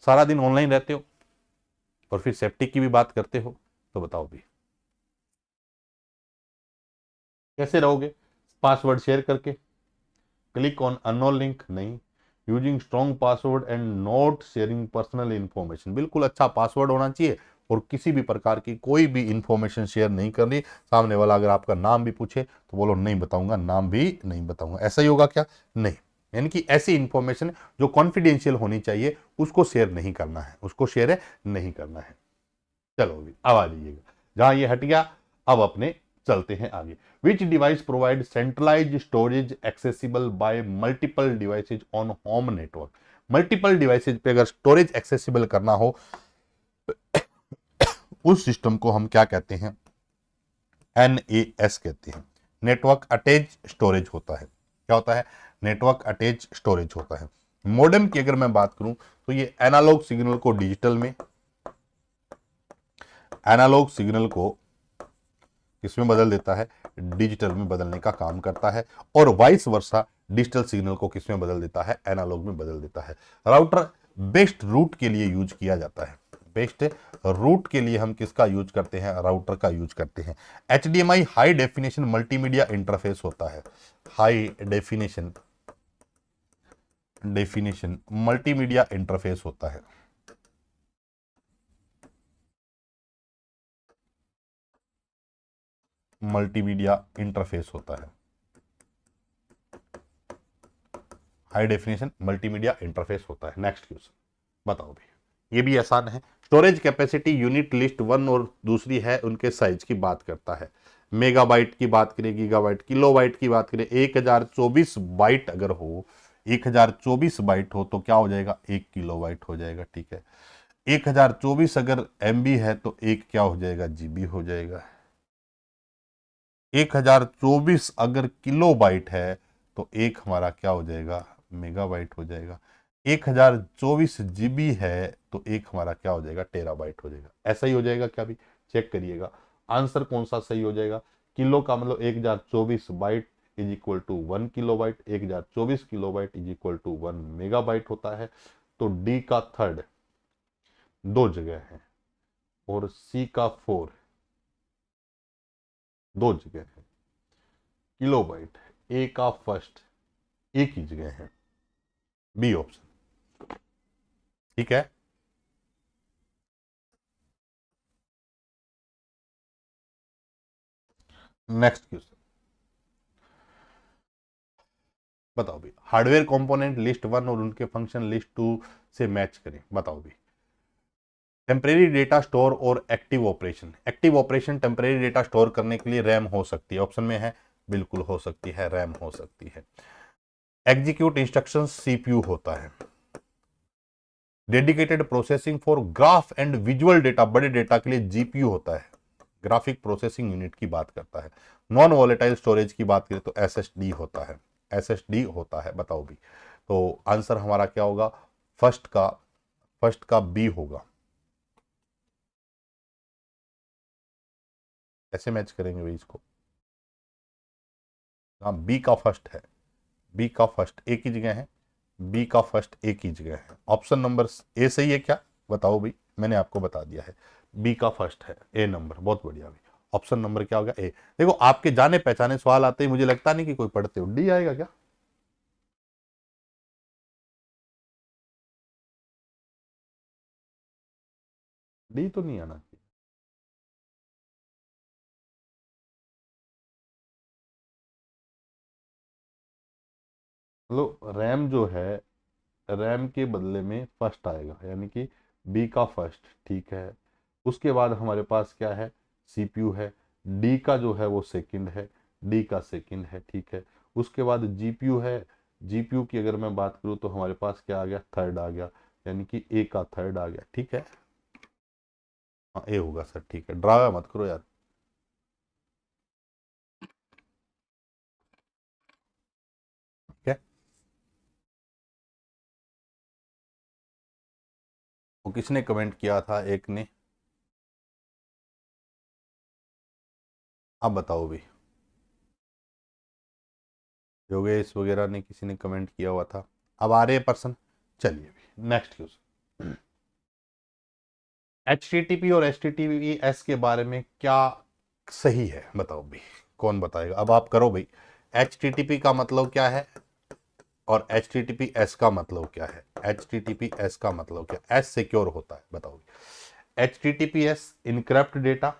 सारा दिन ऑनलाइन रहते हो और फिर सेफ्टी की भी बात करते हो, तो बताओ भी कैसे रहोगे? पासवर्ड शेयर करके, क्लिक ऑन अननोन लिंक नहीं, using strong password and not sharing personal information. बिल्कुल अच्छा पासवर्ड होना चाहिए और किसी भी प्रकार की कोई भी इंफॉर्मेशन शेयर नहीं करनी। सामने वाला अगर आपका नाम भी पूछे तो बोलो नहीं बताऊंगा, नाम भी नहीं बताऊंगा। ऐसा ही होगा क्या? नहीं, यानी कि ऐसी इंफॉर्मेशन जो कॉन्फिडेंशियल होनी चाहिए उसको शेयर नहीं करना है, उसको शेयर नहीं करना है। चलो अभी अब आ जाइएगा, जहां ये हट गया अब अपने चलते हैं आगे। Which device provide centralize storage accessible by multiple devices on home network? Multiple devices पे अगर स्टोरेज एक्सेसिबल करना हो उस सिस्टम को हम क्या कहते हैं? NAS कहते हैं। नेटवर्क अटैच स्टोरेज होता है। क्या होता है? नेटवर्क अटैच स्टोरेज होता है। मॉडेम की अगर मैं बात करूं तो ये एनालॉग सिग्नल को डिजिटल में, एनालॉग सिग्नल को किसमें बदल देता है? डिजिटल में बदलने का काम करता है। और वाइस वर्सा डिजिटल सिग्नल को किसमें बदल देता है? एनालॉग में बदल देता है। राउटर बेस्ट रूट के लिए यूज किया जाता है। बेस्ट रूट के लिए हम किसका यूज करते हैं? राउटर का यूज करते हैं। HDMI high definition multimedia interface होता है। हाई डेफिनेशन मल्टीमीडिया इंटरफेस होता है। मल्टीमीडिया इंटरफेस होता है। हाई डेफिनेशन मल्टीमीडिया इंटरफेस होता है। नेक्स्ट क्वेश्चन बताओ भी, ये भी आसान है। Storage capacity unit list one और दूसरी है उनके साइज की बात करता है। मेगाबाइट की बात करें, गीगाबाइट, किलोबाइट की बात करें। 1024 बाइट अगर हो, 1024 बाइट हो तो क्या हो जाएगा? 1 किलोबाइट हो जाएगा। ठीक है, 1024 अगर MB है तो एक क्या हो जाएगा? GB हो जाएगा। 1024 अगर किलोबाइट है तो एक हमारा क्या हो जाएगा? मेगाबाइट हो जाएगा। 1024 GB है तो एक हमारा क्या हो जाएगा? टेराबाइट हो जाएगा। ऐसा ही हो जाएगा क्या? भी चेक करिएगा आंसर कौन सा सही हो जाएगा। किलो का मतलब 1024 byte is equal to 1 kilobyte, 1024 kilobyte is equal to 1 megabyte होता है। तो डी का थर्ड 2 जगह है और सी का 4 2 जगह है। किलोबाइट ए का फर्स्ट एक ही जगह है, बी ऑप्शन। ठीक है, नेक्स्ट क्वेश्चन बताओ भी। हार्डवेयर कंपोनेंट लिस्ट वन और उनके फंक्शन लिस्ट टू से मैच करें। बताओ भी। टेम्परेरी डेटा स्टोर और active operation. Active operation temporary data store करने के लिए रैम हो सकती है, ऑप्शन में है, बिल्कुल हो सकती है, रैम हो सकती है। एग्जीक्यूट इंस्ट्रक्शन CPU होता है। Dedicated processing for graph and visual data, बड़े डेटा के लिए GPU होता है। ग्राफिक प्रोसेसिंग यूनिट की बात करता है। नॉन वॉलेटाइल स्टोरेज की बात करें तो SSD होता है। SSD होता है। बताओ भी, तो आंसर हमारा क्या होगा? फर्स्ट का बी होगा। कैसे मैच करेंगे भाई इसको? हाँ, बी का फर्स्ट है, बी का फर्स्ट एक ही जगह है, बी का फर्स्ट एक ही जगह है। ऑप्शन नंबर ए सही है क्या? बताओ भाई, मैंने आपको बता दिया है, बी का फर्स्ट है, ए नंबर। बहुत बढ़िया भाई, ऑप्शन नंबर क्या होगा? ए। देखो आपके जाने पहचाने सवाल आते ही मुझे लगता नहीं कि कोई पढ़ते हो, डी आएगा क्या? डी तो नहीं आना चाहिए। मतलब रैम जो है, रैम के बदले में फर्स्ट आएगा, यानी कि बी का फर्स्ट। ठीक है, उसके बाद हमारे पास क्या है? CPU है। डी का जो है वो सेकंड है, डी का सेकंड है। ठीक है, उसके बाद GPU है। GPU की अगर मैं बात करूँ तो हमारे पास क्या आ गया? थर्ड आ गया, यानी कि ए का थर्ड आ गया। ठीक है, हाँ ए होगा सर। ठीक है, ड्रामा मत करो यार। ठीक है, वो किसने कमेंट किया था? एक ने। अब बताओ भी, योगेश वगैरह ने, किसी ने कमेंट किया हुआ था। अब आ रहे पर्सन। चलिए भी नेक्स्ट क्वेश्चन। HTTP और HTTPS के बारे में क्या सही है? बताओ भाई, कौन बताएगा? अब आप करो भाई। HTTP का मतलब क्या है और HTTPS का मतलब क्या है? HTTPS का मतलब क्या? S सिक्योर होता है। बताओ। HTTPS encrypt data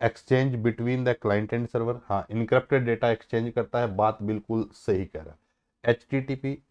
exchange between the client and server. हाँ, इनक्रप्टेड डेटा एक्सचेंज करता है, बात बिल्कुल सही कह रहा है।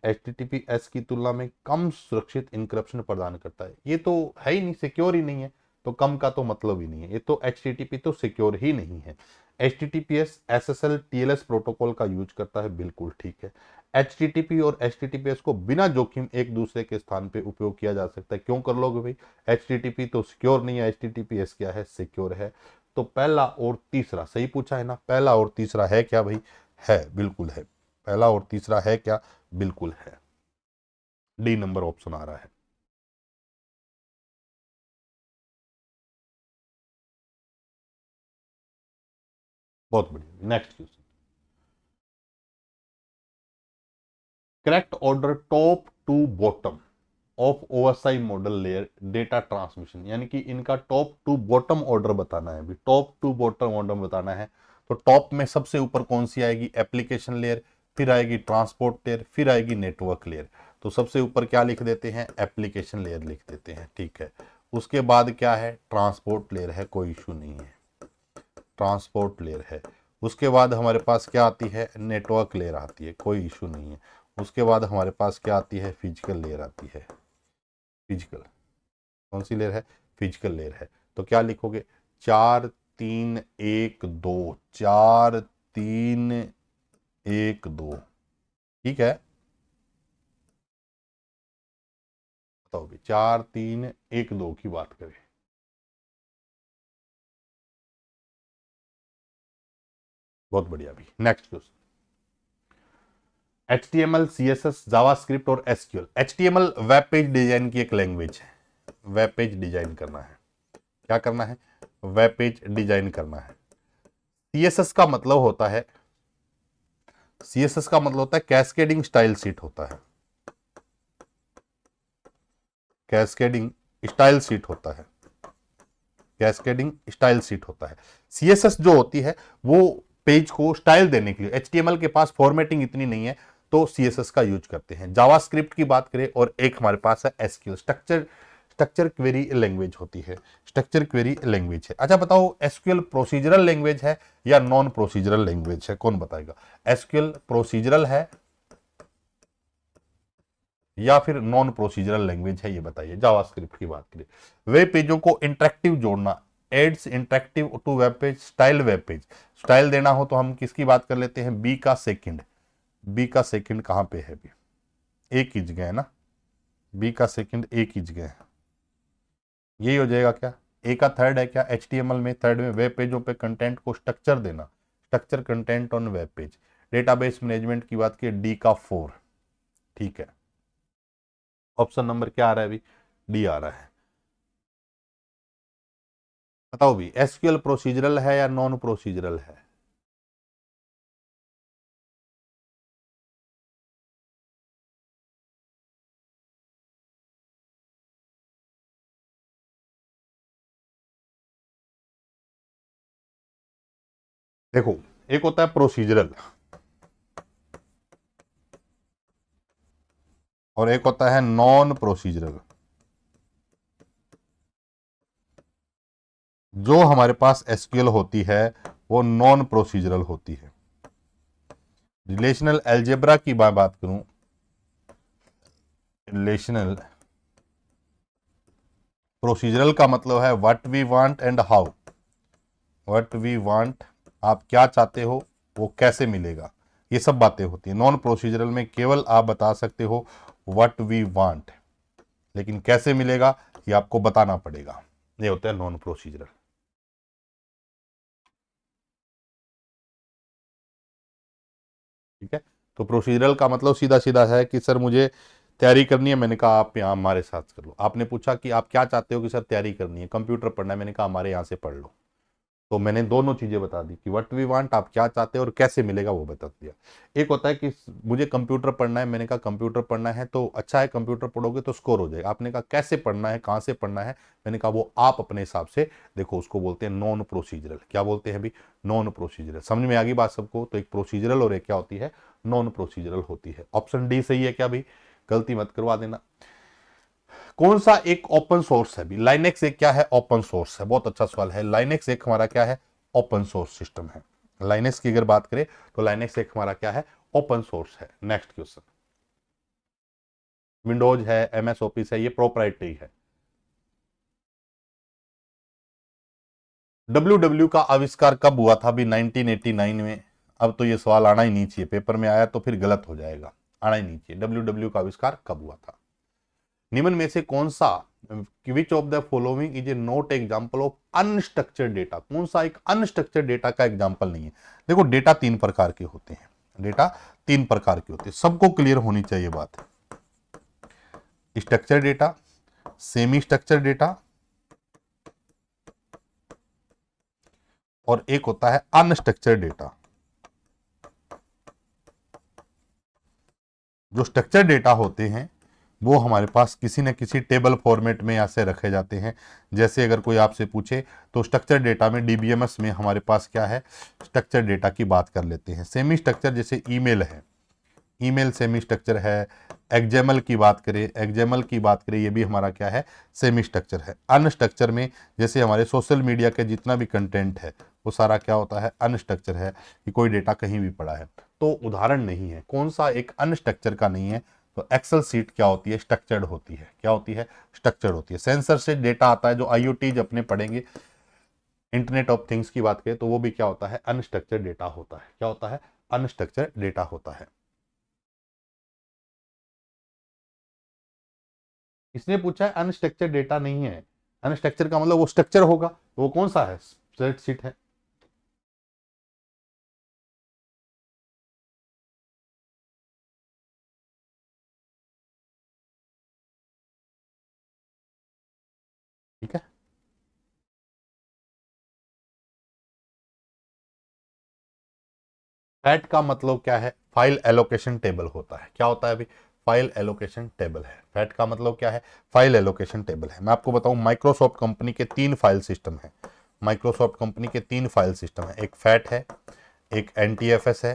HTTPS की तुलना में कम सुरक्षित इनक्रप्शन प्रदान करता है। ये तो है ही नहीं, सिक्योर ही नहीं है, तो कम का तो मतलब ही नहीं है। ये तो HTTP तो सिक्योर ही नहीं है। HTTPS SSL TLS प्रोटोकॉल का यूज करता है, बिल्कुल ठीक है। HTTP और HTTPS को बिना जोखिम एक दूसरे के स्थान पे उपयोग किया जा सकता है। क्यों कर लोगे भाई? HTTP तो सिक्योर नहीं है, HTTPS क्या है? सिक्योर है। तो पहला और तीसरा सही पूछा है ना, पहला और तीसरा है क्या भाई, है, बिल्कुल है, पहला और तीसरा है क्या, बिल्कुल है, डी नंबर ऑप्शन आ रहा है। बहुत बढ़िया, next question. Correct order top to bottom of OSI model layer data transmission, यानी कि इनका टॉप टू बॉटम ऑर्डर बताना है, टॉप टू बॉटम ऑर्डर बताना है। तो टॉप में सबसे ऊपर कौन सी आएगी, एप्लीकेशन लेयर, फिर आएगी ट्रांसपोर्ट लेयर, फिर आएगी नेटवर्क लेयर। तो सबसे ऊपर क्या लिख देते हैं, एप्लीकेशन लेयर लिख देते हैं, ठीक है। उसके बाद क्या है, ट्रांसपोर्ट लेयर है, कोई इशू नहीं है, ट्रांसपोर्ट लेयर है। उसके बाद हमारे पास क्या आती है, नेटवर्क लेयर आती है, कोई इशू नहीं है। उसके बाद हमारे पास क्या आती है, फिजिकल लेयर आती है, फिजिकल, कौन सी लेयर है, फिजिकल लेयर है। तो क्या लिखोगे, 4 3 1 2, 4 3 1 2, ठीक है। बताओ भी 4 3 1 2 की बात करें। बहुत बढ़िया भी, next question. HTML, CSS, JavaScript और SQL। HTML web page design की एक लैंग्वेज है, वेब पेज डिजाइन करना है, क्या करना है, वेब पेज डिजाइन करना है। CSS का मतलब होता है, CSS का मतलब होता है कैस्केडिंग स्टाइल शीट होता है, कैस्केडिंग स्टाइल शीट होता है, कैस्केडिंग स्टाइल शीट होता है। CSS जो होती है वो पेज को स्टाइल देने के लिए, HTML के पास फॉर्मेटिंग इतनी नहीं है तो CSS का यूज करते हैं। जावास्क्रिप्ट की बात करें और एक हमारे पास है SQL, स्ट्रक्चर क्वेरी लैंग्वेज होती है, स्ट्रक्चर क्वेरी लैंग्वेज है। अच्छा बताओ, SQL प्रोसीजरल लैंग्वेज है या नॉन प्रोसीजरल लैंग्वेज है, कौन बताएगा, SQL प्रोसीजरल है या फिर नॉन प्रोसीजरल लैंग्वेज है, ये बताइए। जावास्क्रिप्ट की बात करें, वेब पेजों को इंटरेक्टिव जोड़ना, adds interactive to web page, style web page, style देना हो तो हम किसकी बात कर लेते हैं, बी का सेकंड, बी का सेकंड कहां पे है, भी एक ही जगह है ना, बी का सेकंड एक ही जगह है, यही हो जाएगा क्या। ए का थर्ड है क्या, HTML में थर्ड में वेब पेजों पे कंटेंट को स्ट्रक्चर देना, structure content on web page. Database management की बात की, डी का 4, ठीक है। ऑप्शन नंबर क्या आ रहा है अभी, डी आ रहा है। बताओ भी, SQL प्रोसीजरल है या नॉन प्रोसीजरल है, देखो एक होता है प्रोसीजरल और एक होता है नॉन प्रोसीजरल। जो हमारे पास SQL होती है वो नॉन प्रोसीजरल होती है। रिलेशनल एल्जेब्रा की बात करूं, रिलेशनल प्रोसीजरल का मतलब है what we want and how, what we want, आप क्या चाहते हो, वो कैसे मिलेगा, ये सब बातें होती है। नॉन प्रोसीजरल में केवल आप बता सकते हो व्हाट वी वांट, लेकिन कैसे मिलेगा ये आपको बताना पड़ेगा, ये होता है नॉन प्रोसीजरल, ठीक है। तो प्रोसीजरल का मतलब सीधा सीधा है कि सर मुझे तैयारी करनी है, मैंने कहा आप यहाँ हमारे साथ कर लो। आपने पूछा कि आप क्या चाहते हो, कि सर तैयारी करनी है, कंप्यूटर पढ़ना है, मैंने कहा हमारे यहाँ से पढ़ लो। तो मैंने दोनों चीजें बता दी कि व्हाट वी वांट, आप क्या चाहते हो, और कैसे मिलेगा वो बता दिया। एक होता है कि मुझे कंप्यूटर पढ़ना है, मैंने कहा कंप्यूटर पढ़ना है तो अच्छा है, कंप्यूटर पढ़ोगे तो स्कोर हो जाएगा। आपने कहा कैसे पढ़ना है, कहाँ से पढ़ना है, मैंने कहा वो आप अपने हिसाब से देखो, उसको बोलते हैं नॉन प्रोसीजरल। क्या बोलते हैं अभी, नॉन प्रोसीजरल। समझ में आ गई बात सबको, तो एक प्रोसीजरल और एक क्या होती है, नॉन प्रोसीजरल होती है। ऑप्शन डी सही है क्या भाई, गलती मत करवा देना। कौन सा एक ओपन सोर्स है भी, लाइनेक्स एक क्या है, ओपन सोर्स है, बहुत अच्छा सवाल है। लाइनेक्स एक हमारा क्या है, ओपन सोर्स सिस्टम है। लाइनेक्स की अगर बात करें तो लाइनेक्स एक हमारा क्या है, ओपन सोर्स है। नेक्स्ट क्वेश्चन, विंडोज है, MS ऑफिस है, ये प्रोप्राइटरी है। WW का आविष्कार कब हुआ था अभी, 1989 में। अब तो ये सवाल आना ही नहीं चाहिए, पेपर में आया तो फिर गलत हो जाएगा, आना ही नहीं चाहिए। WW का आविष्कार कब हुआ था, निम्न में से कौन सा, विच of the following is a not example of unstructured data, कौन सा एक अनस्ट्रक्चर्ड डेटा का एग्जाम्पल नहीं है। देखो डेटा तीन प्रकार के होते हैं, डेटा तीन प्रकार के होते हैं, सबको क्लियर होनी चाहिए बात। Structured data, semi structured data और एक होता है अनस्ट्रक्चर्ड डेटा। जो स्ट्रक्चर्ड डेटा होते हैं वो हमारे पास किसी न किसी टेबल फॉर्मेट में ऐसे रखे जाते हैं। जैसे अगर कोई आपसे पूछे तो स्ट्रक्चर्ड डेटा में डीबीएमएस में हमारे पास क्या है, स्ट्रक्चर्ड डेटा की बात कर लेते हैं। सेमी स्ट्रक्चर जैसे ईमेल है, ईमेल सेमी स्ट्रक्चर है। एक्सएमएल की बात करें, एक्सएमएल की बात करें, ये भी हमारा क्या है, सेमी स्ट्रक्चर है। अनस्ट्रक्चर में जैसे हमारे सोशल मीडिया के जितना भी कंटेंट है वो सारा क्या होता है, अनस्ट्रक्चर है, कि कोई डेटा कहीं भी पड़ा है। तो उदाहरण नहीं है, कौन सा एक अनस्ट्रक्चर का नहीं है, तो एक्सेल सीट क्या होती है, स्ट्रक्चर्ड होती है। क्या होती है, स्ट्रक्चर्ड होती है। सेंसर से डेटा आता है, जो आईओटी अपने पढ़ेंगे, इंटरनेट ऑफ थिंग्स की बात करें तो वो भी क्या होता है, अनस्ट्रक्चर्ड डेटा होता है। क्या होता है, अनस्ट्रक्चर्ड डेटा होता है। इसने पूछा है अनस्ट्रक्चर डेटा नहीं है, अनस्ट्रक्चर का मतलब वो स्ट्रक्चर होगा, वो कौन सा है, स्प्रेडशीट है। ठीक है, फैट का मतलब क्या है, फाइल एलोकेशन टेबल होता है। क्या होता है अभी, फाइल एलोकेशन टेबल है। फैट का मतलब क्या है, फाइल एलोकेशन टेबल है। मैं आपको बताऊं, माइक्रोसॉफ्ट कंपनी के तीन फाइल सिस्टम है। माइक्रोसॉफ्ट कंपनी के तीन फाइल सिस्टम है, एक फैट है, एक एनटीएफएस है,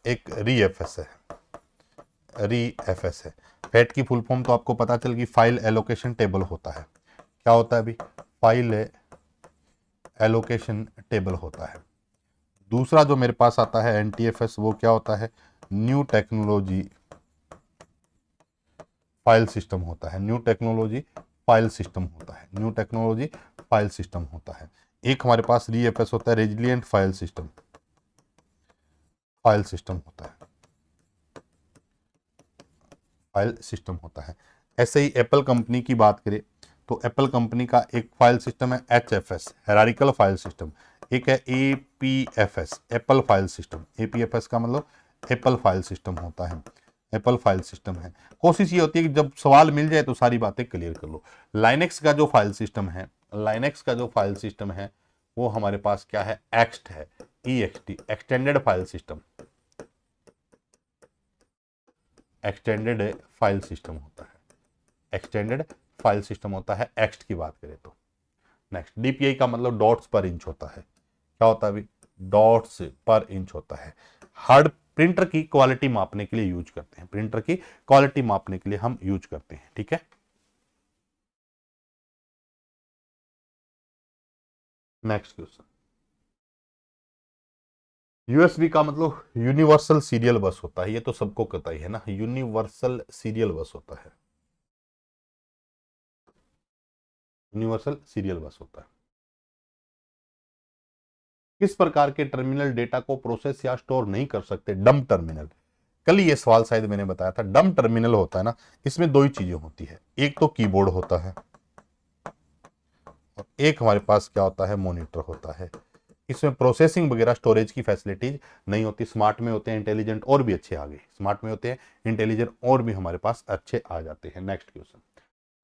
एक रीएफएस है, रीएफएस है। फैट की फुल फॉर्म तो आपको पता चल गई, फाइल एलोकेशन टेबल होता है। क्या होता है अभी, फाइल एलोकेशन टेबल होता है। दूसरा जो मेरे पास आता है एनटीएफएस, वो क्या होता है, न्यू टेक्नोलॉजी फाइल सिस्टम होता है। न्यू टेक्नोलॉजी फाइल सिस्टम होता है, न्यू टेक्नोलॉजी फाइल सिस्टम होता है। एक हमारे पास रीएफएस होता है, resilient file system, file system होता है, फाइल सिस्टम होता है। ऐसे ही एप्पल कंपनी की बात करें तो एप्पल कंपनी का एक फाइल सिस्टम है एचएफएस, हायरार्किकल फाइल सिस्टम। एक है एपीएफएस, एप्पल फाइल सिस्टम। एपीएफएस का मतलब एप्पल फाइल सिस्टम होता है, एप्पल फाइल सिस्टम है। कोशिश ये होती है कि जब सवाल मिल जाए तो सारी बातें क्लियर कर लो। लाइनेक्स का जो फाइल सिस्टम है, लाइनेक्स का जो फाइल सिस्टम है वो हमारे पास क्या है, एक्स्ट है, EXT, extended file system, extended file system होता है, एक्सटेंडेड फाइल सिस्टम होता है एक्स्ट की बात करें तो। नेक्स्ट, डीपीआई का मतलब डॉट्स पर इंच होता है। क्या होता है अभी, डॉट्स पर इंच होता है। हार्ड प्रिंटर की क्वालिटी मापने के लिए यूज करते हैं, प्रिंटर की क्वालिटी मापने के लिए हम यूज करते हैं। ठीक है, नेक्स्ट क्वेश्चन, यूएसबी का मतलब यूनिवर्सल सीरियल बस होता है। ये तो सबको पता ही है ना, यूनिवर्सल सीरियल बस होता है, यूनिवर्सल सीरियल बस होता है। किस प्रकार के टर्मिनल डेटा को प्रोसेस या स्टोर नहीं कर सकते, डंप टर्मिनल। कल ये सवाल शायद मैंने बताया था। डंप टर्मिनल होता है ना, इसमें दो ही चीजें होती है, एक तो कीबोर्ड होता है और एक हमारे पास क्या होता है, मॉनिटर होता है। इसमें प्रोसेसिंग वगैरह स्टोरेज की फैसिलिटीज नहीं होती। स्मार्ट में होते हैं इंटेलिजेंट और भी अच्छे आ गए, स्मार्ट में होते हैं इंटेलिजेंट और भी हमारे पास अच्छे आ जाते हैं। नेक्स्ट क्वेश्चन,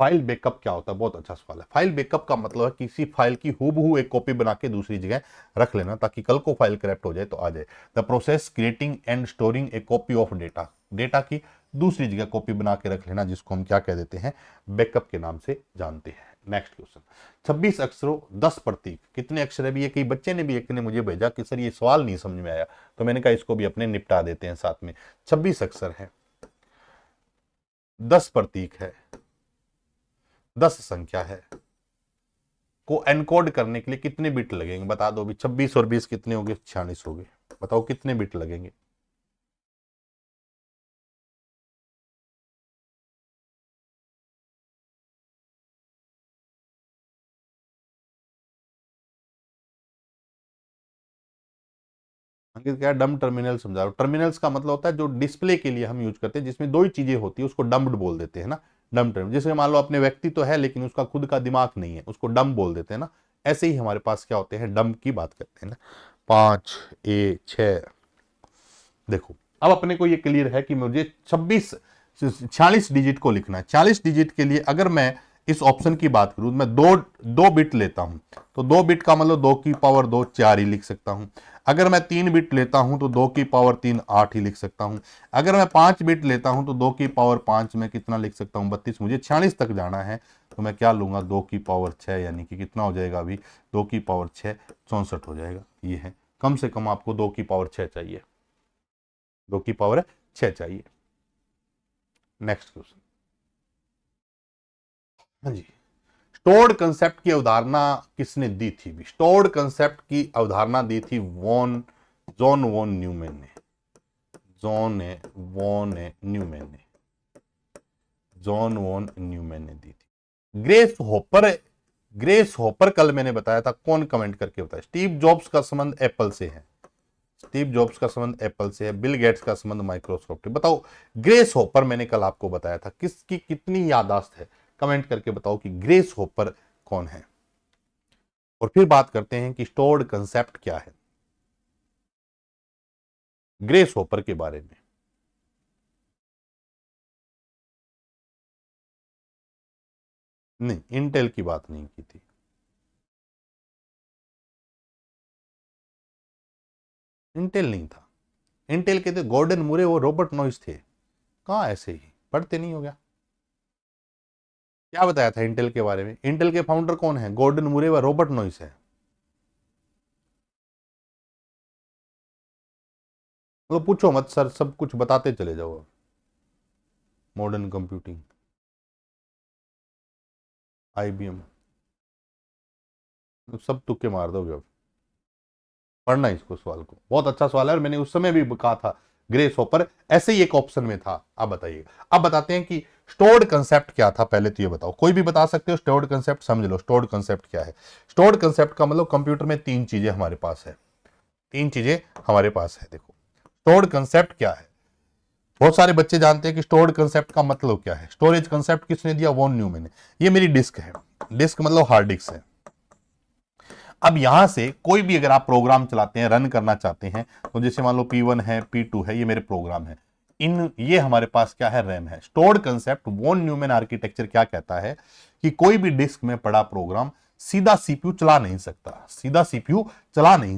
फाइल बैकअप क्या होता है, बहुत अच्छा सवाल है। फाइल बैकअप का मतलब है किसी फाइल की हूबहू एक कॉपी बना के दूसरी जगह रख लेना, ताकि कल को फाइल करप्ट हो जाए तो आ जाए। The process creating and storing A copy of data, data की दूसरी जगह कॉपी बना के रख लेना, जिसको हम क्या कह देते हैं, बैकअप के नाम से जानते हैं। नेक्स्ट क्वेश्चन, 26 अक्षरों 10 प्रतीक, कितने अक्षर है भी, ये कई बच्चे ने भी एक ने मुझे भेजा कि सर ये सवाल नहीं समझ में आया, तो मैंने कहा इसको भी अपने निपटा देते हैं साथ में। 26 अक्षर है, 10 प्रतीक है, 10 संख्या है, को एनकोड करने के लिए कितने बिट लगेंगे, बता दो भी। 26 और 20 कितने हो गए, 46 हो गए। बताओ कितने बिट लगेंगे। अंकित क्या, डम टर्मिनल समझा रहा हूं। टर्मिनल्स का मतलब होता है जो डिस्प्ले के लिए हम यूज करते हैं, जिसमें दो ही चीजें होती है, उसको डम्ड बोल देते हैं ना, डम टर्म, जैसे मान लो अपने व्यक्ति तो है लेकिन उसका खुद का दिमाग नहीं है, उसको डम बोल देते हैं ना, ऐसे ही हमारे पास क्या होते हैं, डम की बात करते हैं ना। 5 A 6। देखो अब अपने को ये क्लियर है कि मुझे 46 डिजिट को लिखना है। 40 डिजिट के लिए अगर मैं इस ऑप्शन की बात करूं, मैं दो बिट लेता हूं, तो 2 बिट का मतलब 2 की पावर 2 4 ही लिख सकता हूं। अगर मैं 3 बिट लेता हूं तो 2 की पावर 3 8 ही लिख सकता हूं। अगर मैं 5 बिट लेता हूं तो 2 की पावर 5 में कितना लिख सकता हूं, 32। मुझे 46 तक जाना है तो मैं क्या लूंगा, 2 की पावर 6, यानी कि कितना हो जाएगा अभी, 2 की पावर 6 64 हो जाएगा। ये है, कम से कम आपको 2 की पावर 6 चाहिए, 2 की पावर 6 चाहिए। Next question. हाँ जी, स्टोर्ड कंसेप्ट की अवधारणा किसने दी थी? स्टोर्ड कंसेप्ट की अवधारणा दी थी जॉन वॉन न्यूमैन ने। जॉन वॉन न्यूमैन ने दी थी। ग्रेस होपर कल मैंने बताया था, कौन कमेंट करके बताया? स्टीव जॉब्स का संबंध एप्पल से है, बिल गेट्स का संबंध माइक्रोसॉफ्ट। बताओ ग्रेस होपर, मैंने कल आपको बताया था, किसकी कितनी याददाश्त है? कमेंट करके बताओ कि ग्रेस होपर कौन है। और फिर बात करते हैं कि स्टोर्ड कंसेप्ट क्या है, ग्रेस होपर के बारे में। नहीं, इंटेल की बात नहीं की थी। इंटेल नहीं था, इंटेल के थे गॉर्डन मूरे, वो रॉबर्ट नॉइस थे। कहां ऐसे ही पढ़ते नहीं हो गया? क्या बताया था इंटेल के बारे में? इंटेल के फाउंडर कौन है? गॉर्डन मूरे व रॉबर्ट नॉइस है। तो पूछो मत सर, सब कुछ बताते चले जाओ। मॉडर्न कंप्यूटिंग, IBM, सब तुक्के मार दोगे अब। पढ़ना इसको, सवाल को, बहुत अच्छा सवाल है और मैंने उस समय भी कहा था ग्रेस होपर ऐसे ही एक ऑप्शन में था। अब बताइए, अब बताते हैं कि स्टोर्ड कंसेप्ट क्या था। पहले तो ये बताओ, कोई भी बता सकते हो स्टोर्ड कंसेप्ट, समझ लो स्टोर्ड कंसेप्ट क्या है। स्टोर्ड कंसेप्ट का मतलब कंप्यूटर में 3 चीजें हमारे पास है, 3 चीजें हमारे पास है। देखो स्टोर्ड कंसेप्ट क्या है, बहुत सारे बच्चे जानते हैं कि स्टोर्ड कंसेप्ट का मतलब क्या है। स्टोरेज कंसेप्ट किसने दिया? वॉन न्यूमैन ने। ये मेरी डिस्क है, डिस्क मतलब हार्ड डिस्क है। अब यहां से कोई भी अगर आप प्रोग्राम चलाते हैं, रन करना चाहते हैं, तो जैसे मान लो P1 है, P2 है, ये मेरे प्रोग्राम है। ये हमारे पास क्या है, रैम है। Stored concept von Neumann architecture क्या कहता है कि कोई भी डिस्क में पड़ा प्रोग्राम सीधा सीपीयू चला नहीं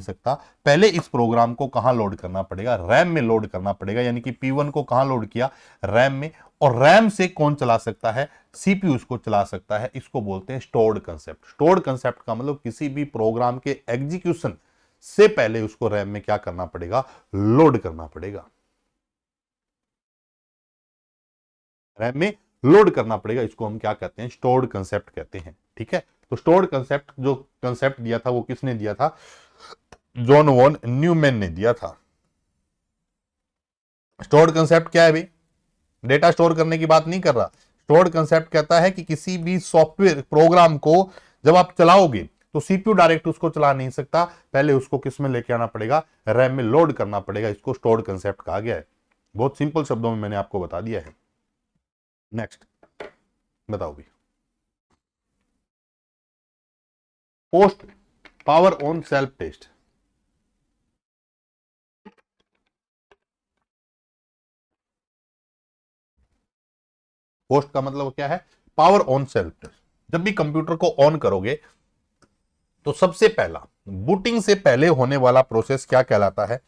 सकता, पहले इस प्रोग्राम को कहां लोड करना पड़ेगा, रैम में लोड करना पड़ेगा। यानी कि P1 को कहां लोड किया, रैम में, और रैम से कौन चला सकता है, सीपीयू उसको चला सकता है। इसको बोलते हैं स्टोर्ड कंसेप्ट। स्टोर्ड कंसेप्ट का मतलब किसी भी प्रोग्राम के एग्जीक्यूशन से पहले उसको रैम में क्या करना पड़ेगा, लोड करना पड़ेगा, रैम में लोड करना पड़ेगा। इसको हम क्या कहते हैं, स्टोर्ड कंसेप्ट कहते हैं। ठीक है, तो स्टोर्ड कंसेप्ट, जो कंसेप्ट दिया था वो किसने दिया था? जॉन वॉन न्यूमैन ने दिया था। स्टोर्ड कंसेप्ट क्या है भाई? डेटा स्टोर करने की बात नहीं कर रहा। स्टोर्ड कंसेप्ट कहता है कि किसी भी सॉफ्टवेयर प्रोग्राम को जब आप चलाओगे तो सीपीयू डायरेक्ट उसको चला नहीं सकता, पहले उसको किस में लेके आना पड़ेगा, रैम में लोड करना पड़ेगा। इसको स्टोर्ड कंसेप्ट कहा गया है। बहुत सिंपल शब्दों में मैंने आपको बता दिया है। नेक्स्ट बताओ भी, POST power on self test. POST का मतलब क्या है? Power on self test. जब भी कंप्यूटर को ऑन करोगे तो सबसे पहला, बूटिंग से पहले होने वाला प्रोसेस क्या कहलाता है?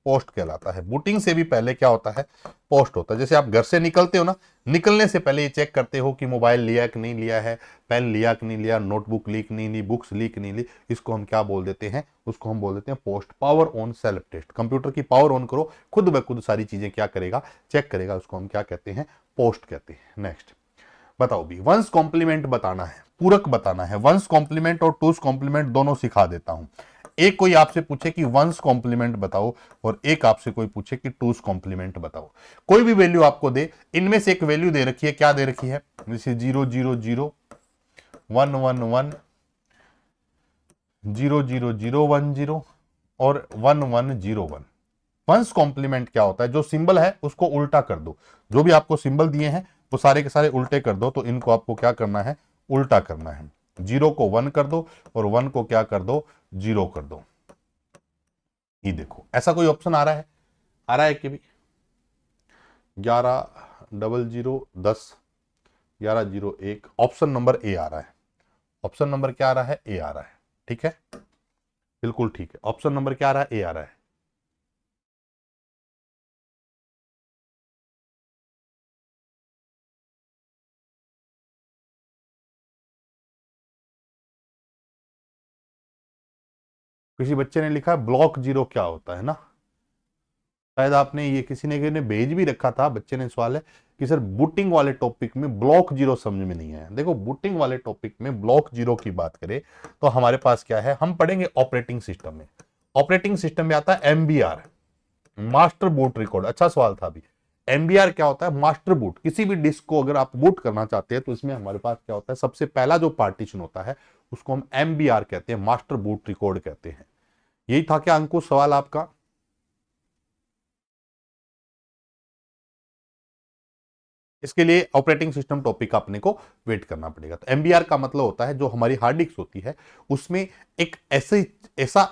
पोस्ट कहलाता है। बूटिंग से भी पहले क्या होता है? पोस्ट होता है। जैसे आप घर से निकलते हो ना, निकलने से पहले ये चेक करते हो कि मोबाइल लिया कि नहीं लिया है, पेन लिया कि नहीं लिया, नोटबुक ली कि नहीं ली, बुक्स ली कि नहीं ली। इसको हम क्या बोल देते हैं? उसको हम बोल देते हैं POST, power on self test. Computer की पावर ऑन करो, खुद ब खुद सारी चीजें क्या करेगा, चेक करेगा। उसको हम क्या कहते हैं? पोस्ट कहते हैं। नेक्स्ट बताओ भी, वंस कॉम्प्लीमेंट बताना है, पूरक बताना है। वंस कॉम्प्लीमेंट और टूस कॉम्प्लीमेंट दोनों सिखा देता हूं। एक कोई आपसे पूछे कि वंस कॉम्प्लीमेंट बताओ और एक आपसे कोई पूछे कि टूस कॉम्प्लीमेंट बताओ, कोई भी वैल्यू आपको दे, इनमें से एक वैल्यू दे रखी है, क्या दे रखी है? जैसे 0001111 00010 और 1101। वंस कॉम्प्लीमेंट क्या होता है? जो सिंबल है उसको उल्टा कर दो। जो भी आपको सिंबल दिए हैं वो सारे के सारे उल्टे कर दो, तो इनको आपको क्या करना है, उल्टा करना है। 0 को 1 कर दो और 1 को क्या कर दो, 0 कर दो। ये देखो ऐसा कोई ऑप्शन आ रहा है, आ रहा है कि भी 110010 1101, ऑप्शन नंबर ए आ रहा है। ऑप्शन नंबर क्या आ रहा है, ए आ रहा है। ठीक है, बिल्कुल ठीक है, ऑप्शन नंबर क्या आ रहा है, ए आ रहा है। किसी बच्चे ने लिखा ब्लॉक 0 क्या होता है ना, शायद आपने ये किसी ने भेज भी रखा था, बच्चे ने सवाल है कि सर बूटिंग वाले टॉपिक में ब्लॉक 0 समझ में नहीं आया। देखो बूटिंग वाले टॉपिक में ब्लॉक 0 की बात करें तो हमारे पास क्या है, हम पढ़ेंगे ऑपरेटिंग सिस्टम में। ऑपरेटिंग सिस्टम में आता है एमबीआर, मास्टर बूट रिकॉर्ड। अच्छा सवाल था अभी। एमबीआर क्या होता है, मास्टर बूट। किसी भी डिस्क को अगर आप बूट करना चाहते हैं तो इसमें हमारे पास क्या होता है, सबसे पहला जो पार्टीशन होता है उसको हम एमबीआर कहते हैं, मास्टर बूट रिकॉर्ड कहते हैं। यही था क्या अंकुश सवाल आपका? इसके लिए ऑपरेटिंग सिस्टम टॉपिक अपने को वेट करना पड़ेगा। तो एमबीआर का मतलब होता है जो हमारी हार्ड डिस्क होती है उसमें एक ऐसा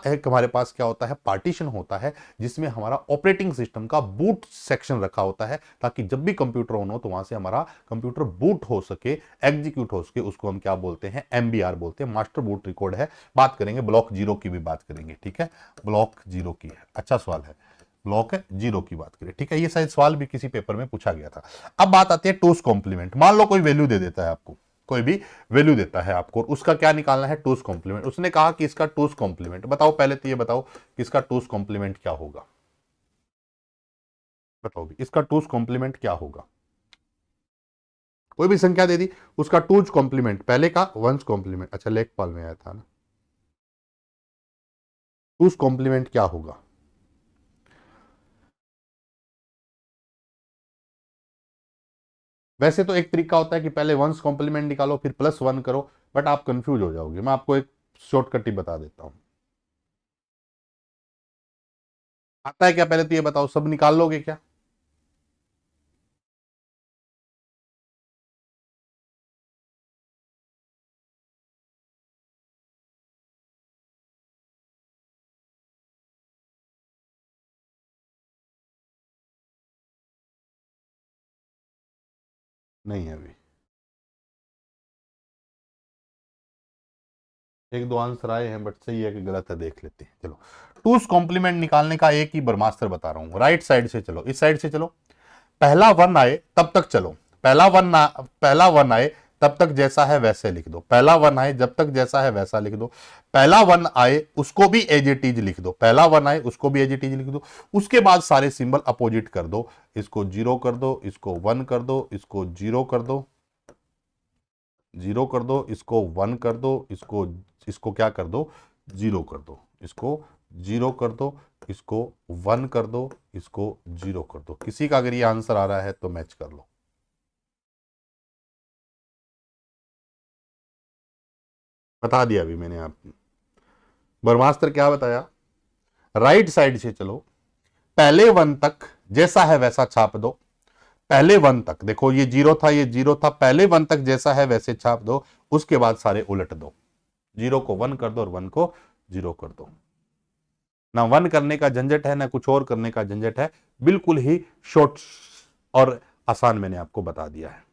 एक हमारे पास क्या होता है, पार्टीशन होता है जिसमें हमारा ऑपरेटिंग सिस्टम का बूट सेक्शन रखा होता है, ताकि जब भी कंप्यूटर ऑन हो तो वहां से हमारा कंप्यूटर बूट हो सके, एग्जीक्यूट हो सके। उसको हम क्या बोलते हैं, एमबीआर बोलते हैं, मास्टर बूट रिकॉर्ड है। बात करेंगे ब्लॉक 0 की भी बात करेंगे। ठीक है, ब्लॉक 0 की है, अच्छा सवाल है, ब्लॉक 0 की बात करें। ठीक है, ये शायद सवाल भी किसी पेपर में पूछा गया था। अब बात आती है टूस कॉम्प्लीमेंट। मान लो कोई वैल्यू दे देता है आपको, कोई भी वैल्यू देता है आपको, और उसका क्या निकालना है, टूस कॉम्प्लीमेंट। उसने कहा कि इसका टूस कॉम्प्लीमेंट बताओ, पहले तो ये बताओ कि इसका टूस कॉम्प्लीमेंट क्या होगा। बताओ भी इसका टूस कॉम्प्लीमेंट क्या होगा। कोई भी संख्या दे दी, उसका टूज कॉम्प्लीमेंट, पहले का वंस कॉम्प्लीमेंट। अच्छा लेखपाल में आया था ना, टूस कॉम्प्लीमेंट क्या होगा। वैसे तो एक तरीका होता है कि पहले वंस कॉम्प्लीमेंट निकालो फिर +1 करो, बट आप कंफ्यूज हो जाओगे। मैं आपको एक शॉर्टकट ही बता देता हूं। आता है क्या, पहले तो ये बताओ, सब निकाल लोगे क्या? नहीं है अभी, एक दो आंसर आए हैं बट सही है कि गलत है देख लेते हैं। चलो, टूस कॉम्प्लीमेंट निकालने का एक ही ब्रह्मास्त्र बता रहा हूं। राइट साइड से चलो, इस साइड से चलो, पहला वन आए तब तक चलो। पहला वन आए तब तक जैसा है वैसे लिख दो। पहला वन आए जब तक जैसा है वैसा लिख दो। पहला वन आए उसको भी एज इट इज लिख दो। पहला वन आए उसको भी एज इट इज लिख दो। उसके बाद सारे सिंबल अपोजिट कर दो। इसको 0 कर दो, इसको 1 कर दो, इसको 0 कर दो, 0 कर दो, इसको 1 कर दो, इसको इसको क्या कर दो, 0 कर दो, इसको 0 कर दो, इसको 1 कर दो, इसको 0 कर दो। किसी का अगर ये आंसर आ रहा है तो मैच कर लो। बता दिया अभी मैंने आप। ब्रह्मास्त्र क्या बताया, राइट साइड से चलो, पहले वन तक जैसा है वैसा छाप दो। पहले वन तक देखो, ये 0 था, ये 0 था, पहले वन तक जैसा है वैसे छाप दो। उसके बाद सारे उलट दो, 0 को 1 कर दो और 1 को 0 कर दो। ना 1 करने का झंझट है, ना कुछ और करने का झंझट है, बिल्कुल ही शॉर्ट और आसान मैंने आपको बता दिया है।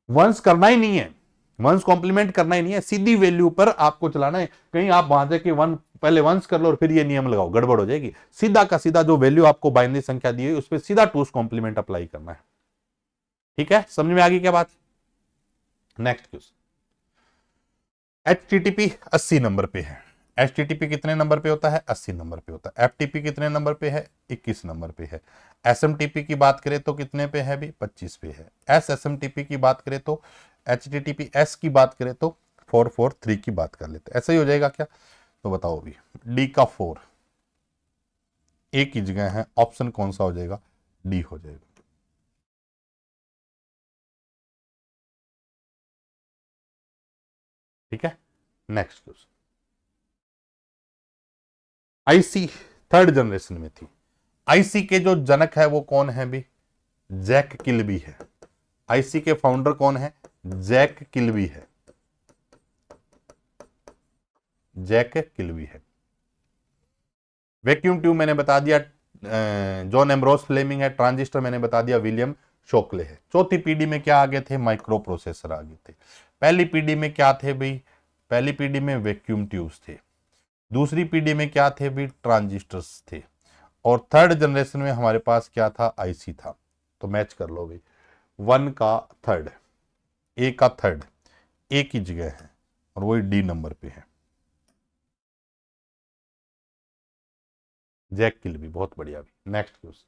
वंस करना ही नहीं है, वंस कॉम्प्लीमेंट करना ही नहीं है, सीधी वैल्यू पर आपको चलाना है। कहीं आप वहां से कि वन पहले वंस कर लो और फिर ये नियम लगाओ, गड़बड़ हो जाएगी। सीधा का सीधा जो वैल्यू आपको बाइनरी संख्या दी है उस पर सीधा टूस कॉम्प्लीमेंट अप्लाई करना है। ठीक है, समझ में आ गई क्या बात? नेक्स्ट क्वेश्चन, HTTP 80 नंबर पे है। HTTP कितने नंबर पे होता है, 80 नंबर पे होता है। FTP कितने नंबर पे है, 21 नंबर पे है। SMTP की बात करें तो कितने पे है भी, 25 पे है। SSMTP की बात करें तो, HTTPS की बात करें तो 443 की बात कर लेते हैं। ऐसा ही हो जाएगा क्या, तो बताओ अभी। डी का 4 एक ही जगह है, ऑप्शन कौन सा हो जाएगा, डी हो जाएगा। ठीक है, next question. IC third generation में थी। आईसी के जो जनक है वो कौन है भी, जैक किलबी है। आईसी के फाउंडर कौन है? जैक किल्बी है, जैक किल्बी है। वैक्यूम ट्यूब मैंने बता दिया जॉन एम्ब्रोस फ्लेमिंग है। ट्रांजिस्टर मैंने बता दिया विलियम शोकले है। चौथी पीढ़ी में क्या आगे थे? माइक्रो प्रोसेसर आगे थे। पहली पीढ़ी में क्या थे भाई? पहली पीढ़ी में वैक्यूम ट्यूब्स थे। दूसरी पीढ़ी में क्या थे भाई? ट्रांजिस्टर्स थे। और थर्ड जनरेशन में हमारे पास क्या था? आईसी था। तो मैच कर लो भाई, 1 का थर्ड, ए का थर्ड एक ही जगह है और वही डी नंबर पे है, जैक किल्बी। बहुत बढ़िया भी। नेक्स्ट क्वेश्चन,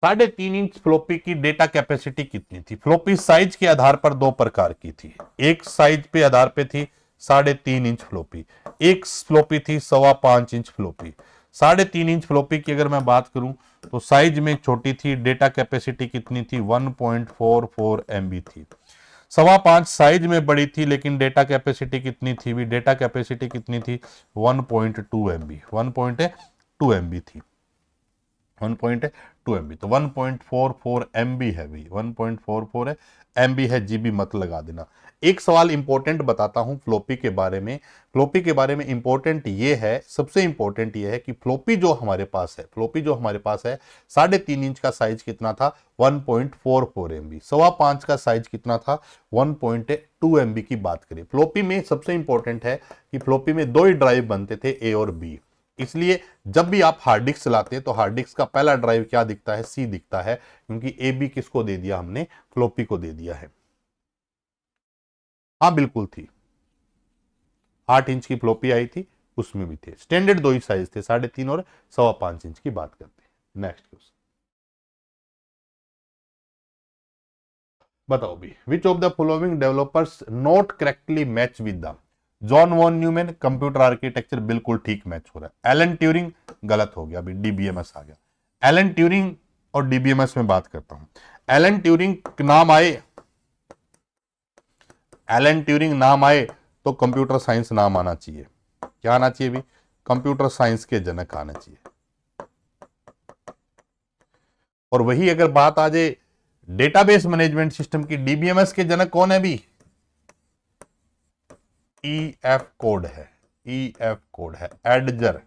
3.5 इंच फ्लोपी की डेटा कैपेसिटी कितनी थी? फ्लोपी साइज के आधार पर दो प्रकार की थी। एक साइज पे आधार पे थी 3.5 इंच फ्लोपी, एक फ्लोपी थी 5.25 इंच फ्लोपी। 3.5 इंच फ्लोपी की अगर मैं बात करूं तो साइज में छोटी थी, डेटा कैपेसिटी कितनी थी? 1.44 MB थी। 5.25 साइज में बड़ी थी लेकिन डेटा कैपेसिटी कितनी थी भी? डेटा कैपेसिटी कितनी थी? 1.2 MB, 1.2 MB थी, 1.2 MB। तो 1.44 MB है भी, 1.44 MB है, जीबी मत लगा देना। एक सवाल इंपॉर्टेंट बताता हूं फ्लोपी के बारे में। फ्लोपी के बारे में इंपॉर्टेंट ये है, सबसे इंपॉर्टेंट ये है कि फ्लोपी जो हमारे पास है, फ्लोपी जो हमारे पास है 3.5 इंच का साइज कितना था? 1.44 MB। 5.25 का साइज कितना था? 1.2 MB की बात करें। फ्लोपी में सबसे इंपॉर्टेंट है कि फ्लोपी में दो ही ड्राइव बनते थे, ए और बी। इसलिए जब भी आप हार्ड डिस्क चलाते हैं तो हार्ड डिस्क का पहला ड्राइव क्या दिखता है? सी दिखता है, क्योंकि ए बी किसको दे दिया हमने? फ्लोपी को दे दिया है। हाँ बिल्कुल थी, 8 इंच की फ्लोपी आई थी, उसमें भी थे। स्टैंडर्ड दो ही साइज थे, 3.5 और 5.25 इंच की बात करते हैं। नेक्स्ट क्वेश्चन बताओ भी, which of the following developers not correctly match with the? John von Neumann computer architecture बिल्कुल ठीक मैच हो रहा है। एलन ट्यूरिंग गलत हो गया, अभी डीबीएमएस आ गया। एलन ट्यूरिंग और डीबीएमएस में बात करता हूं। एलन ट्यूरिंग नाम आए, एलन ट्यूरिंग नाम आए तो कंप्यूटर साइंस नाम आना चाहिए। क्या आना चाहिए भी? कंप्यूटर साइंस के जनक आना चाहिए। और वही अगर बात आ जाए डेटाबेस मैनेजमेंट सिस्टम की, डीबीएमएस के जनक कौन है भी? EF कोड है, EF कोड है, एडजर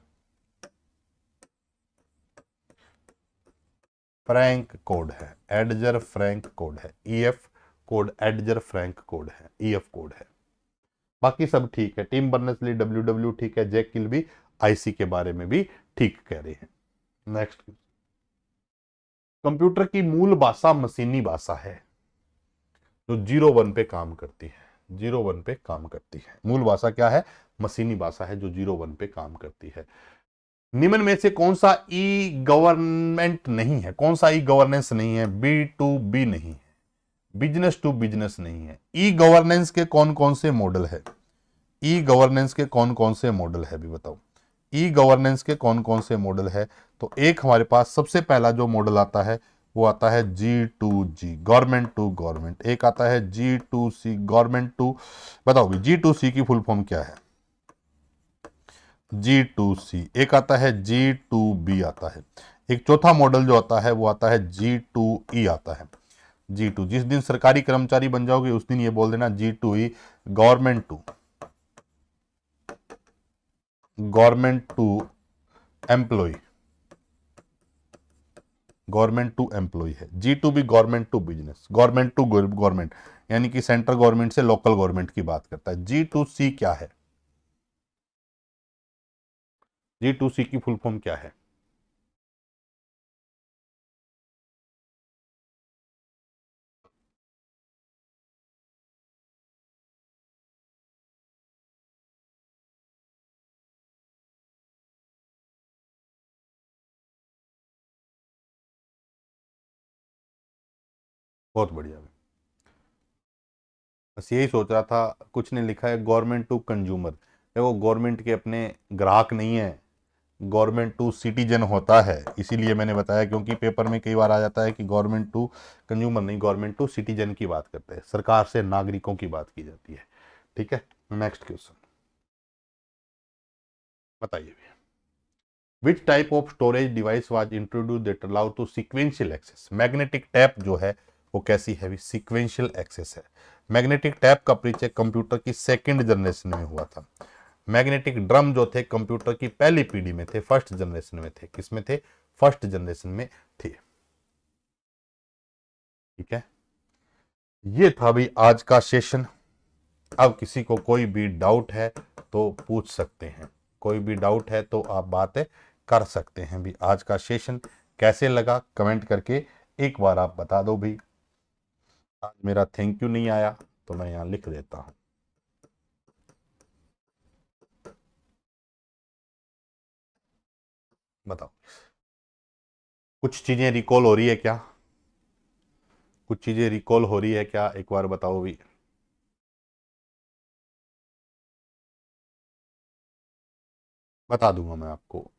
फ्रैंक कोड है, एडजर फ्रैंक कोड है। EF कोड एडजर फ्रैंक कोड है, EF कोड है। बाकी सब ठीक है। टिम बर्नर्स-ली WW ठीक है। जैक किल्बी आईसी के बारे में भी ठीक कह रहे हैं। नेक्स्ट, कंप्यूटर की मूल भाषा मशीनी भाषा है जो 0-1 पे काम करती है, 0-1 पे काम करती है। मूल भाषा क्या है? मशीनी भाषा है जो 0-1 पे काम करती है। निम्न में से कौन सा ई गवर्नमेंट नहीं है? कौन सा ई गवर्नेंस नहीं है? B2B नहीं है, बिजनेस टू बिजनेस नहीं है। ई गवर्नेंस के कौन कौन से मॉडल है? ई गवर्नेंस के कौन कौन से मॉडल है भी बताओ। ई गवर्नेंस के कौन कौन से मॉडल है? तो एक हमारे पास सबसे पहला जो मॉडल आता है वो आता है G2G, गवर्नमेंट टू गवर्नमेंट। एक आता है G2C, गवर्नमेंट टू, बताओ भी G2C की फुल फॉर्म क्या है? G2C। एक आता है G2B आता है। एक चौथा मॉडल जो आता है वो आता है G2E आता है। G2, जिस दिन सरकारी कर्मचारी बन जाओगे उस दिन ये बोल देना G2E, government to employ, government to employ है। G2B government to business, government to government, यानी कि सेंट्रल गवर्नमेंट से लोकल गवर्नमेंट की बात करता है। G2C क्या है? G2C की फुल फॉर्म क्या है? बहुत बढ़िया, बस यही सोच रहा था। कुछ ने लिखा है गवर्नमेंट टू कंज्यूमर, देखो गवर्नमेंट के अपने ग्राहक नहीं है, गवर्नमेंट टू सिटीजन होता है। इसीलिए मैंने बताया, क्योंकि पेपर में कई बार आ जाता है कि गवर्नमेंट टू कंज्यूमर नहीं, गवर्नमेंट टू सिटीजन की बात करते हैं, सरकार से नागरिकों की बात की जाती है। ठीक है, नेक्स्ट क्वेश्चन बताइए। Which type of storage device was introduce that allow to sequential access. Magnetic tape जो है वो कैसी है, सीक्वेंशियल एक्सेस है। मैग्नेटिक टैप का परिचय कंप्यूटर की सेकंड जनरेशन में हुआ था। मैग्नेटिक ड्रम जो थे कंप्यूटर की पहली पीढ़ी में थे, फर्स्ट जनरेशन में थे। किसमें थे? फर्स्ट जनरेशन में थे। ठीक है, ये था भी आज का सेशन। अब किसी को कोई भी डाउट है तो पूछ सकते हैं, कोई भी डाउट है तो आप बात कर सकते हैं भी। आज का सेशन कैसे लगा कमेंट करके एक बार आप बता दो भी। आज मेरा थैंक यू नहीं आया तो मैं यहां लिख देता हूं। बताओ, कुछ चीजें रिकॉल हो रही है क्या? कुछ चीजें रिकॉल हो रही है क्या? एक बार बताओ भी। बता दूंगा मैं आपको।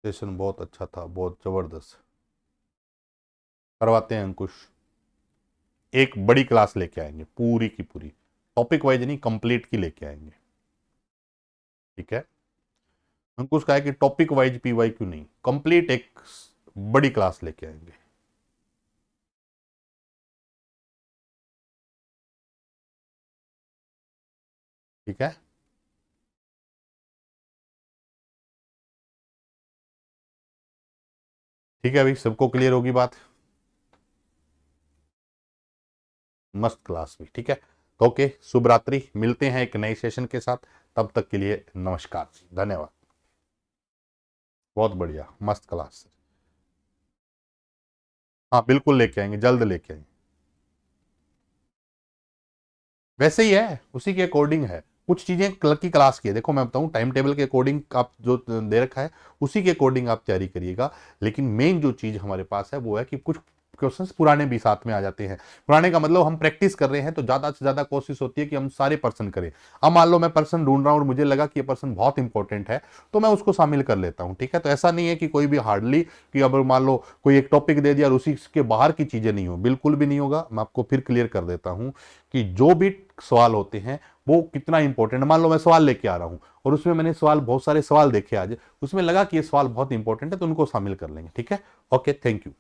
सेशन बहुत अच्छा था, बहुत जबरदस्त। करवाते हैं अंकुश, एक बड़ी क्लास लेके आएंगे, पूरी की पूरी, टॉपिक वाइज नहीं, कंप्लीट की लेके आएंगे। ठीक है, अंकुश का है कि टॉपिक वाइज पीवाई क्यों नहीं, कंप्लीट एक बड़ी क्लास लेके आएंगे। ठीक है, ठीक है भाई, सबको क्लियर होगी बात? मस्त क्लास भी। ठीक है, तो ओके, शुभ रात्रि, मिलते हैं एक नए सेशन के साथ। तब तक के लिए नमस्कार, धन्यवाद। बहुत बढ़िया, मस्त क्लास। हाँ बिल्कुल लेके आएंगे, जल्द लेके आएंगे। वैसे ही है, उसी के अकॉर्डिंग है। कुछ चीजें कल की क्लास की है, देखो मैं बताऊं, टाइम टेबल के अकॉर्डिंग आप जो दे रखा है उसी के अकॉर्डिंग आप तैयारी करिएगा। लेकिन मेन जो चीज हमारे पास है वो है कि कुछ क्वेश्चंस पुराने भी साथ में आ जाते हैं। पुराने का मतलब हम प्रैक्टिस कर रहे हैं तो ज्यादा से ज्यादा कोशिश होती है कि हम सारे पर्सन करें। अब मान लो मैं पर्सन ढूंढ रहा हूं और मुझे लगा कि ये पर्सन बहुत इंपॉर्टेंट है तो मैं उसको शामिल कर लेता हूं। ठीक है, तो ऐसा नहीं है कि कोई भी हार्डली कि अब मान लो कोई एक टॉपिक दे दिया और उसी के बाहर की चीजें नहीं हो, बिल्कुल भी नहीं होगा। मैं आपको फिर क्लियर कर देता हूं कि जो भी सवाल होते हैं वो कितना इंपॉर्टेंट। मान लो मैं सवाल लेके आ रहा हूं और उसमें मैंने सवाल, बहुत सारे सवाल देखे आज, उसमें लगा कि ये सवाल बहुत इंपॉर्टेंट है तो उनको शामिल कर लेंगे। ठीक है, ओके, थैंक यू।